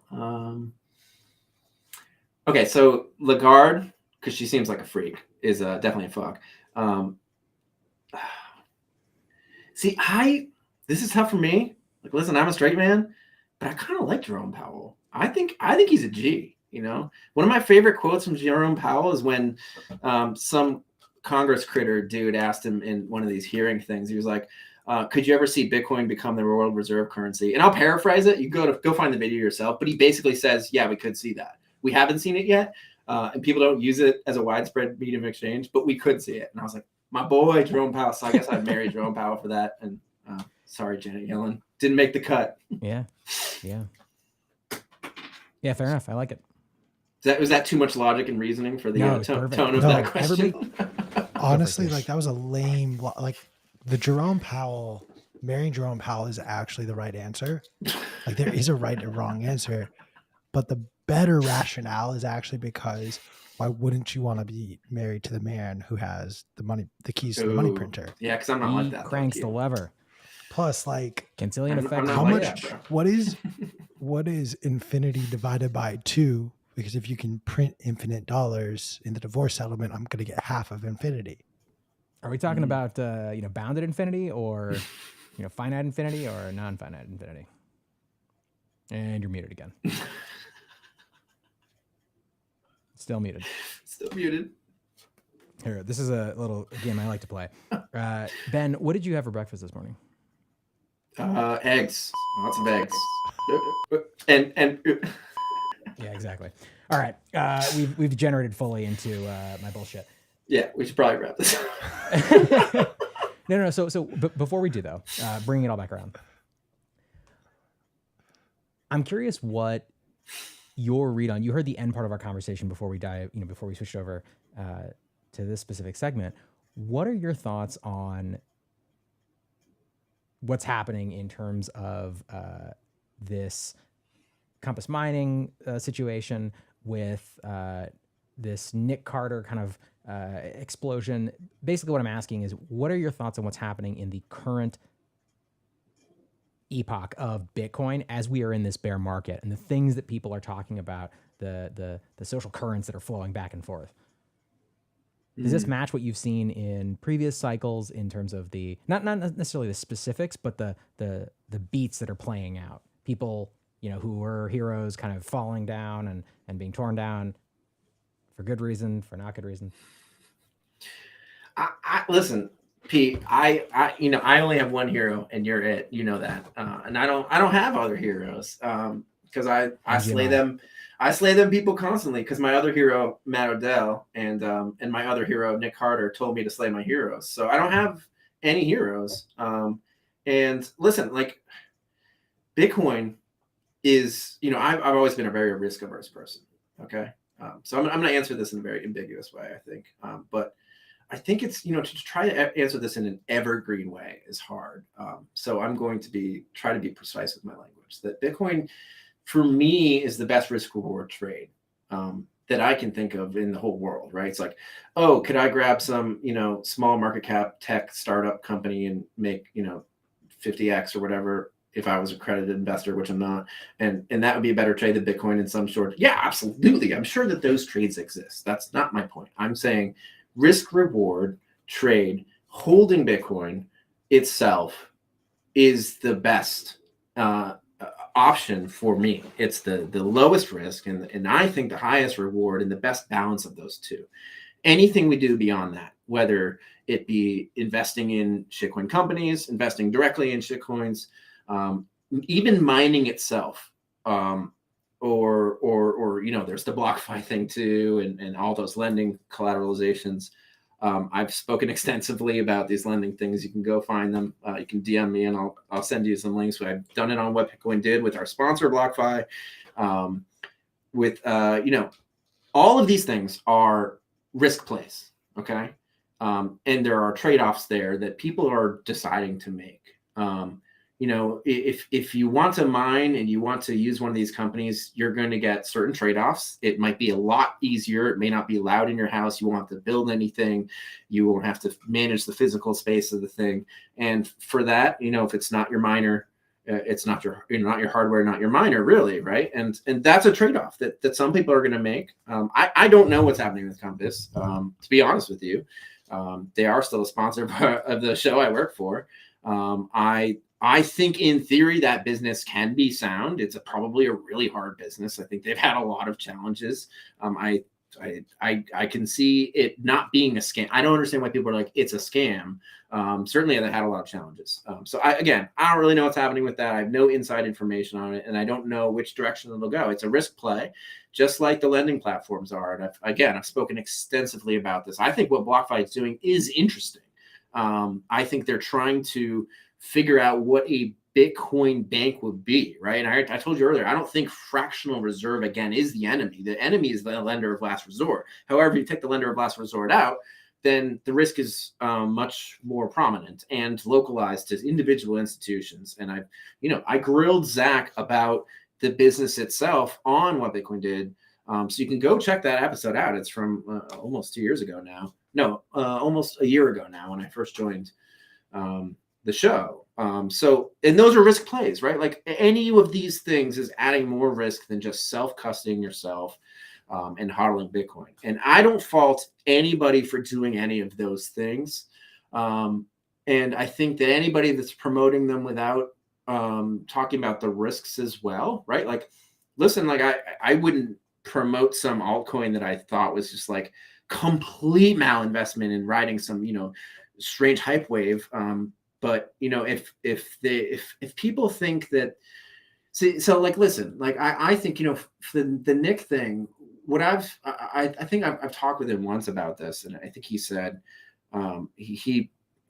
Okay, so Lagarde, because she seems like a freak, is definitely a fuck. See, this is tough for me. Like, listen, I'm a straight man, but I kind of like Jerome Powell. I think he's a G. One of my favorite quotes from Jerome Powell is when some Congress critter dude asked him in one of these hearing things. He was like, "Could you ever see Bitcoin become the world reserve currency?" And I'll paraphrase it. You go find the video yourself. But he basically says, "Yeah, we could see that. We haven't seen it yet, and people don't use it as a widespread medium of exchange, but we could see it." And I was like, "My boy, Jerome Powell." So I guess I'd marry Jerome Powell for that. And sorry, Janet Yellen, didn't make the cut. Yeah. Fair enough. I like it. Was that too much logic and reasoning for the tone of that question? Honestly, like, that was a lame, like, marrying Jerome Powell is actually the right answer. Like, there is a right and wrong answer, but the better rationale is actually because why wouldn't you want to be married to the man who has the keys to the money printer? Yeah, because I'm not like that. Cranks the lever. Plus, like, Cancillion effect. How much? What is infinity divided by 2? Because if you can print infinite dollars in the divorce settlement, I'm going to get half of infinity. Are we talking about bounded infinity, or finite infinity, or non-finite infinity? And you're muted again. Still muted. Still muted. Here, this is a little game I like to play. Ben, what did you have for breakfast this morning? Eggs. Lots of eggs. And Yeah, exactly. All right. We've degenerated fully into my bullshit. Yeah, we should probably wrap this up. No. So before we do though, bringing it all back around, I'm curious what your read on. You heard the end part of our conversation before we before we switched over to this specific segment. What are your thoughts on what's happening in terms of this Compass Mining situation with this Nick Carter kind of explosion? Basically, what I'm asking is, what are your thoughts on what's happening in the current epoch of Bitcoin as we are in this bear market, and the things that people are talking about, the social currents that are flowing back and forth? Does this match what you've seen in previous cycles in terms of the not necessarily the specifics, but the beats that are playing out? People, who were heroes kind of falling down and being torn down for good reason, for not good reason. I listen, Pete. I only have one hero, and you're it. You know that, and I don't have other heroes because I slay them. I slay them people constantly because my other hero, Matt Odell, and my other hero, Nick Carter, told me to slay my heroes. So I don't have any heroes. And listen, like Bitcoin is, I've always been a very risk averse person. Okay. So I'm going to answer this in a very ambiguous way, I think. But I think it's, to try to answer this in an evergreen way is hard. So I'm going to try to be precise with my language. That Bitcoin, for me, is the best risk reward trade that I can think of in the whole world, right? It's like, oh, could I grab some, small market cap tech startup company and make, 50x or whatever if I was a accredited investor, which I'm not, and that would be a better trade than Bitcoin in some sort. Yeah, absolutely. I'm sure that those trades exist. That's not my point. I'm saying risk reward trade holding Bitcoin itself is the best option for me. It's the lowest risk and I think the highest reward and the best balance of those two. Anything we do beyond that, whether it be investing in shitcoin companies, investing directly in shitcoins, even mining itself, or there's the BlockFi thing too, and all those lending collateralizations. I've spoken extensively about these lending things. You can go find them. You can DM me and I'll send you some links. I've done it on what Bitcoin did with our sponsor BlockFi. All of these things are risk plays. Okay. And there are trade-offs there that people are deciding to make. If you want to mine and you want to use one of these companies, you're going to get certain trade-offs. It might be a lot easier. It may not be loud in your house. You won't have to build anything. You won't have to manage the physical space of the thing. And for that, if it's not your miner, it's not your hardware, not your miner, really, right? And that's a trade-off that some people are going to make. I don't know what's happening with Compass, to be honest with you. They are still a sponsor of the show I work for. I think in theory that business can be sound. It's probably a really hard business. I think they've had a lot of challenges. I can see it not being a scam. I don't understand why people are like, it's a scam. Certainly they had a lot of challenges. So I don't really know what's happening with that. I have no inside information on it, and I don't know which direction it'll go. It's a risk play, just like the lending platforms are. And I've spoken extensively about this. I think what BlockFi is doing is interesting. I think they're trying to figure out what a Bitcoin bank would be, right? And I told you earlier, I don't think fractional reserve, again, is the enemy. The enemy is the lender of last resort. However, you take the lender of last resort out, then the risk is much more prominent and localized to individual institutions. And I grilled Zach about the business itself on what Bitcoin did. So you can go check that episode out. It's from almost 2 years ago now. No, almost a year ago now when I first joined the show. And those are risk plays, right? Like any of these things is adding more risk than just self-custodying yourself and hodling Bitcoin. And I don't fault anybody for doing any of those things. And I think that anybody that's promoting them without talking about the risks as well, right? Like, listen, like I wouldn't promote some altcoin that I thought was just like complete malinvestment in riding some, strange hype wave. But if people think that, listen, like I think, the Nick thing, what I think I've talked with him once about this, and I think he said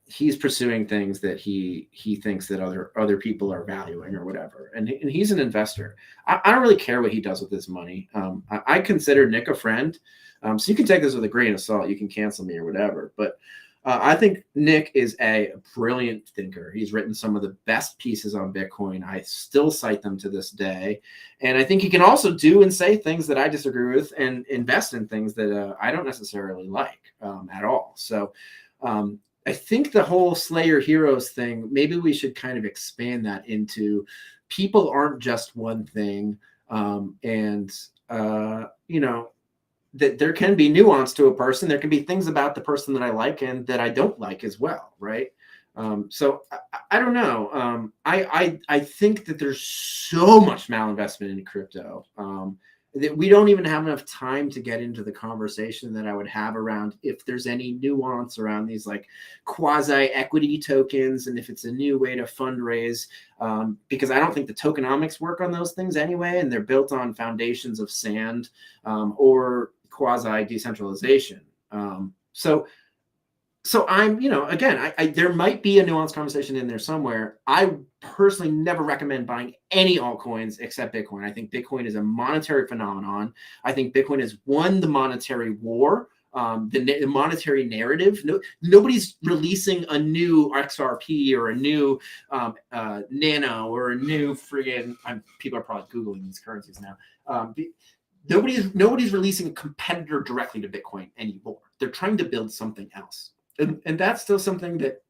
he's pursuing things that he thinks that other people are valuing or whatever, and he's an investor. I don't really care what he does with his money. I consider Nick a friend, so you can take this with a grain of salt. You can cancel me or whatever, but I think Nick is a brilliant thinker. He's written some of the best pieces on Bitcoin. I still cite them to this day. And I think he can also do and say things that I disagree with and invest in things that I don't necessarily like at all. So I think the whole slay your heroes thing, maybe we should kind of expand that into people aren't just one thing. You know, that there can be nuance to a person. There can be things about the person that I like and that I don't like as well, right? So I don't know. I think that there's so much malinvestment in crypto that we don't even have enough time to get into the conversation that I would have around if there's any nuance around these like quasi equity tokens and if it's a new way to fundraise, because I don't think the tokenomics work on those things anyway, and they're built on foundations of sand or quasi decentralization. So I'm, you know, again, there might be a nuanced conversation in there somewhere. I personally never recommend buying any altcoins except Bitcoin. I think Bitcoin is a monetary phenomenon. I think Bitcoin has won the monetary war, the monetary narrative. Nobody's releasing a new XRP or a new Nano or a new friggin', people are probably Googling these currencies now. Nobody's releasing a competitor directly to Bitcoin anymore. They're trying to build something else. And that's still something that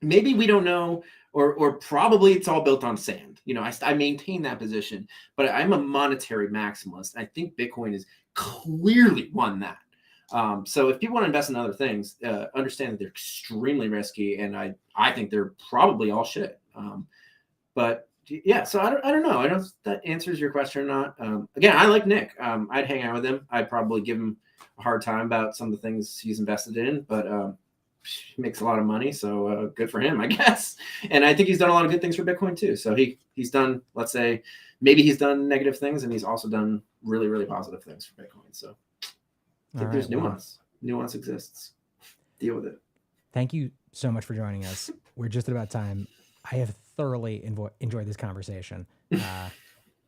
maybe we don't know, or probably it's all built on sand. You know, I maintain that position, but I'm a monetary maximalist. I think Bitcoin has clearly won that. So if people want to invest in other things, understand that they're extremely risky, and I think they're probably all shit. But yeah, so I don't know. I don't know if that answers your question or not. Again, I like Nick. I'd hang out with him. I'd probably give him a hard time about some of the things he's invested in, but he makes a lot of money, so good for him, I guess. And I think he's done a lot of good things for Bitcoin too. So he's done, let's say, maybe he's done negative things, and he's also done really, really positive things for Bitcoin. So I think there's nuance. Nuance exists. Deal with it. Thank you so much for joining us. We're just at about time. I have thoroughly enjoyed this conversation.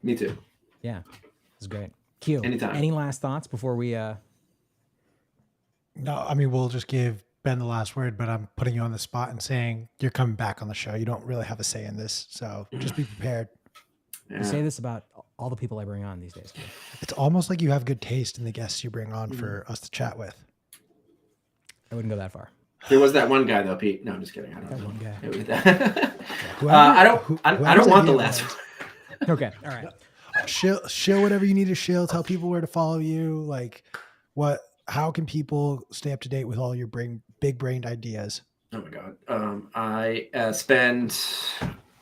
Me too. Yeah, it was great. Q, anytime. Any last thoughts before we... No, I mean, we'll just give Ben the last word, but I'm putting you on the spot and saying you're coming back on the show. You don't really have a say in this, so just be prepared. Yeah. I say this about all the people I bring on these days. It's almost like you have good taste in the guests you bring on for us to chat with. I wouldn't go that far. There was that one guy though, Pete. No, I'm just kidding. I don't know. One guy. I don't want the last one. Okay. All right. Shill whatever you need to shill. Tell people where to follow you. Like how can people stay up to date with all your big brained ideas? Oh my God. I spend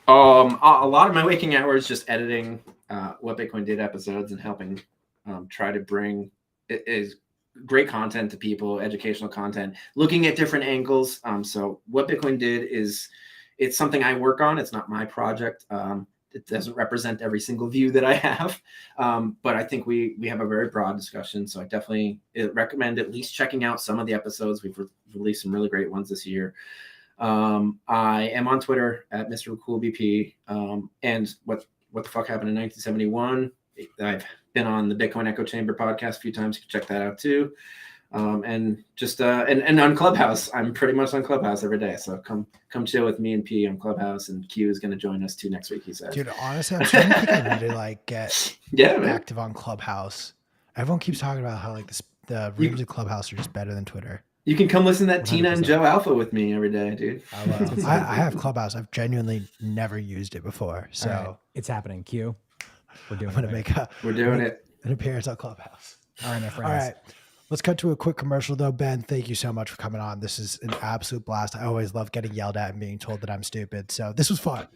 a lot of my waking hours just editing What Bitcoin Did episodes and helping try to bring is great content to people, educational content, looking at different angles. So What Bitcoin Did it's something I work on. It's not my project. It doesn't represent every single view that I have. But I think we have a very broad discussion. So I definitely recommend at least checking out some of the episodes. We've released some really great ones this year. I am on Twitter at Mr. Cool BP. And what the fuck happened in 1971? I've been on the Bitcoin Echo Chamber podcast a few times. You can check that out too. And just and on Clubhouse, I'm pretty much on Clubhouse every day. So come chill with me and P on Clubhouse, and Q is going to join us too next week. He said, "Dude, honestly, I'm trying to think I need to like get active on Clubhouse. Everyone keeps talking about how like the rooms of Clubhouse are just better than Twitter. You can come listen to that 100%. Tina and Joe Alpha with me every day, dude. I have Clubhouse. I've genuinely never used it before, so right. It's happening. Q, we're doing We're doing it. An appearance on Clubhouse. All right, my friends. All right. Let's cut to a quick commercial though. Ben, thank you so much for coming on. This is an absolute blast. I always love getting yelled at and being told that I'm stupid. So this was fun.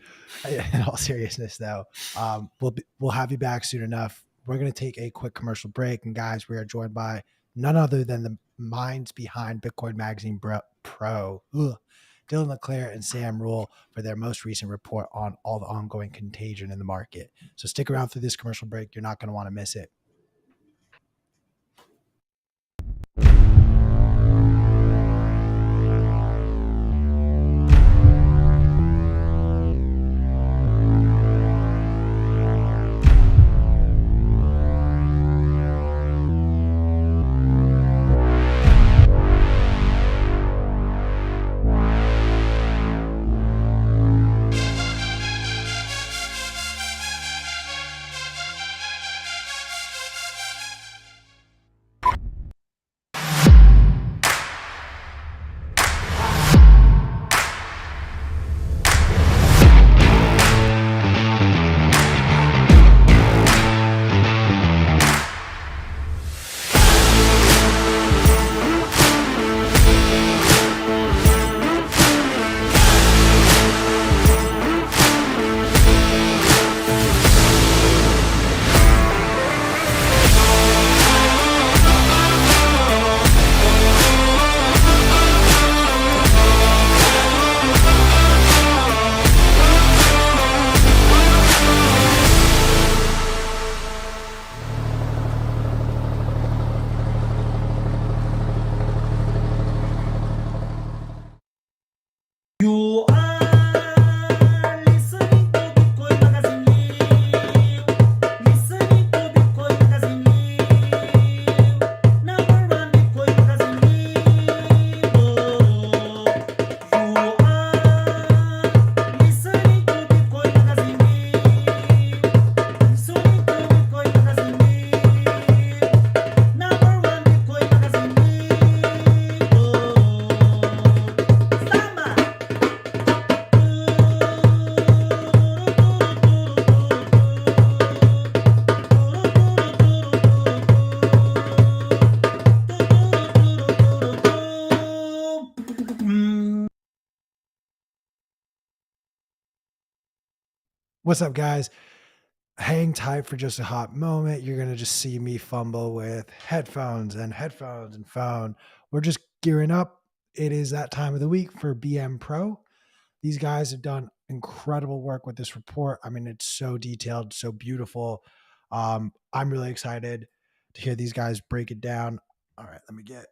In all seriousness though, we'll have you back soon enough. We're going to take a quick commercial break. And guys, we are joined by none other than the minds behind Bitcoin Magazine Pro, Dylan LeClair and Sam Rule, for their most recent report on all the ongoing contagion in the market. So stick around through this commercial break. You're not going to want to miss it. What's up, guys? Hang tight for just a hot moment. You're going to just see me fumble with headphones and phone. We're just gearing up. It is that time of the week for BM Pro. These guys have done incredible work with this report. I mean, it's so detailed, so beautiful. I'm really excited to hear these guys break it down. All right, let me get.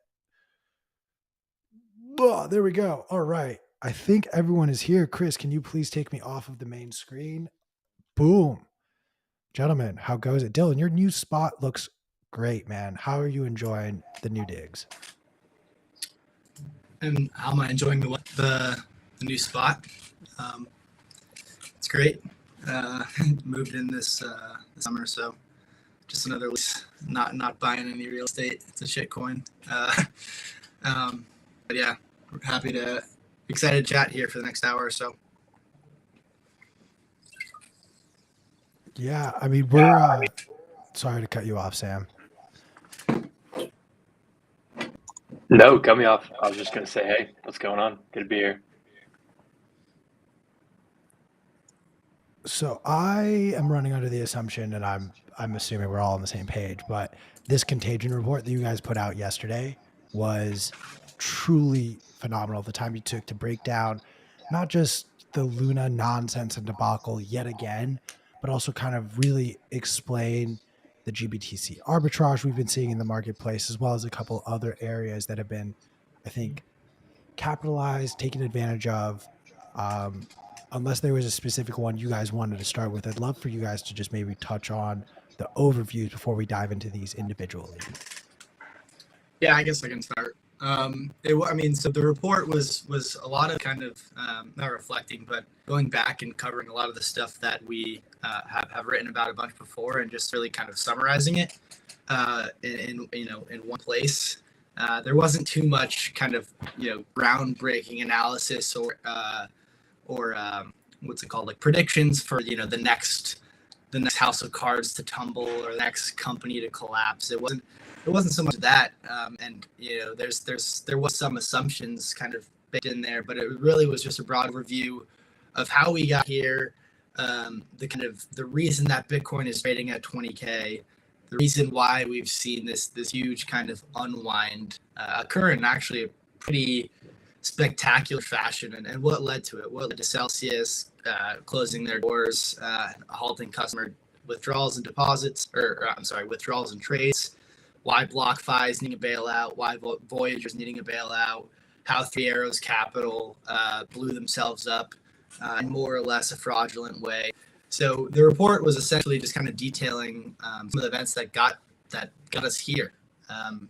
Oh, there we go. All right. I think everyone is here. Chris, can you please take me off of the main screen? Boom. Gentlemen, how goes it? Dylan, your new spot looks great, man. How are you enjoying the new digs? And how am I enjoying the new spot? It's great. Moved in this summer, so just another not buying any real estate. It's a shit coin. But yeah, we're excited to chat here for the next hour or so. Yeah, I mean, we're sorry to cut you off, Sam. No, cut me off. I was just going to say, hey, what's going on? Good to be here. So I am running under the assumption, and I'm assuming we're all on the same page, but this Contagion report that you guys put out yesterday was truly phenomenal. The time you took to break down not just the Luna nonsense and debacle yet again, but also kind of really explain the GBTC arbitrage we've been seeing in the marketplace, as well as a couple other areas that have been, I think, capitalized, taken advantage of. Unless there was a specific one you guys wanted to start with, I'd love for you guys to just maybe touch on the overviews before we dive into these individually. Yeah, I guess I can start. So the report was a lot of kind of not reflecting, but going back and covering a lot of the stuff that we have written about a bunch before, and just really kind of summarizing it in one place. There wasn't too much kind of groundbreaking analysis or what's it called, like predictions for the next house of cards to tumble or the next company to collapse. It wasn't so much that, and there was some assumptions kind of baked in there, but it really was just a broad review of how we got here, the reason that Bitcoin is trading at 20K, the reason why we've seen this huge kind of unwind occur in actually a pretty spectacular fashion, and what led to it. What led to Celsius closing their doors, halting customer withdrawals and deposits, withdrawals and trades. Why BlockFi is needing a bailout, why Voyager's needing a bailout, how Three Arrows Capital blew themselves up in more or less a fraudulent way. So the report was essentially just kind of detailing some of the events that got us here,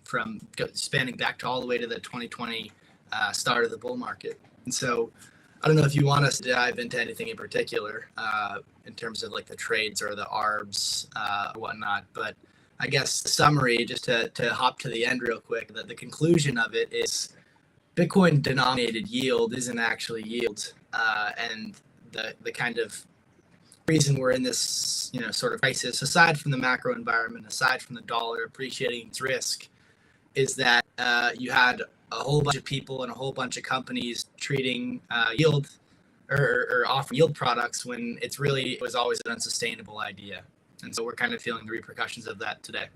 from spanning back to all the way to the 2020 start of the bull market. And so I don't know if you want us to dive into anything in particular in terms of like the trades or the ARBs or whatnot, but I guess the summary, just to hop to the end real quick, that the conclusion of it is Bitcoin denominated yield isn't actually yield, and the kind of reason we're in this sort of crisis, aside from the macro environment, aside from the dollar appreciating its risk, is that you had a whole bunch of people and a whole bunch of companies treating yield or offering yield products when it was always an unsustainable idea. And so we're kind of feeling the repercussions of that today.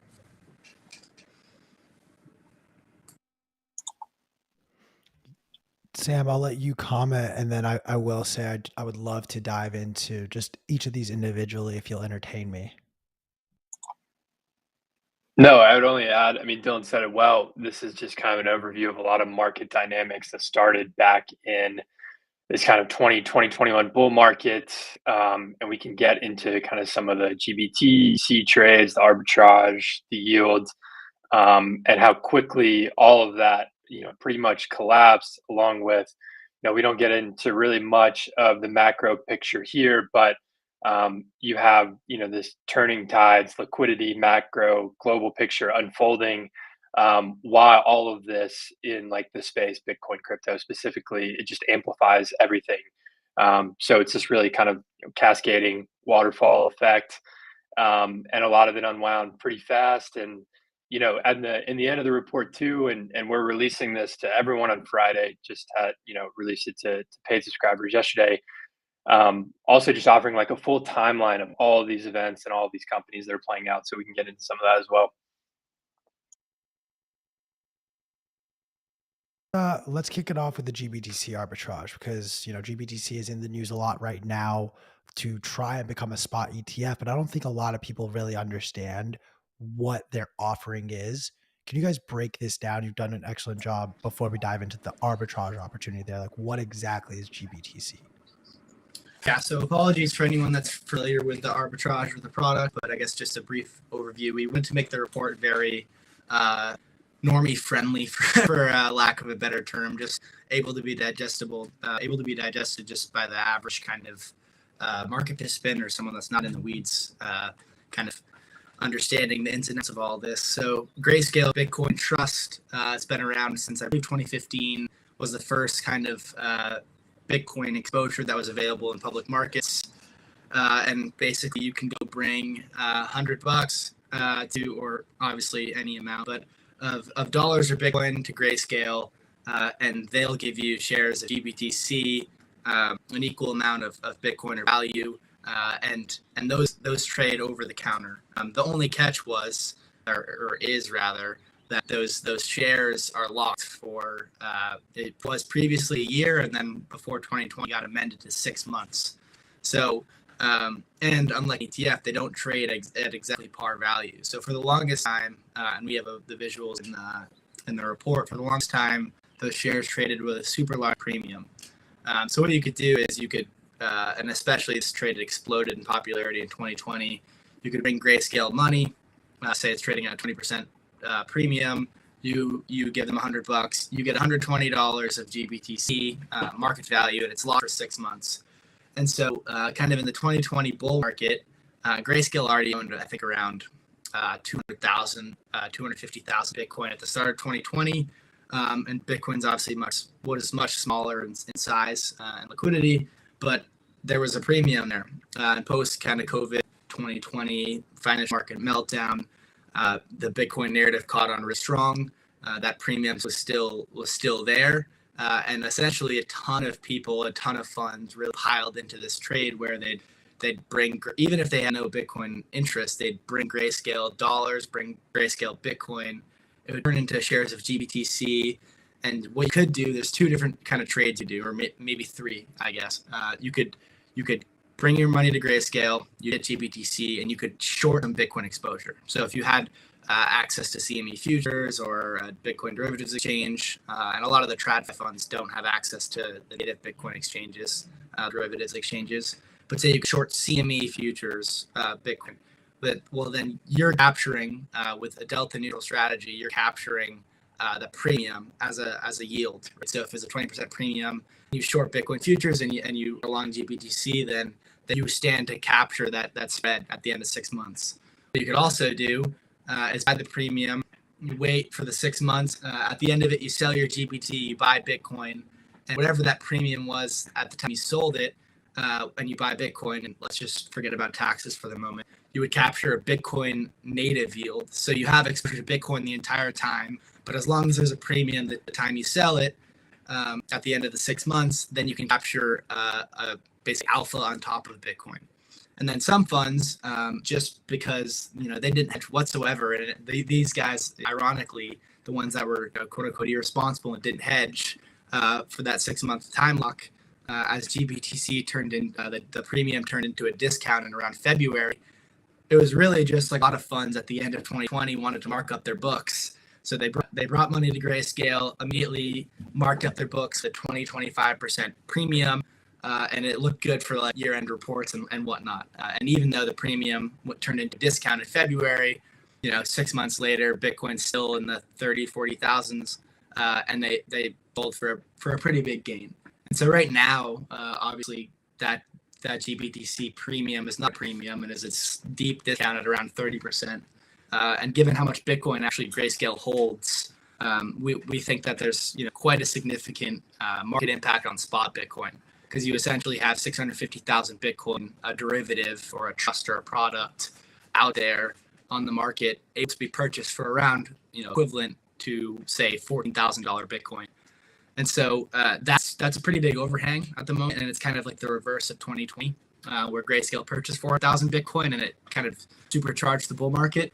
Sam, I'll let you comment, and then I will say I would love to dive into just each of these individually if you'll entertain me. No, I would only add, I mean, Dylan said it well. This is just kind of an overview of a lot of market dynamics that started back in this kind of 2021 bull market. And we can get into kind of some of the GBTC trades, the arbitrage, the yield, and how quickly all of that, pretty much collapsed, along with, we don't get into really much of the macro picture here, but you have, this turning tides, liquidity, macro, global picture unfolding. Why all of this in like the space, Bitcoin, crypto specifically, it just amplifies everything. So it's just really kind of cascading waterfall effect, and a lot of it unwound pretty fast. And in the end of the report too, and we're releasing this to everyone on Friday. Just had released it to paid subscribers yesterday. Also just offering like a full timeline of all of these events and all of these companies that are playing out, so we can get into some of that as well. Let's kick it off with the GBTC arbitrage because GBTC is in the news a lot right now to try and become a spot ETF, but I don't think a lot of people really understand what their offering is. Can you guys break this down? You've done an excellent job before we dive into the arbitrage opportunity there. Like, what exactly is GBTC? Yeah, so apologies for anyone that's familiar with the arbitrage or the product, but I guess just a brief overview. We went to make the report very normie friendly, for lack of a better term, just able to be digestible, able to be digested just by the average kind of market participant or someone that's not in the weeds, kind of understanding the ins and outs of all this. So Grayscale Bitcoin Trust, it's been around since I believe 2015, was the first kind of Bitcoin exposure that was available in public markets. And basically you can go bring $100 to, or obviously any amount, but of dollars or Bitcoin to Grayscale, and they'll give you shares of GBTC, an equal amount of Bitcoin or value, and those trade over the counter. The only catch was, or is rather, that those shares are locked for, it was previously a year, and then before 2020 got amended to 6 months. So, and unlike ETF, they don't trade at exactly par value. So for the longest time, and we have the visuals in the report, for the longest time, those shares traded with a super large premium. So what you could do is you could, and especially this trade exploded in popularity in 2020, you could bring Grayscale money, say it's trading at a 20% premium, you give them $100, you get $120 of GBTC market value, and it's locked for 6 months. And so kind of in the 2020 bull market, Grayscale already owned, I think, around 250,000 Bitcoin at the start of 2020. And Bitcoin's obviously much smaller in size and liquidity, but there was a premium there. And post kind of COVID 2020 financial market meltdown, the Bitcoin narrative caught on really strong. That premium was still there. And essentially a ton of people, a ton of funds really piled into this trade where they'd bring, even if they had no Bitcoin interest, they'd bring Grayscale dollars, bring Grayscale Bitcoin. It would turn into shares of GBTC. And what you could do, there's two different kind of trades you do, or maybe three, I guess. You could bring your money to Grayscale, you get GBTC, and you could short some Bitcoin exposure. So if you had access to CME futures or a Bitcoin derivatives exchange, and a lot of the TradFi funds don't have access to the native Bitcoin exchanges, derivatives exchanges. But say you could short CME futures, Bitcoin. But well, then you're capturing with a delta neutral strategy, you're capturing the premium as a yield. Right? So if it's a 20% premium, you short Bitcoin futures and you along GBTC, then you stand to capture that spread at the end of 6 months. What you could also do is buy the premium, you wait for the 6 months. At the end of it, you sell your GBT, you buy Bitcoin, and whatever that premium was at the time you sold it, and you buy Bitcoin, and let's just forget about taxes for the moment, you would capture a Bitcoin native yield. So you have exposure to Bitcoin the entire time, but as long as there's a premium at the time you sell it, at the end of the 6 months, then you can capture a basic alpha on top of Bitcoin. And then some funds, just because they didn't hedge whatsoever, and these guys, ironically, the ones that were quote unquote irresponsible and didn't hedge for that 6 month time lock, as GBTC turned in, the premium turned into a discount in around February. It was really just like a lot of funds at the end of 2020 wanted to mark up their books. So they brought money to Grayscale, immediately marked up their books at 20-25% premium. And it looked good for like year-end reports and whatnot. And even though the premium turned into discount in February, 6 months later, Bitcoin's still in the 40,000s, and they sold for a pretty big gain. And so right now, obviously, that GBTC premium is not premium, and is its deep discount at around 30%. And given how much Bitcoin actually Grayscale holds, we think that there's quite a significant market impact on spot Bitcoin. Because you essentially have 650,000 Bitcoin, a derivative or a trust or a product out there on the market, able to be purchased for around, equivalent to say $14,000 Bitcoin. And so that's a pretty big overhang at the moment, and it's kind of like the reverse of 2020, where Grayscale purchased 4,000 Bitcoin, and it kind of supercharged the bull market.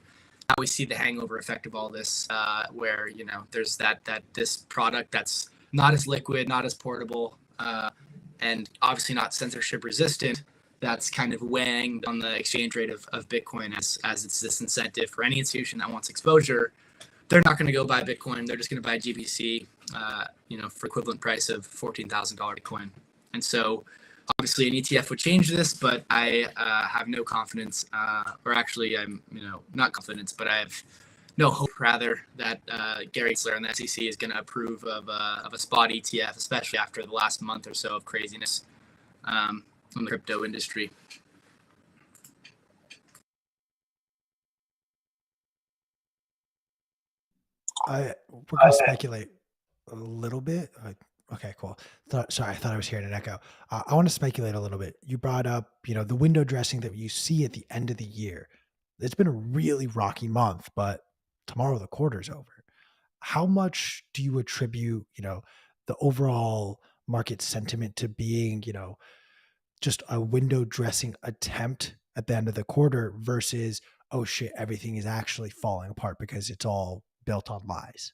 Now we see the hangover effect of all this, where there's that this product that's not as liquid, not as portable, and obviously not censorship resistant. That's kind of weighing on the exchange rate of Bitcoin as it's this incentive for any institution that wants exposure. They're not going to go buy Bitcoin. They're just going to buy GBTC, for equivalent price of $14,000 Bitcoin. And so obviously an ETF would change this, but I have no confidence, or actually I'm, not confidence, but I have no hope rather that Gary Gensler and the SEC is going to approve of a spot ETF, especially after the last month or so of craziness from the crypto industry. We're going to speculate a little bit. Okay, cool. Sorry, I thought I was hearing an echo. I want to speculate a little bit. You brought up, the window dressing that you see at the end of the year. It's been a really rocky month, but tomorrow the quarter's over. How much do you attribute, the overall market sentiment to being, just a window dressing attempt at the end of the quarter versus, oh shit, everything is actually falling apart because it's all built on lies?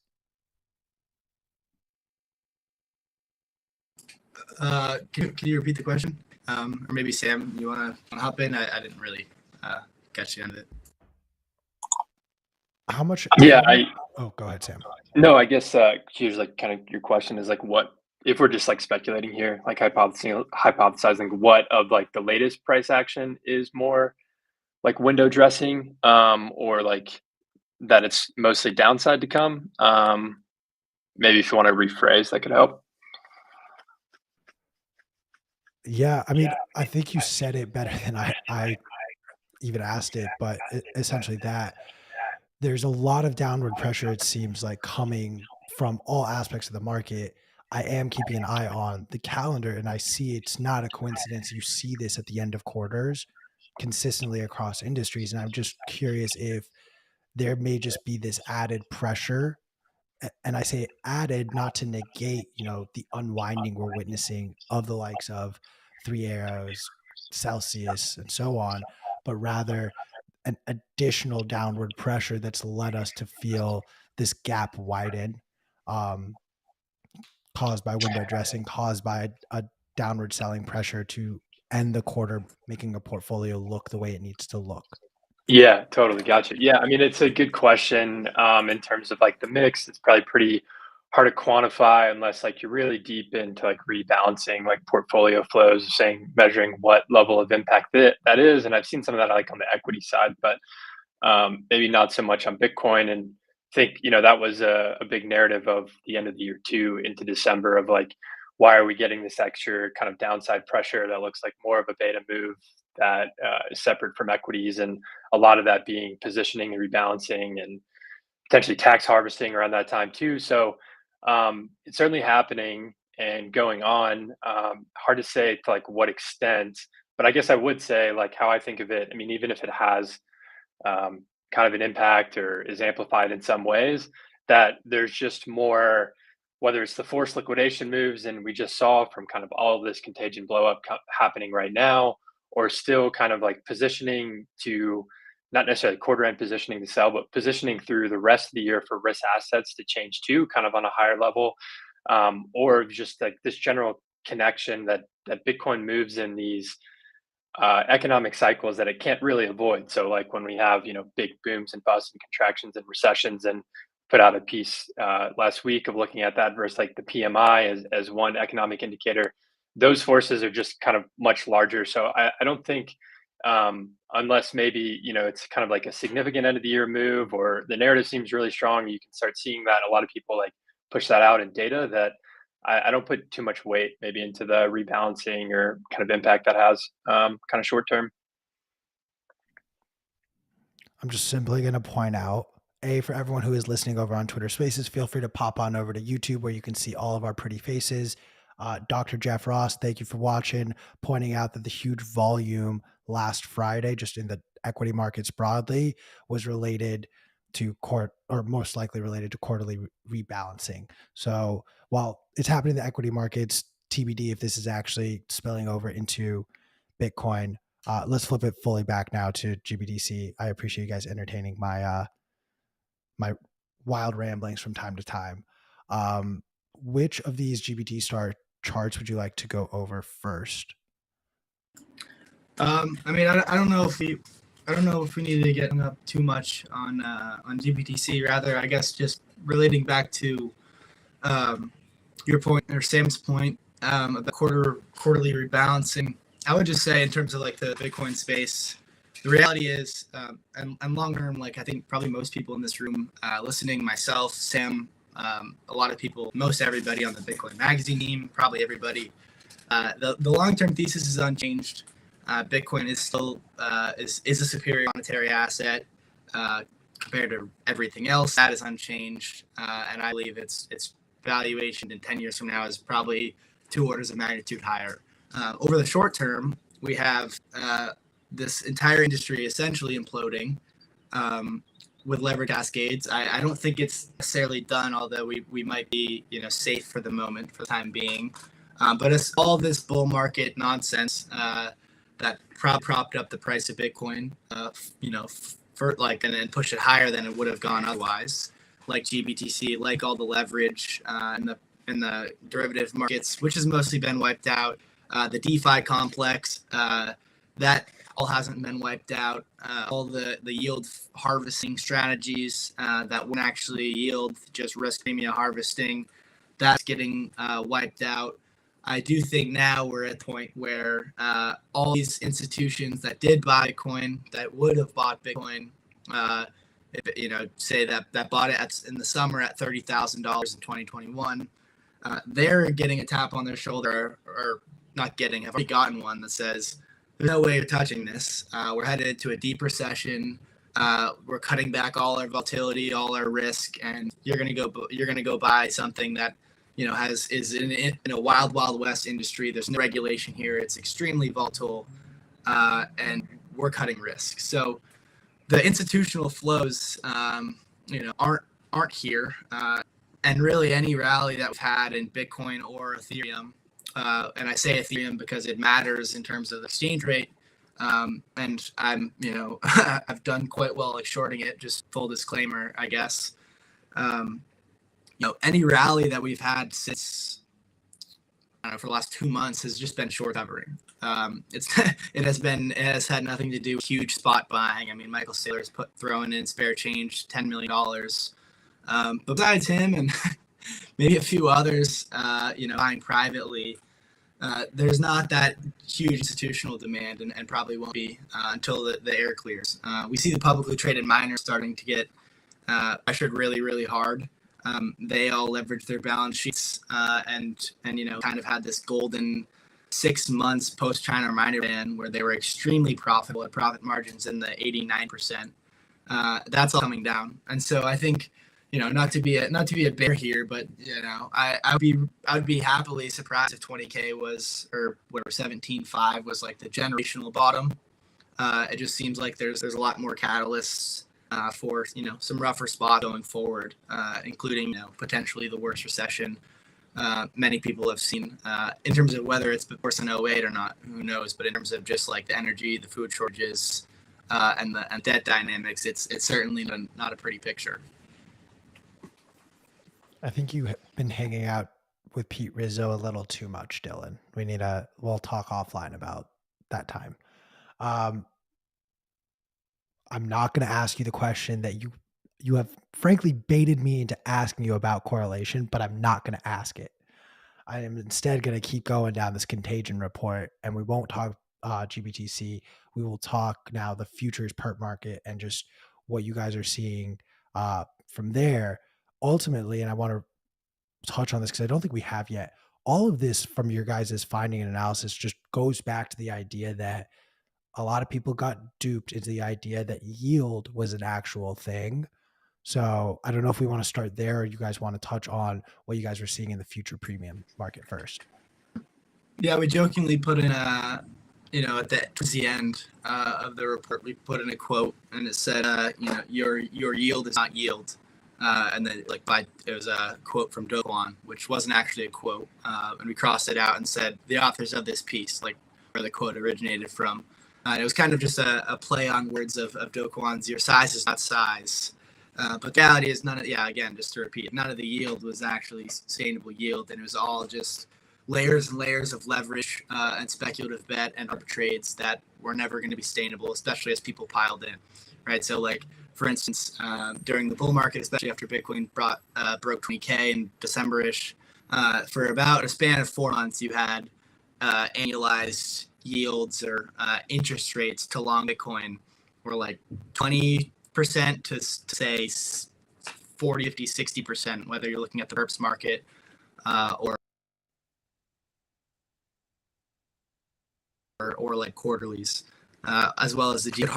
Can you repeat the question? Or maybe Sam, you want to hop in? I didn't really catch the end of it. How much? Yeah, Oh, go ahead, Sam. No, I guess here's like kind of your question is like, what if we're just like speculating here, like hypothesizing what of like the latest price action is more like window dressing, or like that it's mostly downside to come. Maybe if you want to rephrase, that could help. Yeah, I mean, I think you said it better than I even asked it, but essentially that there's a lot of downward pressure, it seems like, coming from all aspects of the market. I am keeping an eye on the calendar, and I see it's not a coincidence. You see this at the end of quarters consistently across industries. And I'm just curious if there may just be this added pressure. And I say added not to negate, the unwinding we're witnessing of the likes of Three Arrows, Celsius, and so on, but rather an additional downward pressure that's led us to feel this gap widen, caused by window dressing, caused by a downward selling pressure to end the quarter, making a portfolio look the way it needs to look. Yeah, totally. Gotcha. Yeah, I mean, it's a good question. In terms of like the mix, it's probably pretty hard to quantify unless like you're really deep into like rebalancing like portfolio flows, saying measuring what level of impact that is. And I've seen some of that like on the equity side, but maybe not so much on Bitcoin. And I think that was a big narrative of the end of the year too, into December, of like, why are we getting this extra kind of downside pressure that looks like more of a beta move that is separate from equities, and a lot of that being positioning and rebalancing and potentially tax harvesting around that time too. So it's certainly happening and going on. Hard to say to like what extent, but I guess I would say like how I think of it. I mean, even if it has kind of an impact or is amplified in some ways, that there's just more, whether it's the forced liquidation moves and we just saw from kind of all of this contagion blow up happening right now, or still kind of like positioning to not necessarily quarter end positioning to sell, but positioning through the rest of the year for risk assets to change too, kind of on a higher level, or just like this general connection that Bitcoin moves in these economic cycles that it can't really avoid. So like when we have big booms and busts and contractions and recessions, and put out a piece last week of looking at that versus like the PMI as one economic indicator, those forces are just kind of much larger. So I don't think unless maybe it's kind of like a significant end of the year move or the narrative seems really strong, you can start seeing that a lot of people like push that out in data, that I don't put too much weight maybe into the rebalancing or kind of impact that has kind of short term. I'm just simply going to point out, for everyone who is listening over on Twitter Spaces, feel free to pop on over to YouTube where you can see all of our pretty faces. Dr. Jeff Ross, thank you for watching, pointing out that the huge volume last Friday, just in the equity markets broadly, was related to court, or most likely related to quarterly rebalancing. So while it's happening in the equity markets, TBD if this is actually spilling over into Bitcoin. Let's flip it fully back now to GBTC. I appreciate you guys entertaining my wild ramblings from time to time. Which of these GBT star charts would you like to go over first? I mean, I don't know if we need to get up too much on GBTC. Rather, I guess just relating back to your point or Sam's point about quarterly rebalancing. I would just say in terms of like the Bitcoin space, the reality is, and long term, like I think probably most people in this room listening, myself, Sam, a lot of people, most everybody on the Bitcoin Magazine team, probably everybody, the long term thesis is unchanged. Bitcoin is still is a superior monetary asset compared to everything else. That is unchanged, and I believe its valuation in 10 years from now is probably 2 orders of magnitude higher. Over the short term, we have this entire industry essentially imploding with leverage cascades. I don't think it's necessarily done, although we might be safe for the moment, for the time being. But it's all this bull market nonsense that propped up the price of Bitcoin, for like, and then pushed it higher than it would have gone otherwise, like GBTC, like all the leverage in the derivative markets, which has mostly been wiped out. The DeFi complex, that all hasn't been wiped out. All the yield harvesting strategies that won't actually yield, just risk premium harvesting, that's getting wiped out. I do think now we're at the point where all these institutions that did buy Bitcoin, that would have bought Bitcoin, say that bought it in the summer at $30,000 in 2021, they're getting a tap on their shoulder, or not getting, have already gotten one that says, there's no way you're touching this. We're headed into a deep recession. We're cutting back all our volatility, all our risk, and you're gonna go buy something that is in a wild west industry. There's no regulation here. It's extremely volatile, and we're cutting risk. So the institutional flows, aren't here, and really any rally that we've had in Bitcoin or Ethereum, and I say Ethereum because it matters in terms of the exchange rate, and I'm I've done quite well like shorting it. Just full disclaimer, I guess. Any rally that we've had since for the last 2 months has just been short covering. It has had nothing to do with huge spot buying. I mean, Michael Saylor's throwing in spare change, $10 million. But besides him and maybe a few others, buying privately, there's not that huge institutional demand, and probably won't be until the air clears. We see the publicly traded miners starting to get pressured really, really hard. They all leverage their balance sheets and kind of had this golden 6 months post China miner ban where they were extremely profitable at profit margins in the 89%. That's all coming down, and so I think not to be a bear here, but I would be happily surprised if 20K was, or whatever, 17.5 was like the generational bottom. It just seems like there's a lot more catalysts for some rougher spot going forward, including potentially the worst recession many people have seen, in terms of whether it's worse than 08 or not, who knows, but in terms of just like the energy, the food shortages, and debt dynamics, it's certainly not a pretty picture. I think you've been hanging out with Pete Rizzo a little too much, Dylan. We'll talk offline about that time. I'm not going to ask you the question that you have frankly baited me into asking you about correlation, but I'm not going to ask it. I am instead going to keep going down this Contagion report, and we won't talk GBTC. We will talk now the futures perp market and just what you guys are seeing from there. Ultimately, and I want to touch on this because I don't think we have yet, all of this from your guys' finding and analysis just goes back to the idea that a lot of people got duped into the idea that yield was an actual thing. So I don't know if we want to start there, or you guys want to touch on what you guys are seeing in the future premium market first. Yeah, we jokingly put in towards the end of the report, we put in a quote, and it said, your yield is not yield. And then it was a quote from Do Kwon, which wasn't actually a quote. And we crossed it out and said the authors of this piece, like where the quote originated from. It was kind of just a play on words of Do Kwon's, your size is not size. But the reality is again, just to repeat, none of the yield was actually sustainable yield. And it was all just layers and layers of leverage and speculative bet and arbitrades that were never going to be sustainable, especially as people piled in, right? So for instance, during the bull market, especially after Bitcoin broke 20K in December-ish, for about a span of 4 months, you had annualized yields or interest rates to long Bitcoin were like 20% to say 40, 50, 60%, whether you're looking at the perps market or like quarterlies, as well as the yield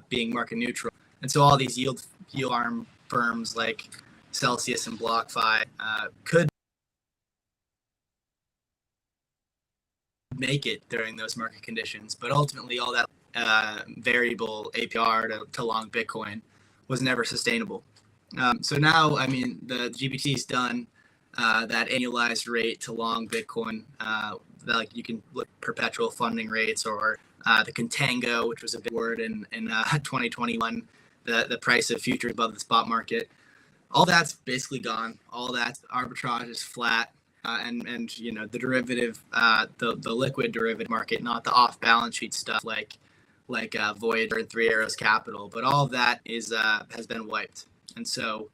being market neutral. And so all these yield arm firms like Celsius and BlockFi could make it during those market conditions, but ultimately all that variable APR to long Bitcoin was never sustainable. So now, I mean, the GBT's done that annualized rate to long Bitcoin. Like you can look perpetual funding rates or the contango, which was a big word in 2021. The price of futures above the spot market, all that's basically gone. All that arbitrage is flat, and the derivative, the liquid derivative market, not the off balance sheet stuff like Voyager and Three Arrows Capital, but all of that has been wiped. And so,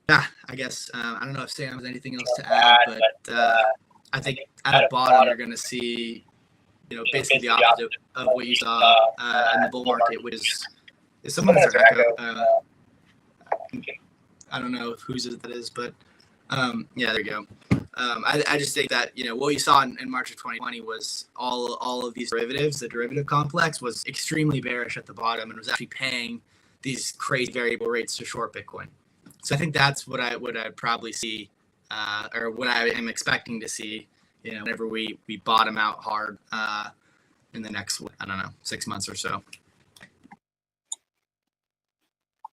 yeah, I guess I don't know if Sam has anything else to add, but I think at the bottom you're going to see, basically the opposite of what you saw in the bull market, which is someone has their echo. I don't know whose that is, but yeah, there you go. I just think that what you saw in March of 2020 was all of these derivatives. The derivative complex was extremely bearish at the bottom and was actually paying these crazy variable rates to short Bitcoin. So I think that's what I'd probably see, or what I am expecting to see, whenever we bottom out hard in the next 6 months or so.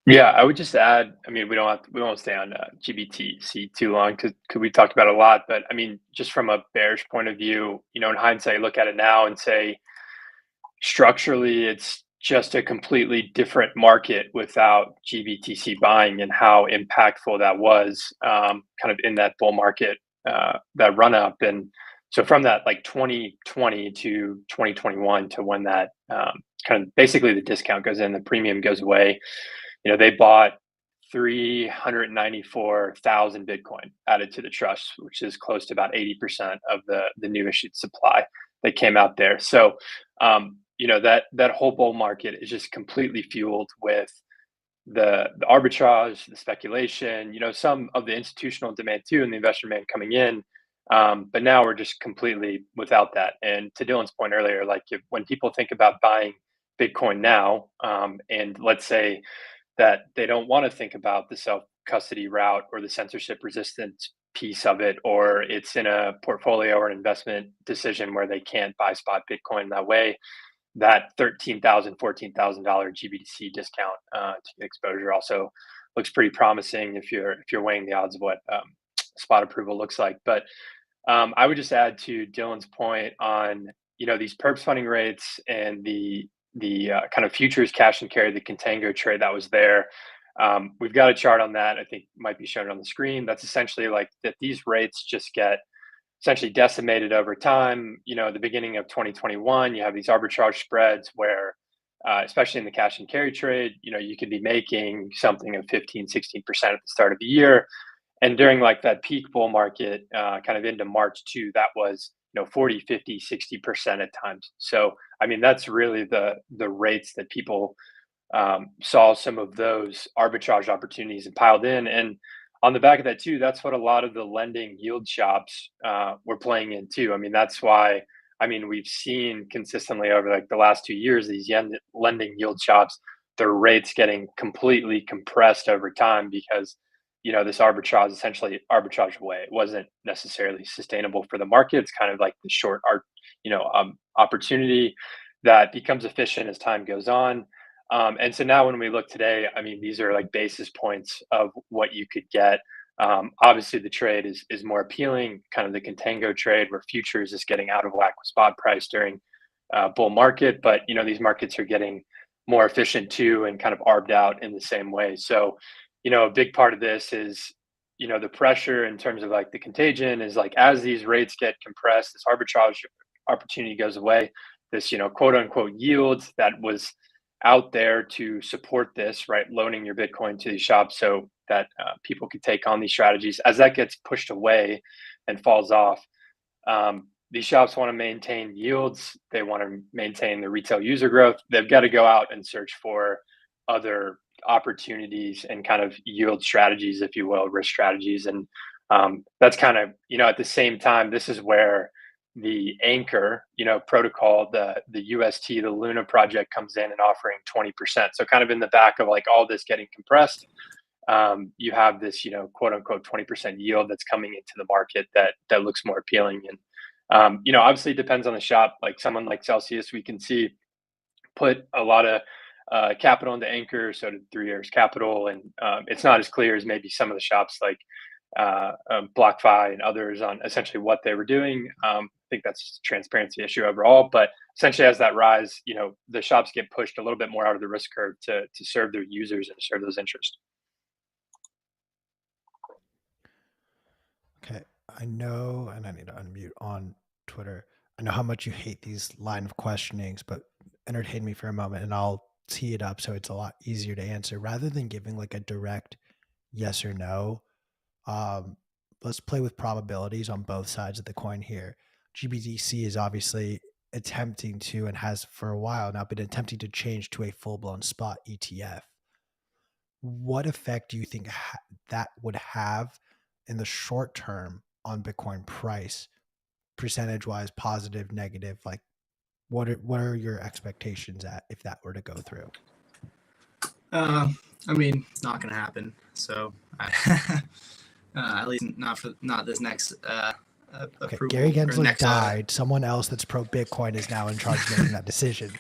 Yeah, I would just add, I mean, we won't stay on GBTC too long because we talked about it a lot, but I mean, just from a bearish point of view, in hindsight, look at it now and say, structurally, it's just a completely different market without GBTC buying, and how impactful that was kind of in that bull market, that run up. And so from that, like 2020 to 2021 to when that kind of basically the discount goes in, the premium goes away. They bought 394,000 Bitcoin added to the trust, which is close to about 80% of the new issued supply that came out there. So, that whole bull market is just completely fueled with the arbitrage, the speculation, some of the institutional demand too, and the investor demand coming in. But now we're just completely without that. And to Dylan's point earlier, like when people think about buying Bitcoin now, and let's say that they don't want to think about the self-custody route or the censorship resistance piece of it, or it's in a portfolio or an investment decision where they can't buy spot Bitcoin that way, that $13,000, $14,000 GBTC discount to exposure also looks pretty promising if you're weighing the odds of what spot approval looks like. But I would just add to Dylan's point on these perps funding rates and the kind of futures cash and carry, the contango trade that was there. We've got a chart on that. I think might be shown on the screen. That's essentially like that these rates just get essentially decimated over time. At the beginning of 2021, you have these arbitrage spreads where, especially in the cash and carry trade, you could be making something of 15, 16% at the start of the year. And during like that peak bull market, kind of into March too, that was 40, 50, 60% at times. So, I mean, that's really the rates that people saw some of those arbitrage opportunities and piled in. And on the back of that too, that's what a lot of the lending yield shops were playing in too. I mean, that's why, we've seen consistently over like the last 2 years, these lending yield shops, their rates getting completely compressed over time because this arbitrage essentially arbitrage away. It wasn't necessarily sustainable for the market. It's kind of like the short opportunity that becomes efficient as time goes on. And so now when we look today, I mean, these are like basis points of what you could get. Obviously, the trade is more appealing, kind of the contango trade where futures is getting out of whack with spot price during bull market. But, these markets are getting more efficient too and kind of arbed out in the same way. So, a big part of this is, the pressure in terms of like the contagion is like as these rates get compressed, this arbitrage opportunity goes away, this, quote unquote yield that was out there to support this, right? Loaning your Bitcoin to these shops so that people could take on these strategies. As that gets pushed away and falls off, these shops want to maintain yields. They want to maintain the retail user growth. They've got to go out and search for other opportunities and kind of yield strategies, if you will, risk strategies. And that's kind of, at the same time, this is where the Anchor, protocol, the UST, the Luna project comes in and offering 20%. So kind of in the back of like all this getting compressed, you have this, quote unquote 20% yield that's coming into the market that looks more appealing. And, obviously it depends on the shop. Like someone like Celsius, we can see put a lot of capital into Anchor, so did 3 Years Capital. And it's not as clear as maybe some of the shops like BlockFi and others on essentially what they were doing. I think that's just a transparency issue overall, but essentially as that rise, the shops get pushed a little bit more out of the risk curve to serve their users and serve those interests. Okay, I know, and I need to unmute on Twitter. I know how much you hate these line of questionings, but entertain me for a moment and I'll tee it up so it's a lot easier to answer rather than giving like a direct yes or no. Let's play with probabilities on both sides of the coin here. GBTC is obviously attempting to, and has for a while now been attempting to change to a full-blown spot ETF. What effect do you think that would have in the short term on Bitcoin price, percentage-wise, positive, negative? Like, what are your expectations at if that were to go through? I mean, it's not going to happen. So, at least not this next Okay, approval. Gary or Gensler next died. Someone else that's pro Bitcoin is now in charge of making that decision.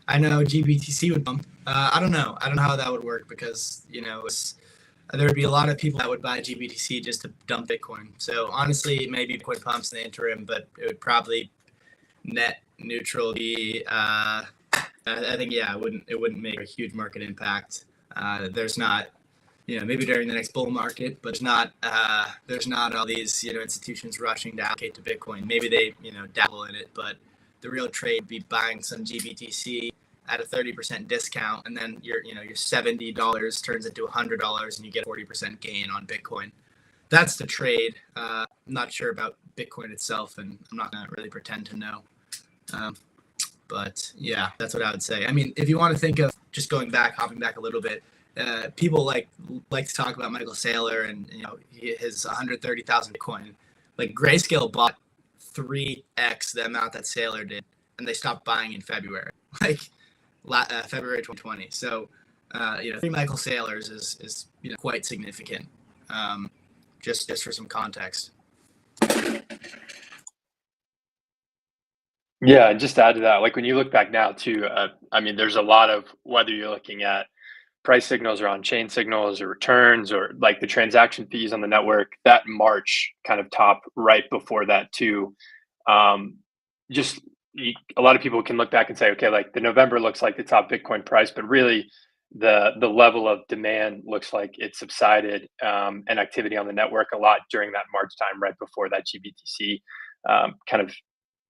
I know GBTC would bump. I don't know. I don't know how that would work because, there would be a lot of people that would buy GBTC just to dump Bitcoin. So honestly, maybe Bitcoin pumps in the interim, but it would probably net neutral be, I think, yeah, it wouldn't make a huge market impact. There's not, maybe during the next bull market, but there's not all these, institutions rushing to allocate to Bitcoin. Maybe they, dabble in it, but the real trade would be buying some GBTC at a 30% discount, and then your $70 turns into $100 and you get a 40% gain on Bitcoin. That's the trade. I'm not sure about Bitcoin itself, and I'm not gonna really pretend to know. But yeah, that's what I would say. I mean, if you want to think of just hopping back a little bit, people like to talk about Michael Saylor and his 130,000 Bitcoin. Like Grayscale bought 3x the amount that Saylor did, and they stopped buying in February. February 2020. So, 3 Michael Saylors is quite significant. Just for some context. Yeah, and just to add to that, like when you look back now too, I mean, there's a lot of whether you're looking at price signals or on-chain signals or returns or like the transaction fees on the network, that March kind of top right before that too. A lot of people can look back and say, okay, like the November looks like the top Bitcoin price, but really the level of demand looks like it subsided and activity on the network a lot during that March time, right before that GBTC kind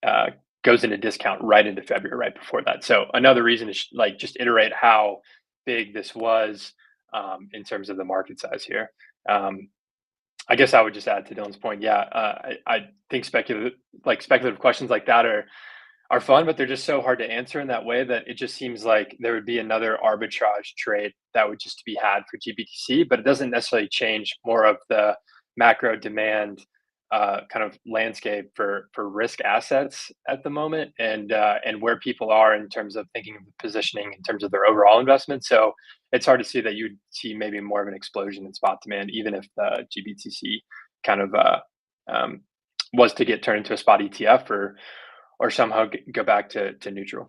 of goes into discount right into February, right before that. So another reason to just iterate how big this was in terms of the market size here. I guess I would just add to Dylan's point. Yeah, I think speculative questions like that are fun, but they're just so hard to answer in that way that it just seems like there would be another arbitrage trade that would just be had for GBTC, but it doesn't necessarily change more of the macro demand kind of landscape for risk assets at the moment and where people are in terms of thinking of the positioning in terms of their overall investment. So it's hard to see that you'd see maybe more of an explosion in spot demand, even if the GBTC kind of was to get turned into a spot ETF or somehow go back to neutral.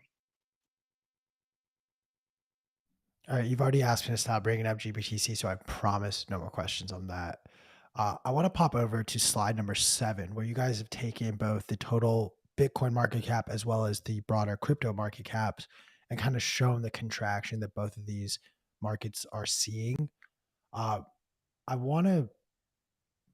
All right, you've already asked me to stop bringing up GBTC, so I promise no more questions on that. I want to pop over to slide number 7, where you guys have taken both the total Bitcoin market cap as well as the broader crypto market caps and kind of shown the contraction that both of these markets are seeing. I want to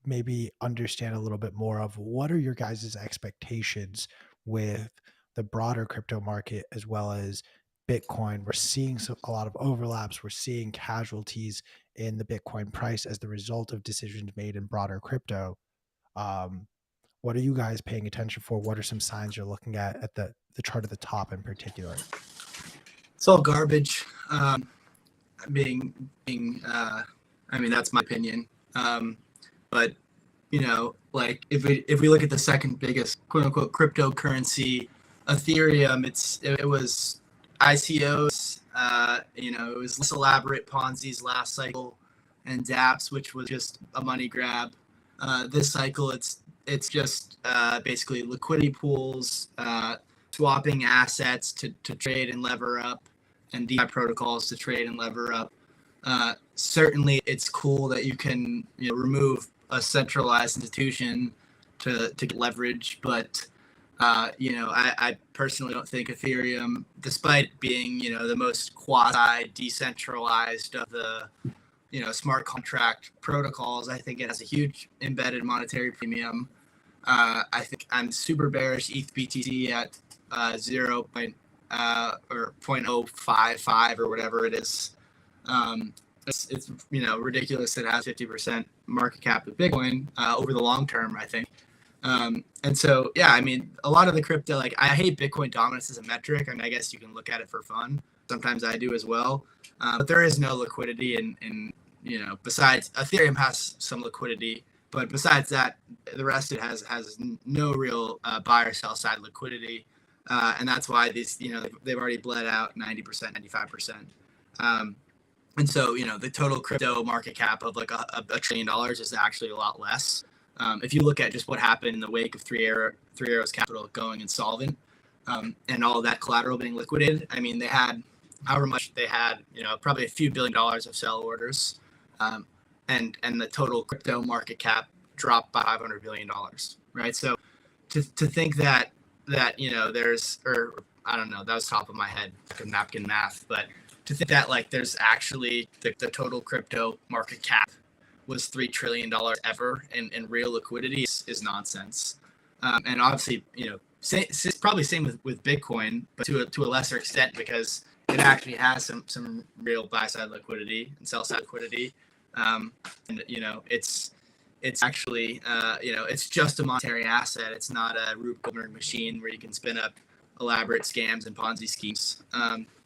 maybe understand a little bit more of what are your guys' expectations with the broader crypto market as well as Bitcoin. We're seeing a lot of overlaps. We're seeing casualties in the Bitcoin price as the result of decisions made in broader crypto. Um, what are you guys paying attention for? What are some signs you're looking at the chart at the top in particular? It's all garbage. I mean, that's my opinion. But like if we look at the second biggest quote unquote cryptocurrency, Ethereum, it was ICOs. It was less elaborate Ponzi's last cycle, and DApps, which was just a money grab. This cycle, it's just basically liquidity pools, swapping assets to trade and lever up, and DeFi protocols to trade and lever up. Certainly, it's cool that you can remove a centralized institution to get leverage, but I personally don't think Ethereum, despite being the most quasi decentralized of the smart contract protocols, I think it has a huge embedded monetary premium. I think I'm super bearish ETH BTC at 0.055 or whatever it is. It's ridiculous. It has 50% market cap of Bitcoin over the long term, I think. And so, yeah, I mean, a lot of the crypto, like I hate Bitcoin dominance as a metric. I mean, I guess you can look at it for fun. Sometimes I do as well. But there is no liquidity and besides Ethereum has some liquidity, but besides that, the rest of it has no real buy or sell side liquidity. And that's why these, they've already bled out 90%, 95%. And so, the total crypto market cap of like $1 trillion is actually a lot less. If you look at just what happened in the wake of Three Arrows Capital going insolvent, and all of that collateral being liquidated, I mean, they had however much they had, probably a few $1 billion of sell orders, and the total crypto market cap dropped by $500 billion, right? So to think that there's, or I don't know, that was top of my head, like a napkin math, but to think that like there's actually the total crypto market cap was $3 trillion ever in real liquidity is nonsense. And obviously, it's probably same with Bitcoin, but to a lesser extent because it actually has some real buy side liquidity and sell side liquidity. And it's actually it's just a monetary asset. It's not a Rube Goldberg machine where you can spin up elaborate scams and Ponzi schemes.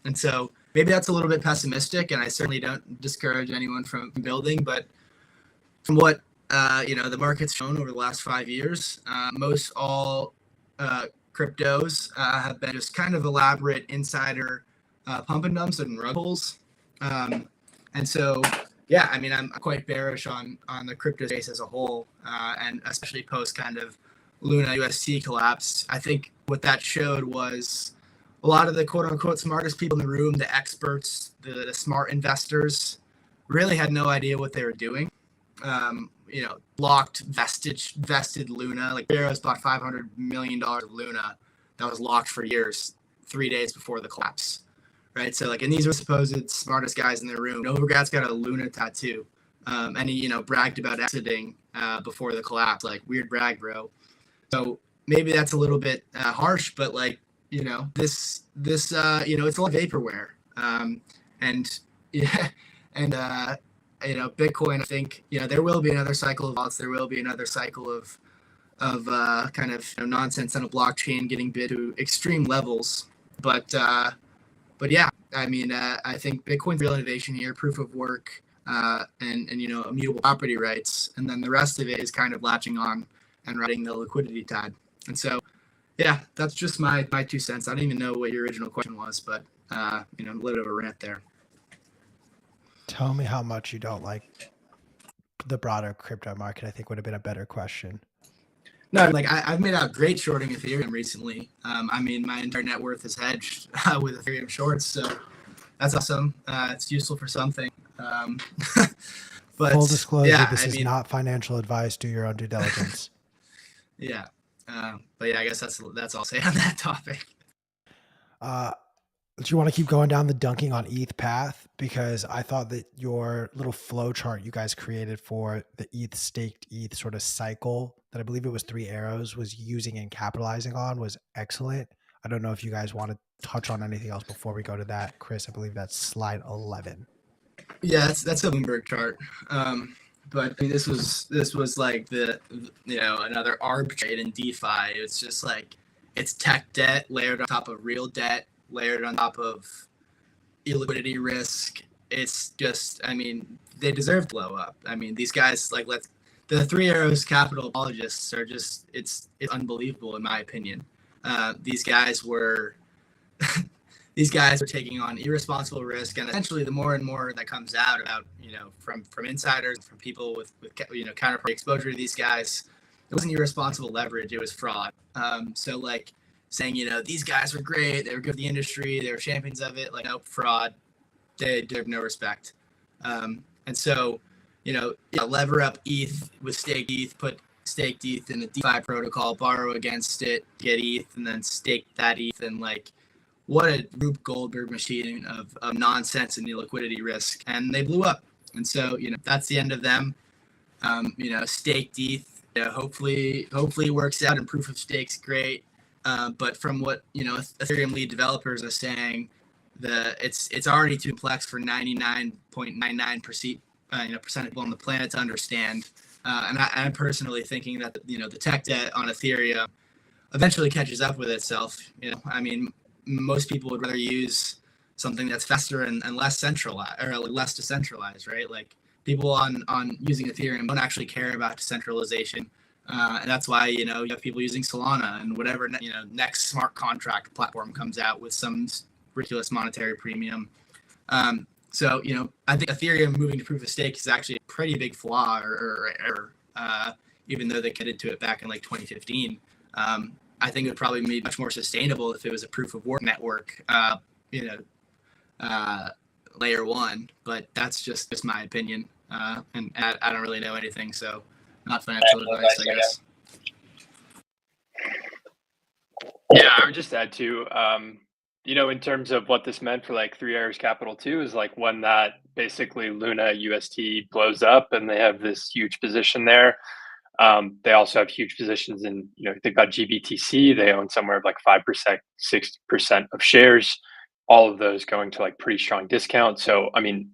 And so maybe that's a little bit pessimistic, and I certainly don't discourage anyone from building, but from what the market's shown over the last 5 years, most all cryptos have been just kind of elaborate insider pump and dumps and rug pulls. And so, yeah, I mean, I'm quite bearish on the crypto space as a whole, and especially post kind of Luna UST collapse. I think what that showed was a lot of the quote unquote smartest people in the room, the experts, the smart investors, really had no idea what they were doing. Locked vested Luna, like Barrows bought $500 million of Luna that was locked for years, 3 days before the collapse, right? So like, and these were supposed smartest guys in their room. Novogratz got a Luna tattoo, and he bragged about exiting before the collapse. Like, weird brag, bro. So maybe that's a little bit harsh, but like, this it's a lot of vaporware, and yeah, and Bitcoin, I think, there will be another cycle of vaults. There will be another cycle of kind of nonsense on a blockchain getting bid to extreme levels. But yeah, I mean, I think Bitcoin's real innovation here, proof of work, and immutable property rights, and then the rest of it is kind of latching on and riding the liquidity tide. And so, yeah, that's just my 2 cents. I don't even know what your original question was, but a little bit of a rant there. Tell me how much you don't like the broader crypto market, I think would have been a better question. No, like I've made out great shorting Ethereum recently. I mean, my entire net worth is hedged with Ethereum shorts, so that's awesome. It's useful for something. But Full disclosure, yeah, this I is mean, not financial advice. Do your own due diligence. yeah. But yeah, I guess that's all I'll say on that topic. Do you want to keep going down the dunking on ETH path? Because I thought that your little flow chart you guys created for the ETH staked ETH sort of cycle that I believe it was 3 arrows was using and capitalizing on was excellent. I don't know if you guys want to touch on anything else before we go to that. Chris, I believe that's slide 11. Yeah, that's a Bloomberg chart. But I mean, this was like the another arb trade in DeFi. It's just like it's tech debt layered on top of real debt, layered on top of illiquidity risk. It's just, I mean, they deserve to blow up. I mean, these guys the 3 arrows capital apologists are just it's unbelievable in my opinion. These guys were taking on irresponsible risk, and essentially the more and more that comes out about from insiders, from people with counterparty exposure to these guys, it wasn't irresponsible leverage, it was fraud. So like saying these guys were great, they were good for the industry, they were champions of it, like nope, fraud, they deserve no respect. And so lever up ETH with staked ETH, put staked ETH in the DeFi protocol, borrow against it, get ETH, and then stake that ETH, and like what a Rube Goldberg machine of nonsense and illiquidity risk, and they blew up. And so that's the end of them. Staked ETH, hopefully works out, and proof of stake's great. But from what Ethereum lead developers are saying, it's already too complex for 99.99% percent of people on the planet to understand. And I'm personally thinking that the tech debt on Ethereum eventually catches up with itself. I mean, most people would rather use something that's faster and less centralized or less decentralized, right? Like people on using Ethereum don't actually care about decentralization. And that's why, you have people using Solana and whatever, next smart contract platform comes out with some ridiculous monetary premium. So, I think Ethereum moving to proof of stake is actually a pretty big flaw or error, even though they committed to it back in like 2015. I think it would probably be much more sustainable if it was a proof of work network, layer one, but that's just my opinion. And I don't really know anything, so not financial advice, I guess. Yeah, I would just add to, in terms of what this meant for like 3 Arrows Capital too, is like when that basically Luna UST blows up and they have this huge position there. They also have huge positions in, think about GBTC, they own somewhere of like 5%, 6% of shares, all of those going to like pretty strong discount. So, I mean,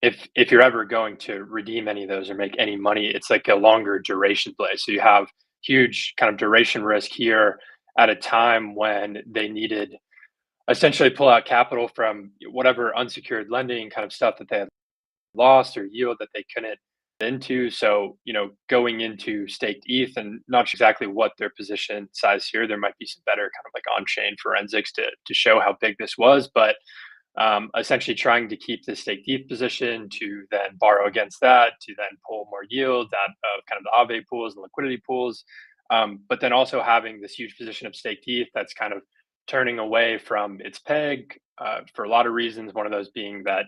if you're ever going to redeem any of those or make any money, it's like a longer duration play. So you have huge kind of duration risk here at a time when they needed essentially pull out capital from whatever unsecured lending kind of stuff that they had lost or yield that they couldn't into. So, going into staked ETH and not sure exactly what their position size here, there might be some better kind of like on-chain forensics to show how big this was, but essentially trying to keep the staked ETH position to then borrow against that, to then pull more yield out of kind of the Aave pools and liquidity pools. But then also having this huge position of staked ETH that's kind of turning away from its peg for a lot of reasons. One of those being that,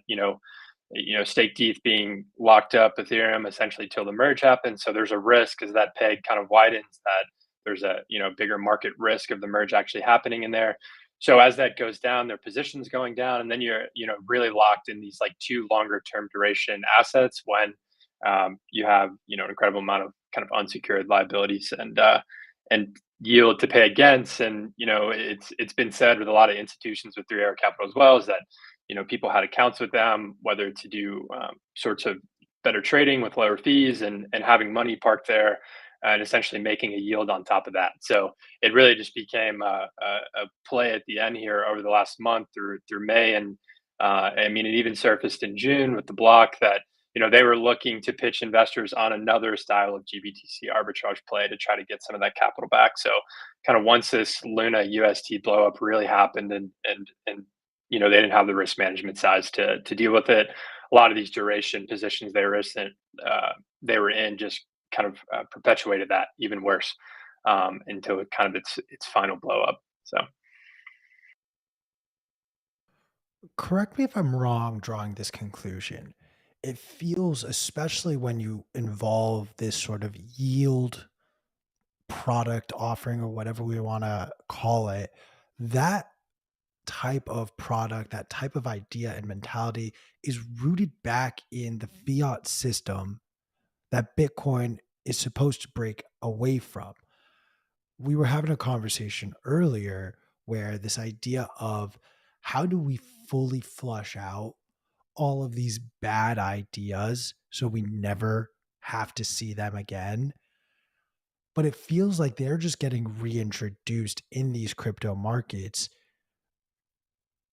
staked ETH being locked up Ethereum essentially till the merge happens. So there's a risk as that peg kind of widens that there's a bigger market risk of the merge actually happening in there. So as that goes down, their position's going down, and then you're really locked in these like 2 longer term duration assets when you have an incredible amount of kind of unsecured liabilities and yield to pay against. And it's been said with a lot of institutions with 3 Arrow Capital as well, is that people had accounts with them, whether to do sorts of better trading with lower fees and having money parked there and essentially making a yield on top of that. So it really just became a play at the end here over the last month through May. And I mean, it even surfaced in June with the block that, they were looking to pitch investors on another style of GBTC arbitrage play to try to get some of that capital back. So kind of once this Luna UST blow up really happened and they didn't have the risk management size to deal with it. A lot of these duration positions they were in just kind of perpetuated that even worse. until it kind of its final blow up. So Correct me if I'm wrong drawing this conclusion. It feels, especially when you involve this sort of yield product offering or whatever we want to call it, that type of product, that type of idea and mentality is rooted back in the fiat system that Bitcoin is supposed to break away from. We were having a conversation earlier where this idea of how do we fully flush out all of these bad ideas so we never have to see them again. But it feels like they're just getting reintroduced in these crypto markets.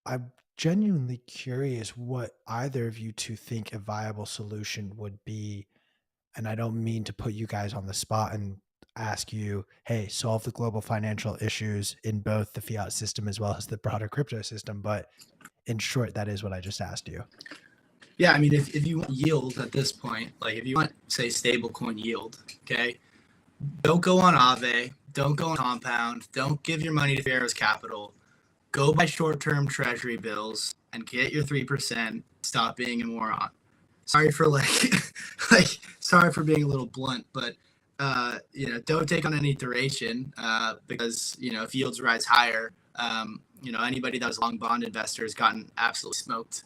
I'm genuinely curious what either of you two think a viable solution would be. And I don't mean to put you guys on the spot and ask you, hey, solve the global financial issues in both the fiat system as well as the broader crypto system. But in short, that is what I just asked you. Yeah, I mean, if you want yield at this point, like if you want, say, stablecoin yield, okay, don't go on Aave, don't go on Compound, don't give your money to Pharaoh's Capital. Go buy short-term treasury bills and get your 3%. Stop being a moron. Sorry for sorry for being a little blunt, but don't take on any duration because if yields rise higher, anybody that was a long bond investor has gotten absolutely smoked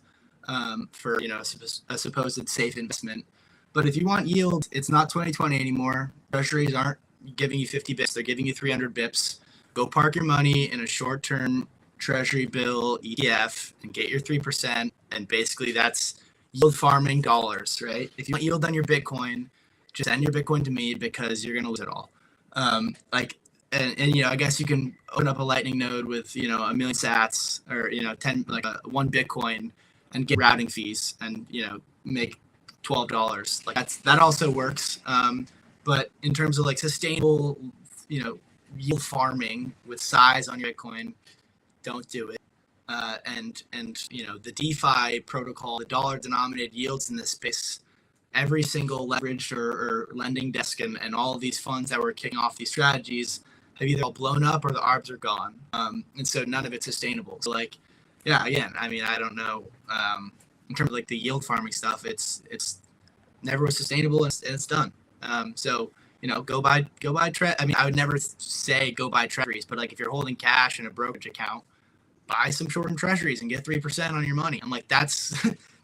for a supposed safe investment. But if you want yield, it's not 2020 anymore. Treasuries aren't giving you 50 bips; they're giving you 300 bips. Go park your money in a short-term treasury bill ETF and get your 3%. And basically, that's yield farming dollars, right? If you want yield on your Bitcoin, just send your Bitcoin to me because you're gonna lose it all. And I guess you can open up a Lightning node with a million Sats or 1 Bitcoin and get routing fees and make $12. Like that also works. But in terms of like sustainable yield farming with size on your Bitcoin, don't do it. And the DeFi protocol, the dollar denominated yields in this space, every single leveraged or lending desk and all of these funds that were kicking off these strategies have either all blown up or the arbs are gone. And so none of it's sustainable. So again, I mean, I don't know. In terms of like the yield farming stuff, it's never was sustainable and it's done. So go buy I mean, I would never say go buy treasuries, but like if you're holding cash in a brokerage account, buy some short-term treasuries and get 3% on your money. I'm like, that's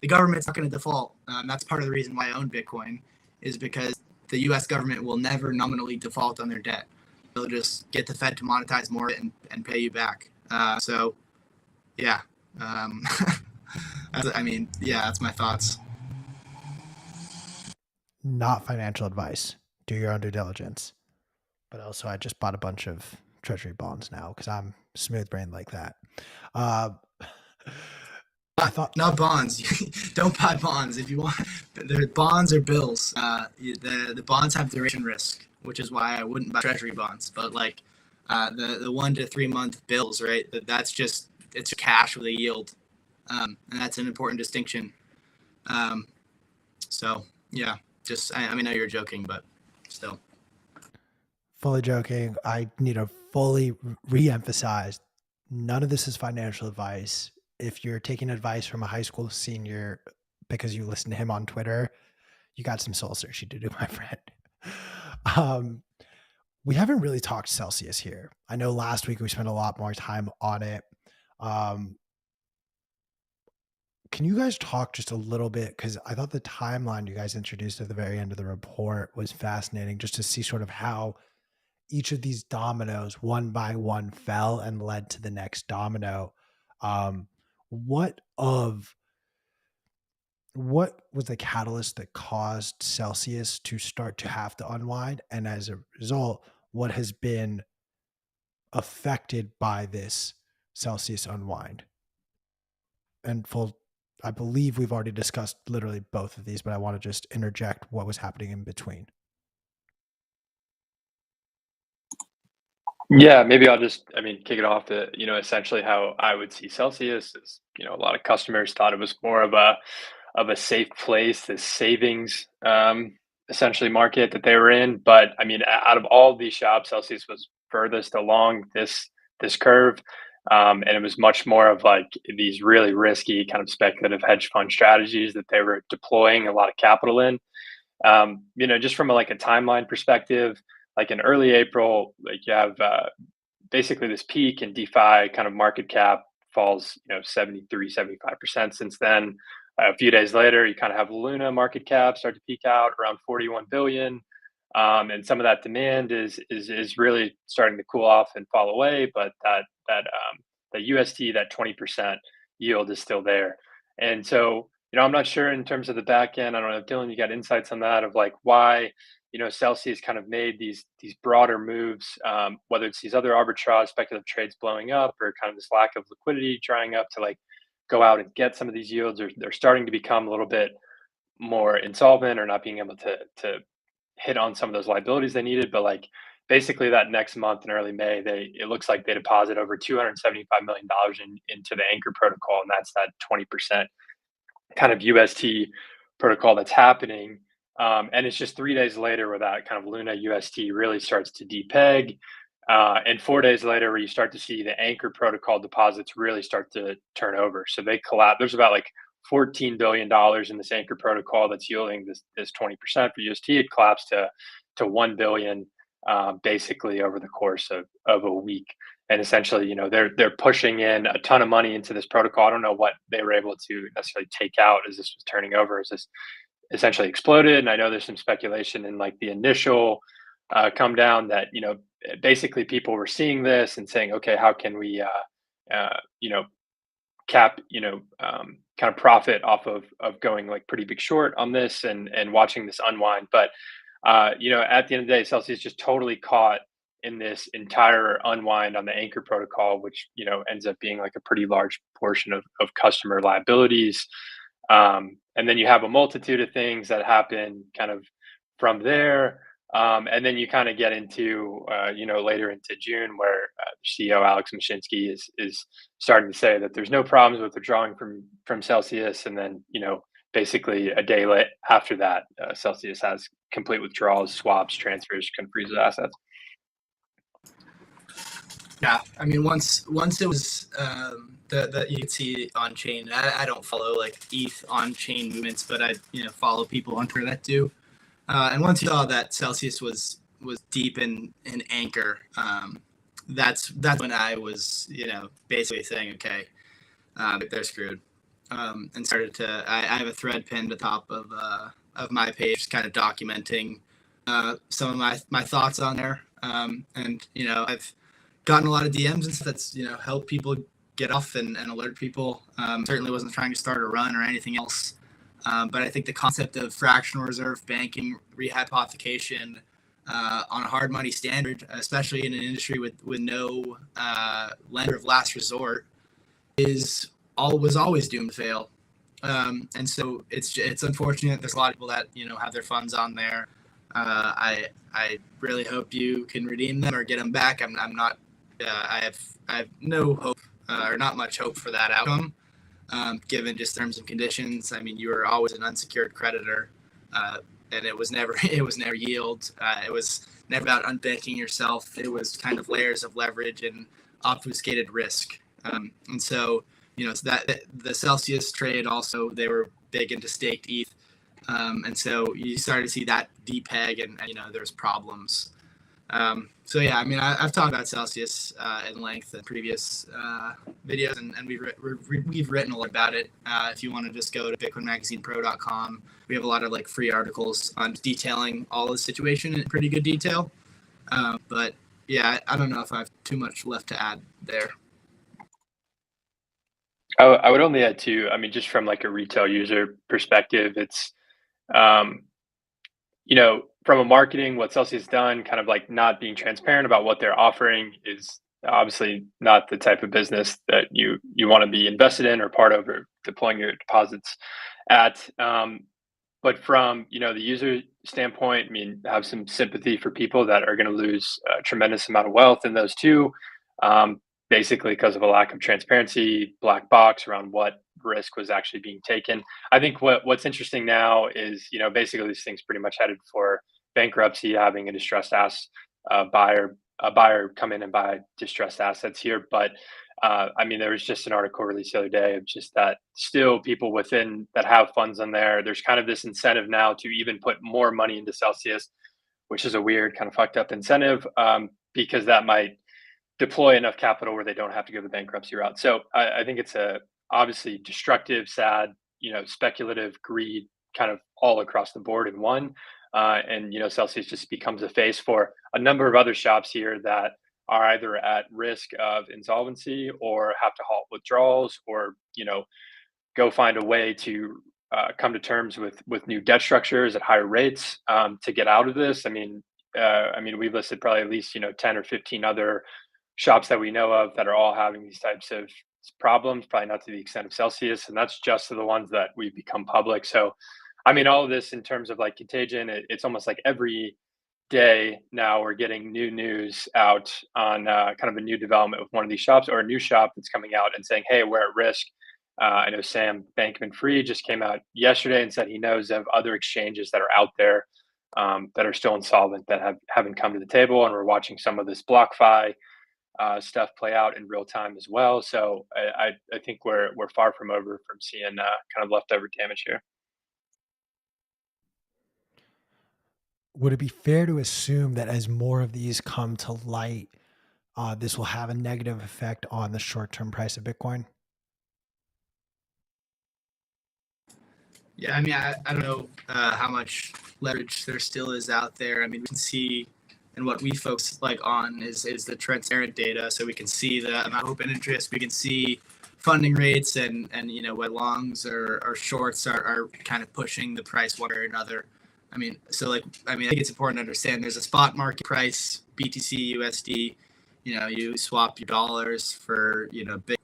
the government's not going to default. That's part of the reason why I own Bitcoin is because the U.S. government will never nominally default on their debt. They'll just get the Fed to monetize more and pay you back. So, yeah. That's my thoughts. Not financial advice. Do your own due diligence. But also, I just bought a bunch of treasury bonds now because I'm smooth brain like that. I thought not bonds. Don't buy bonds if you want. They're bonds or bills. The bonds have duration risk, which is why I wouldn't buy treasury bonds. But like the 1 to 3 month bills, right? That's just it's cash with a yield, and that's an important distinction. So yeah, just I mean, I know you're joking, but still. Fully joking. I need to fully re-emphasize none of this is financial advice. If you're taking advice from a high school senior because you listen to him on Twitter, you got some soul searching to do, my friend. We haven't really talked Celsius here. I know last week we spent a lot more time on it. Can you guys talk just a little bit? Because I thought the timeline you guys introduced at the very end of the report was fascinating, just to see sort of how each of these dominoes one by one fell and led to the next domino. What was the catalyst that caused Celsius to start to have to unwind? And as a result, what has been affected by this Celsius unwind? And I believe we've already discussed literally both of these, but I want to just interject what was happening in between. Yeah, maybe I'll just, kick it off to, essentially how I would see Celsius is, a lot of customers thought it was more of a safe place, this savings essentially market that they were in. But I mean, out of all these shops, Celsius was furthest along this curve. And it was much more of like these really risky kind of speculative hedge fund strategies that they were deploying a lot of capital in. Just from like a timeline perspective, like in early April, like you have basically this peak in DeFi kind of market cap falls, 73, 75% since then. A few days later, you kind of have Luna market cap start to peak out around 41 billion. And some of that demand is really starting to cool off and fall away, but that UST, that 20% yield is still there. And so, I'm not sure in terms of the back end. I don't know, Dylan, you got insights on that of like why Celsius kind of made these broader moves, whether it's these other arbitrage speculative trades blowing up or kind of this lack of liquidity drying up to like go out and get some of these yields, or they're starting to become a little bit more insolvent or not being able to hit on some of those liabilities they needed. But like basically that next month in early May, it looks like they deposit over $275 million into the Anchor protocol, and that's that 20% kind of UST protocol that's happening. And it's just 3 days later where that kind of Luna UST really starts to depeg. And 4 days later where you start to see the Anchor protocol deposits really start to turn over. So they collapse. There's about like $14 billion in this Anchor protocol that's yielding this 20% for UST. It collapsed to 1 billion basically over the course of a week. And essentially, they're pushing in a ton of money into this protocol. I don't know what they were able to necessarily take out as this was turning over, as this essentially exploded. And I know there's some speculation in like the initial come down that, basically people were seeing this and saying, okay, how can we, cap, kind of profit off of going like pretty big short on this and watching this unwind. But, at the end of the day, Celsius just totally caught in this entire unwind on the Anchor protocol, which, ends up being like a pretty large portion of customer liabilities. And then you have a multitude of things that happen kind of from there. And then you kind of get into, later into June where CEO Alex Mashinsky is starting to say that there's no problems with withdrawing from Celsius. And then, basically a day after that, Celsius has complete withdrawals, swaps, transfers, can freeze the assets. Yeah, I mean, once it was the you can see on chain. I don't follow like ETH on chain movements, but I follow people on Twitter that do. And once you saw that Celsius was deep in Anchor, that's when I was basically saying, okay, they're screwed, and started to. I have a thread pinned at the top of my page, kind of documenting some of my thoughts on there, and I've gotten a lot of DMs and stuff that's helped people get off and alert people. Certainly wasn't trying to start a run or anything else. But I think the concept of fractional reserve banking, rehypothecation on a hard money standard, especially in an industry with no lender of last resort, was always doomed to fail. And so it's unfortunate. There's a lot of people that have their funds on there. I really hope you can redeem them or get them back. I'm not. I have no hope or not much hope for that outcome. Given just terms and conditions. I mean, you were always an unsecured creditor, and it was never yield. It was never about unbanking yourself. It was kind of layers of leverage and obfuscated risk. And so, so that the Celsius trade also, they were big into staked ETH, and so you started to see that depeg, and there's problems. So yeah, I mean, I've talked about Celsius in length in previous videos, and we've written a lot about it. If you want to just go to bitcoinmagazinepro.com, we have a lot of like free articles on detailing all the situation in pretty good detail. But yeah, I don't know if I have too much left to add there. I would only add to, I mean, just from like a retail user perspective, it's, from a marketing, what Celsius done, kind of like not being transparent about what they're offering is obviously not the type of business that you want to be invested in or part of or deploying your deposits at. But from, the user standpoint, I mean, have some sympathy for people that are going to lose a tremendous amount of wealth in those two. basically because of a lack of transparency, black box around what risk was actually being taken. I think what's interesting now is, basically this thing's pretty much headed for bankruptcy, having a distressed buyer come in and buy distressed assets here. But I mean, there was just an article released the other day of just that still people within that have funds on there. There's kind of this incentive now to even put more money into Celsius, which is a weird kind of fucked up incentive, because that might deploy enough capital where they don't have to go the bankruptcy route. So I think it's a obviously destructive, sad, speculative greed kind of all across the board in one. And Celsius just becomes a face for a number of other shops here that are either at risk of insolvency or have to halt withdrawals, or go find a way to come to terms with new debt structures at higher rates to get out of this. We've listed probably at least 10 or 15 other shops that we know of that are all having these types of problems, probably not to the extent of Celsius, and that's just the ones that we've become public. So all of this in terms of like Contagion, it's almost like every day now we're getting new news out on kind of a new development with one of these shops, or a new shop that's coming out and saying, hey, we're at risk. I know Sam Bankman-Fried just came out yesterday and said he knows of other exchanges that are out there that are still insolvent, that haven't come to the table, and we're watching some of this BlockFi stuff play out in real time as well. So I think we're far from over from seeing kind of leftover damage here. Would it be fair to assume that as more of these come to light, this will have a negative effect on the short-term price of Bitcoin? Yeah, I don't know how much leverage there still is out there. We can see, and what we focus on is the transparent data, so we can see the amount of open interest, we can see funding rates, and what longs or shorts are kind of pushing the price one way or another. I think it's important to understand there's a spot market price, BTC, USD. You swap your dollars for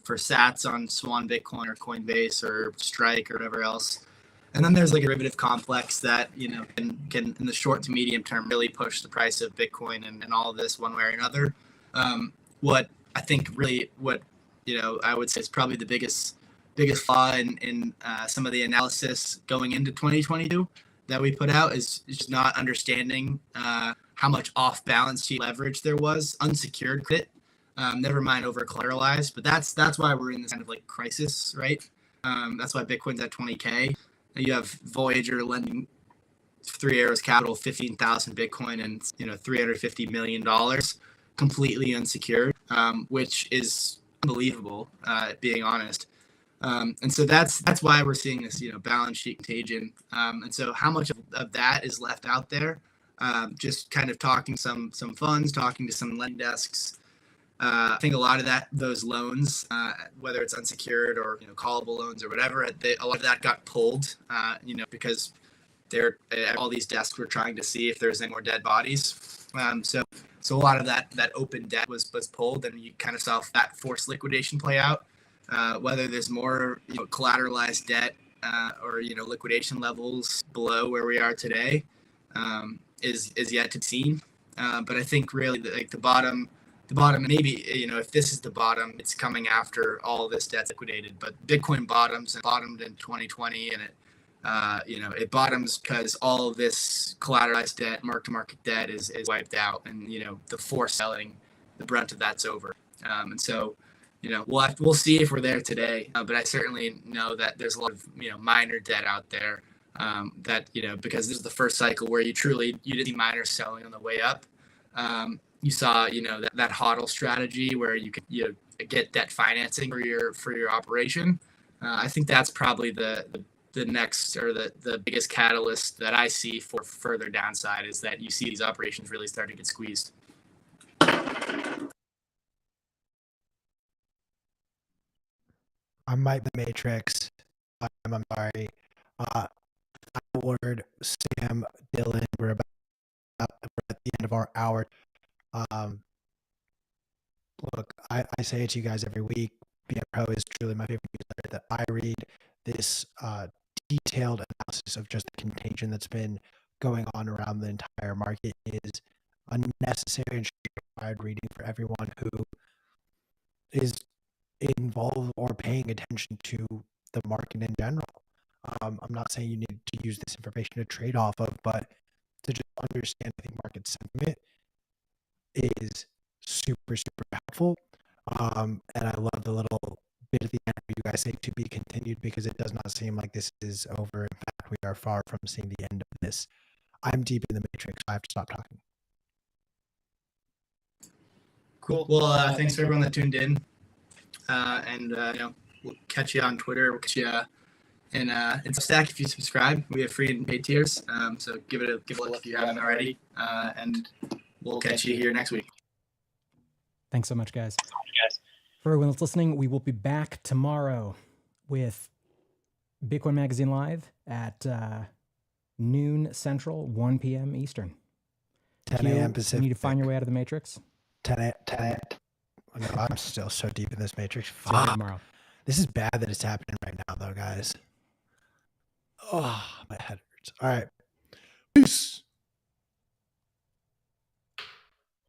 for Sats on Swan Bitcoin or Coinbase or Strike or whatever else. And then there's a derivative complex that can in the short to medium term really push the price of Bitcoin and all of this one way or another. What I think really I would say is probably the biggest flaw in some of the analysis going into 2022 that we put out is just not understanding how much off balance sheet leverage there was, unsecured credit, never mind over collateralized. But that's why we're in this kind of crisis, right? That's why Bitcoin's at 20K. You have Voyager lending Three Arrows Capital 15,000 Bitcoin and $350 million completely unsecured, which is unbelievable, being honest. And so that's why we're seeing this balance sheet contagion. And so how much of that is left out there? Just kind of talking some funds, talking to some lending desks. I think a lot of those loans, whether it's unsecured or callable loans or whatever, a lot of that got pulled, because all these desks were trying to see if there's any more dead bodies. So a lot of that open debt was pulled, and you kind of saw that forced liquidation play out. Whether there's more collateralized debt or liquidation levels below where we are today is yet to be seen. But I think really the bottom, maybe if this is the bottom, it's coming after all this debt's liquidated. But Bitcoin bottomed in 2020, and it bottoms because all of this collateralized debt, mark-to-market debt is wiped out, and the forced selling, the brunt of that's over. And so we'll see if we're there today, but I certainly know that there's a lot of minor debt out there that because this is the first cycle where you didn't see miners selling on the way up. You saw that HODL strategy where you could get debt financing for your operation. I think that's probably the next, or the biggest catalyst that I see for further downside, is that you see these operations really start to get squeezed. I might be Matrix. I'm sorry. Word, Sam, Dylan, we're at the end of our hour. Look, I say it to you guys every week. BM Pro is truly my favorite newsletter that I read. This detailed analysis of just the contagion that's been going on around the entire market is a necessary and required reading for everyone who is involved or paying attention to the market in general. I'm not saying you need to use this information to trade off of, but to just understand, I think market sentiment is super, super helpful. And I love the little bit at the end where you guys say to be continued, because it does not seem like this is over. In fact, we are far from seeing the end of this. I'm deep in the matrix. I have to stop talking. Cool. Well, thanks for everyone that tuned in. And we'll catch you on Twitter. We'll catch you in Substack if you subscribe. We have free and paid tiers. So give it a look if you haven't already. And we'll catch you here next week. Thanks so much, guys. For everyone that's listening, we will be back tomorrow with Bitcoin Magazine Live at noon Central, 1 p.m. Eastern. 10 a.m. Pacific. You need to find your way out of the matrix. 10 a.m. No, I'm still so deep in this matrix. Tomorrow. This is bad that it's happening right now, though, guys. Oh, my head hurts. All right. Peace.